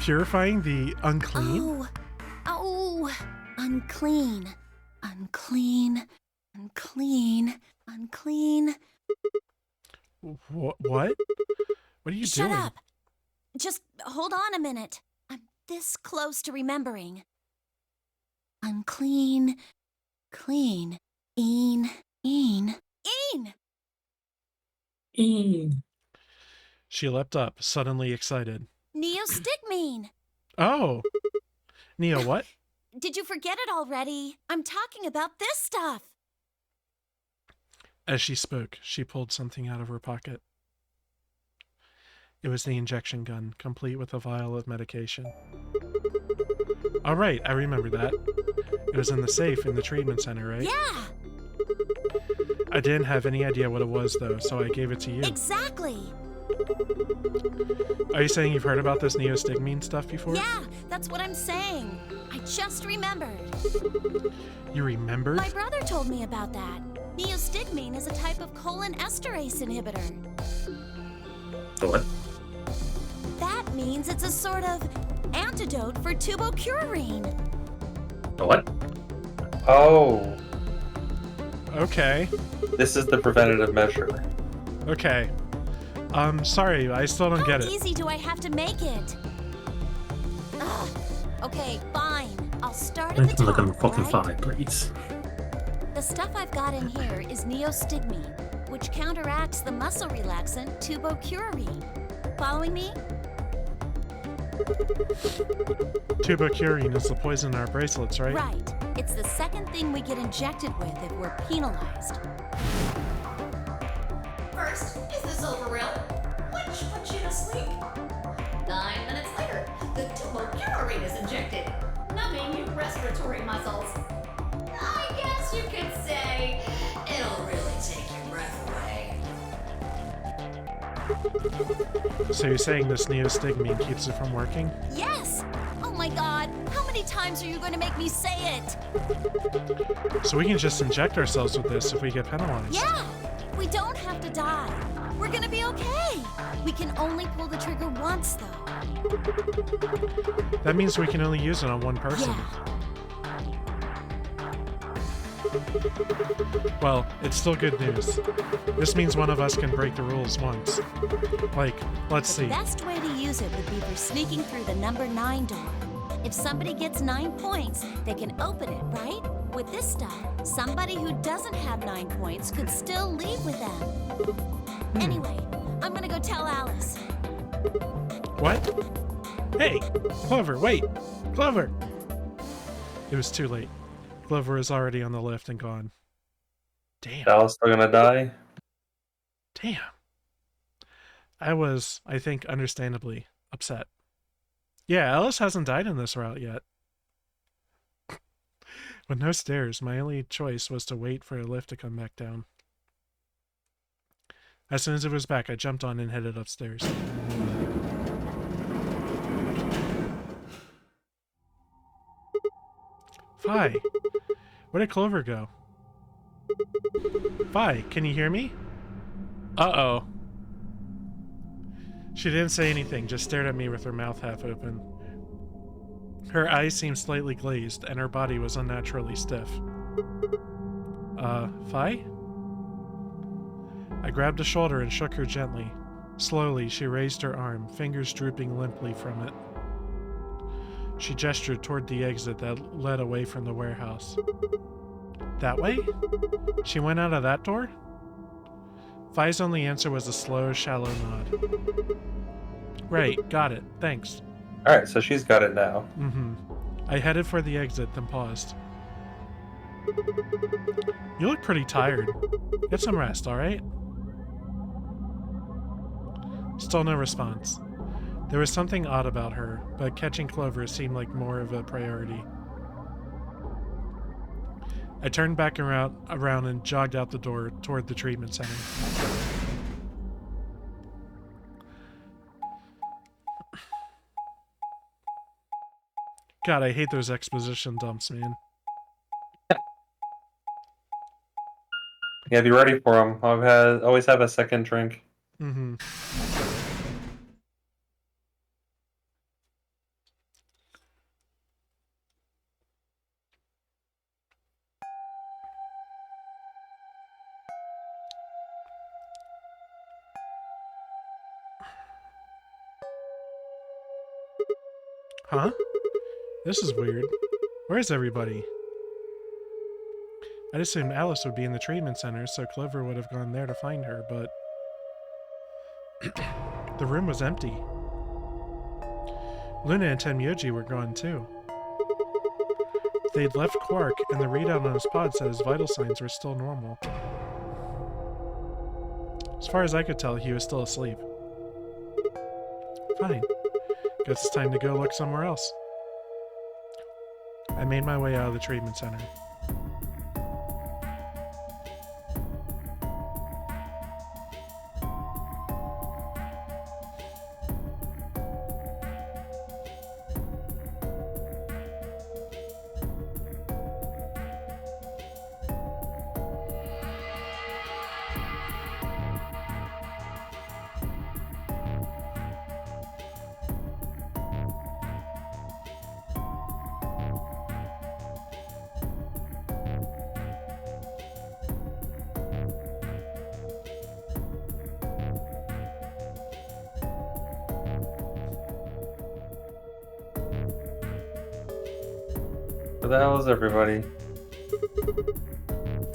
Purifying the unclean? Oh, unclean. Unclean. Unclean. What? What are you Shut doing? up. Just hold on a minute. I'm this close to remembering. Unclean. Clean. Een. She leapt up, suddenly excited. Neostigmine. Oh! Neo, what? Did you forget it already? I'm talking about this stuff. As she spoke, she pulled something out of her pocket. It was the injection gun, complete with a vial of medication. All right, I remember that. It was in the safe in the treatment center, right? Yeah, I didn't have any idea what it was, though, so I gave it to you. exactly. Are you saying you've heard about this neostigmine stuff before? Yeah, that's what I'm saying. I just remembered. You remembered? My brother told me about that. Neostigmine is a type of colon esterase inhibitor. What? That means it's a sort of antidote for tubocurarine. What? Oh, Okay. this is the preventative measure. Okay. Sorry, I still don't get How it. easy do I have to make it? Ugh. Okay, fine. I'll start at the Anything like top, a fucking alright? 5, please. The stuff I've got in here is neostigmine, which counteracts the muscle relaxant tubocurarine. Following me? Tubocurine is the poison in our bracelets, right? Right. It's the second thing we get injected with if we're penalized. First is the silver rail, which puts you to sleep. 9 minutes later, the tubocurarine is injected, numbing your respiratory muscles. I guess you could say it'll really take your breath away. So you're saying this neostigmine keeps it from working? Yes! Oh my god, how many times are you going to make me say it? So we can just inject ourselves with this if we get penalized. Yeah! We don't have to die. We're gonna be okay. We can only pull the trigger once, though. That means we can only use it on one person. Yeah. Well, it's still good news. This means one of us can break the rules once. Like, let's The see. best way to use it would be for sneaking through the number 9 door. If somebody gets 9 points, they can open it, right? With this stuff, somebody who doesn't have 9 points could still leave with them. Anyway, I'm gonna go tell Alice. What? Hey, Clover, wait! Clover! It was too late. Clover was already on the lift and gone. Damn. Dallas still gonna die? Damn. I was, I think, understandably upset. Yeah, Alice hasn't died in this route yet. With no stairs, my only choice was to wait for a lift to come back down. As soon as it was back, I jumped on and headed upstairs. Phi, where did Clover go? Phi, can you hear me? Uh-oh. She didn't say anything, just stared at me with her mouth half open. Her eyes seemed slightly glazed, and her body was unnaturally stiff. Phi? I grabbed a shoulder and shook her gently. Slowly, she raised her arm, fingers drooping limply from it. She gestured toward the exit that led away from the warehouse. That way? She went out of that door? Vi's only answer was a slow, shallow nod. Right, got it. Thanks. Alright, so she's got it now. Mm-hmm. I headed for the exit, then paused. You look pretty tired. Get some rest, alright? Still no response. There was something odd about her, but catching Clover seemed like more of a priority. I turned back around and jogged out the door toward the treatment center. God, I hate those exposition dumps, man. Yeah, be ready for them. Always have a second drink. Mm-hmm. Huh? This is weird. Where's everybody? I'd assumed Alice would be in the treatment center, so Clover would have gone there to find her, but the room was empty. Luna and Tenmyoji were gone too. They'd left Quark, and the readout on his pod said his vital signs were still normal. As far as I could tell, he was still asleep. Fine. Guess it's time to go look somewhere else. I made my way out of the treatment center. Where the hell is everybody?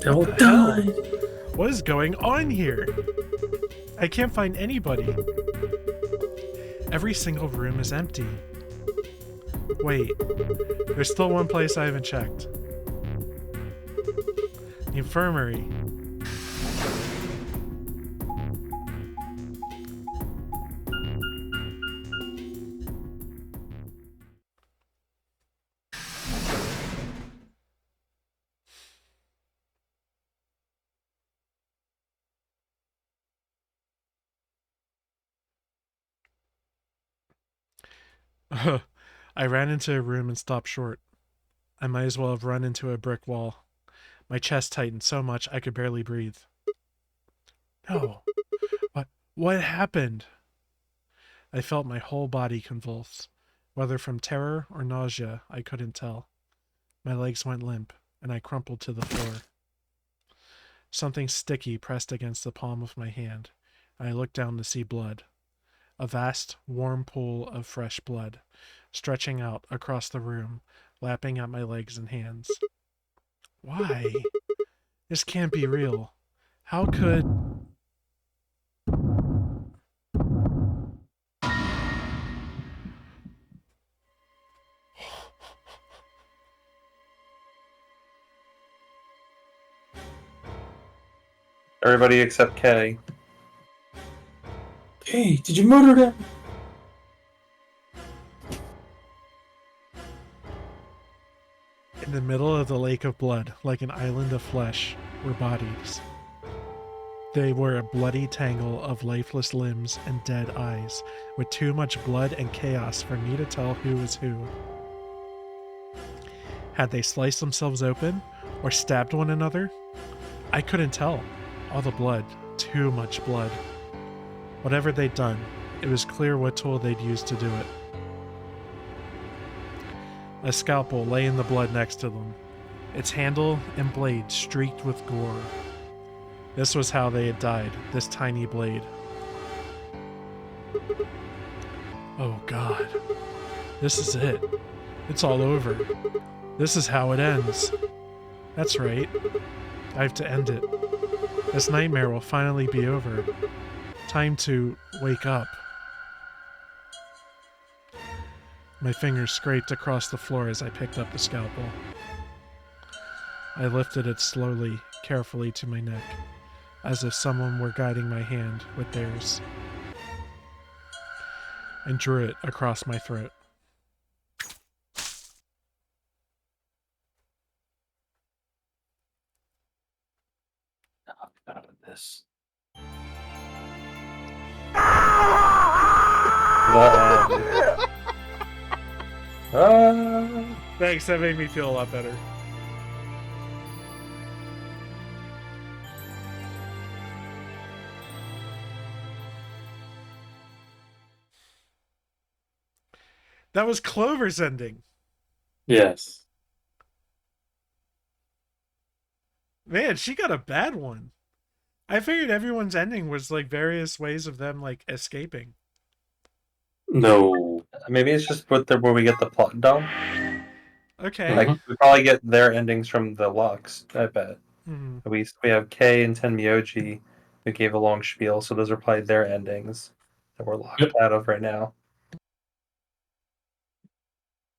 They'll die. What is going on here? I can't find anybody. Every single room is empty. Wait, there's still one place I haven't checked. The infirmary. I ran into a room and stopped short. I might as well have run into a brick wall. My chest tightened so much I could barely breathe. No. What happened? I felt my whole body convulse. Whether from terror or nausea, I couldn't tell. My legs went limp, and I crumpled to the floor. Something sticky pressed against the palm of my hand, and I looked down to see blood. A vast, warm pool of fresh blood, stretching out across the room, lapping at my legs and hands. Why? This can't be real. How could... Everybody except Kay. Hey, did you murder them? In the middle of the lake of blood, like an island of flesh, were bodies. They were a bloody tangle of lifeless limbs and dead eyes, with too much blood and chaos for me to tell who was who. Had they sliced themselves open, or stabbed one another? I couldn't tell. All the blood, too much blood. Whatever they'd done, it was clear what tool they'd used to do it. A scalpel lay in the blood next to them, its handle and blade streaked with gore. This was how they had died, this tiny blade. Oh God, this is it. It's all over. This is how it ends. That's right. I have to end it. This nightmare will finally be over. Time to wake up. My fingers scraped across the floor as I picked up the scalpel. I lifted it slowly, carefully to my neck, as if someone were guiding my hand with theirs, and drew it across my throat. Out of this. Thanks, that made me feel a lot better. That was Clover's ending. Yes. Man, she got a bad one. I figured everyone's ending was like various ways of them like escaping. No. Maybe it's just where we get the plot dump. Okay. Like we probably get their endings from the Lux, I bet. Mm-hmm. We have Kei and Tenmyoji who gave a long spiel, so those are probably their endings that we're locked out of right now.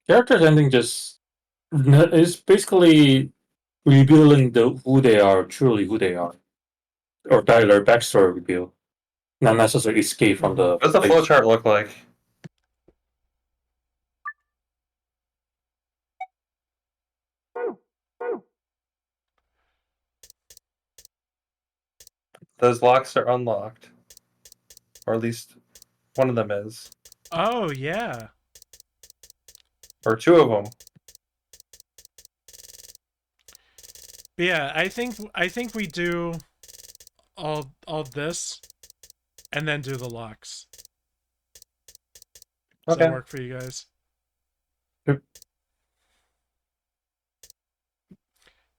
Characters ending just is basically revealing who they are, truly who they are, or their backstory reveal, not necessarily escape from the. What does the flowchart look like? Those locks are unlocked, or at least one of them is. Oh yeah. Or two of them. But yeah, I think we do all this, and then do the locks. Does that work for you guys? Yep.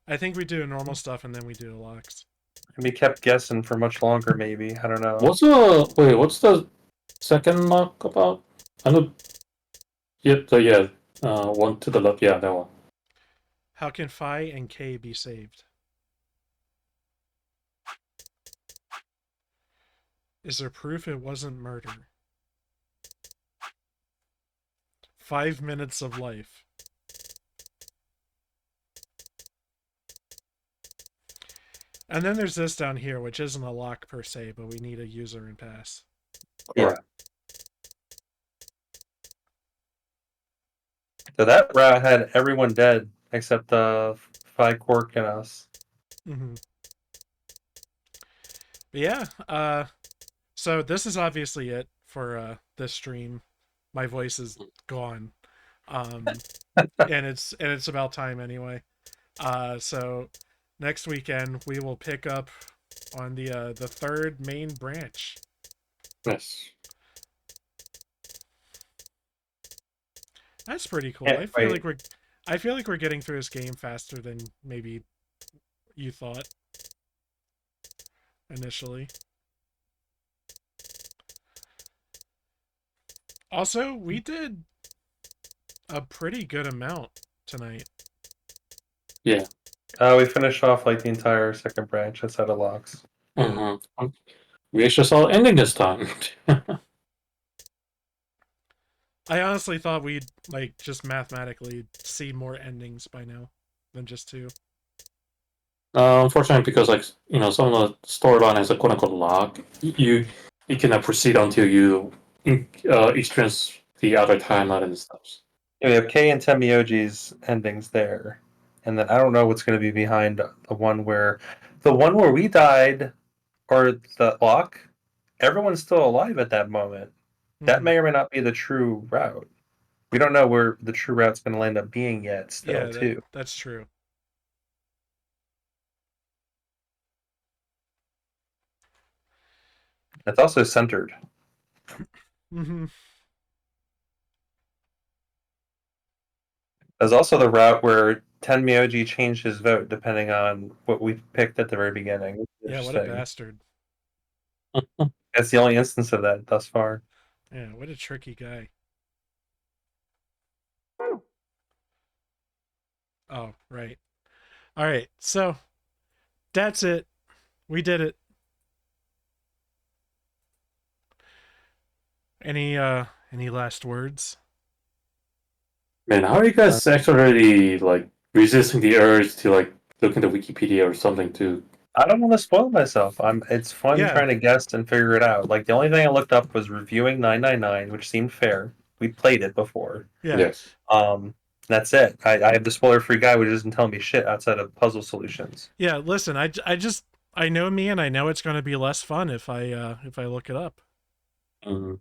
I think we do normal stuff and then we do the locks. And we kept guessing for much longer, maybe. I don't know. What's the second lock about? I know. Yep. One to the left. Yeah, that one. How can Phi and K be saved? Is there proof it wasn't murder? 5 minutes of life. And then there's this down here, which isn't a lock per se, but we need a user and pass. Yeah. So that route had everyone dead except Phi, Quark, and us. Mm-hmm. But yeah, so this is obviously it for this stream. My voice is gone. And it's about time anyway. So next weekend we will pick up on the third main branch. Yes. That's pretty cool. I feel like we're getting through this game faster than maybe you thought initially. Also, we did a pretty good amount tonight. Yeah. We finished off like the entire second branch outside of locks. Mm-hmm. We actually saw ending this time. I honestly thought we'd like just mathematically see more endings by now than just two. Unfortunately, because some of the storyline has a quote unquote lock, you cannot proceed until you experience the other timeline and stuff. Yeah, we have Kei and Tenmyoji's endings there, and then I don't know what's going to be behind the one where we died, or the lock. Everyone's still alive at that moment. That may or may not be the true route. We don't know where the true route's going to end up being yet. Still, too. That's true. It's also centered. Mm-hmm. There's also the route where Tenmyoji changed his vote depending on what we picked at the very beginning. Yeah, what a bastard. That's the only instance of that thus far. Yeah, what a tricky guy. Oh, right. All right. So that's it. We did it. Any last words? Man, how are you guys actually like resisting the urge to like look into Wikipedia or something to? I don't want to spoil myself. It's fun Yeah. trying to guess and figure it out. Like the only thing I looked up was reviewing 999, which seemed fair. We played it before. Yeah. Yes. That's it. I have the spoiler-free guy, which doesn't tell me shit outside of puzzle solutions. Yeah, listen, I know me, and I know it's going to be less fun if I look it up. Mhm.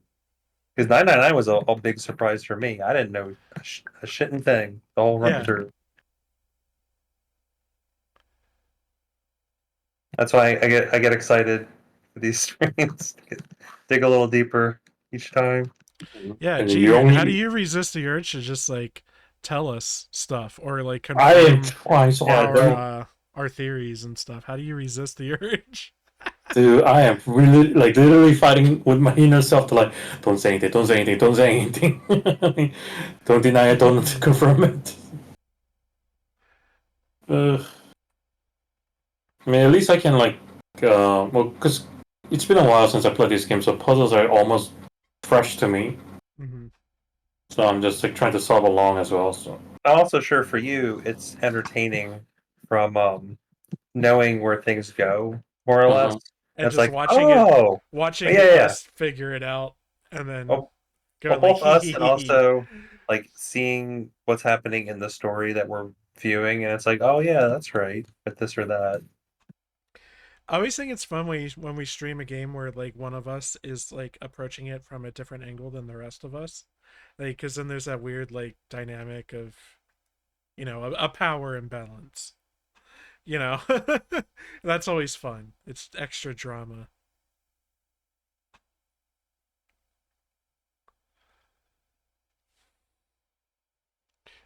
Because 999 was a big surprise for me. I didn't know a shitting thing the whole run Yeah. through. That's why I get excited for these streams. Dig a little deeper each time. Yeah, And Jihun, how do you resist the urge to just like tell us stuff or like confirm trying so hard, our theories and stuff? How do you resist the urge? Dude, I am really like literally fighting with my inner self to like, don't say anything, don't say anything, don't say anything. Don't deny it, don't confirm it. I mean, at least I can like, well, because it's been a while since I played this game, so puzzles are almost fresh to me. Mm-hmm. So I'm just like trying to solve along as well. So I'm also sure for you, it's entertaining from knowing where things go, more or less. And It's just like, watching yeah, yeah. us figure it out, and then Well, going both like us and also like seeing what's happening in the story that we're viewing, and it's like, oh yeah, that's right, with this or that. I always think it's fun when we stream a game where like one of us is like approaching it from a different angle than the rest of us, like because then there's that weird like dynamic of, a power imbalance. That's always fun. It's extra drama.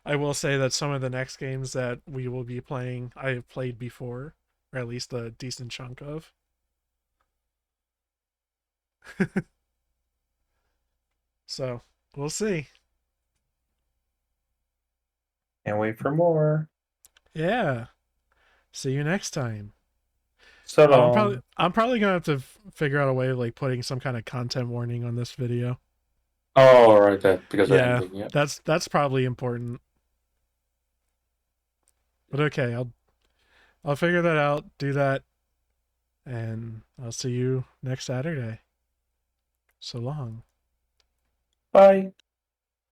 I will say that some of the next games that we will be playing, I have played before, or at least a decent chunk of. So, we'll see. Can't wait for more. Yeah. See you next time. So I'm probably gonna have to figure out a way of like putting some kind of content warning on this video. oh, right, that because of Yeah, ending, yeah. that's probably important. But okay, I'll figure that out, do that, and I'll see you next Saturday. So long. Bye.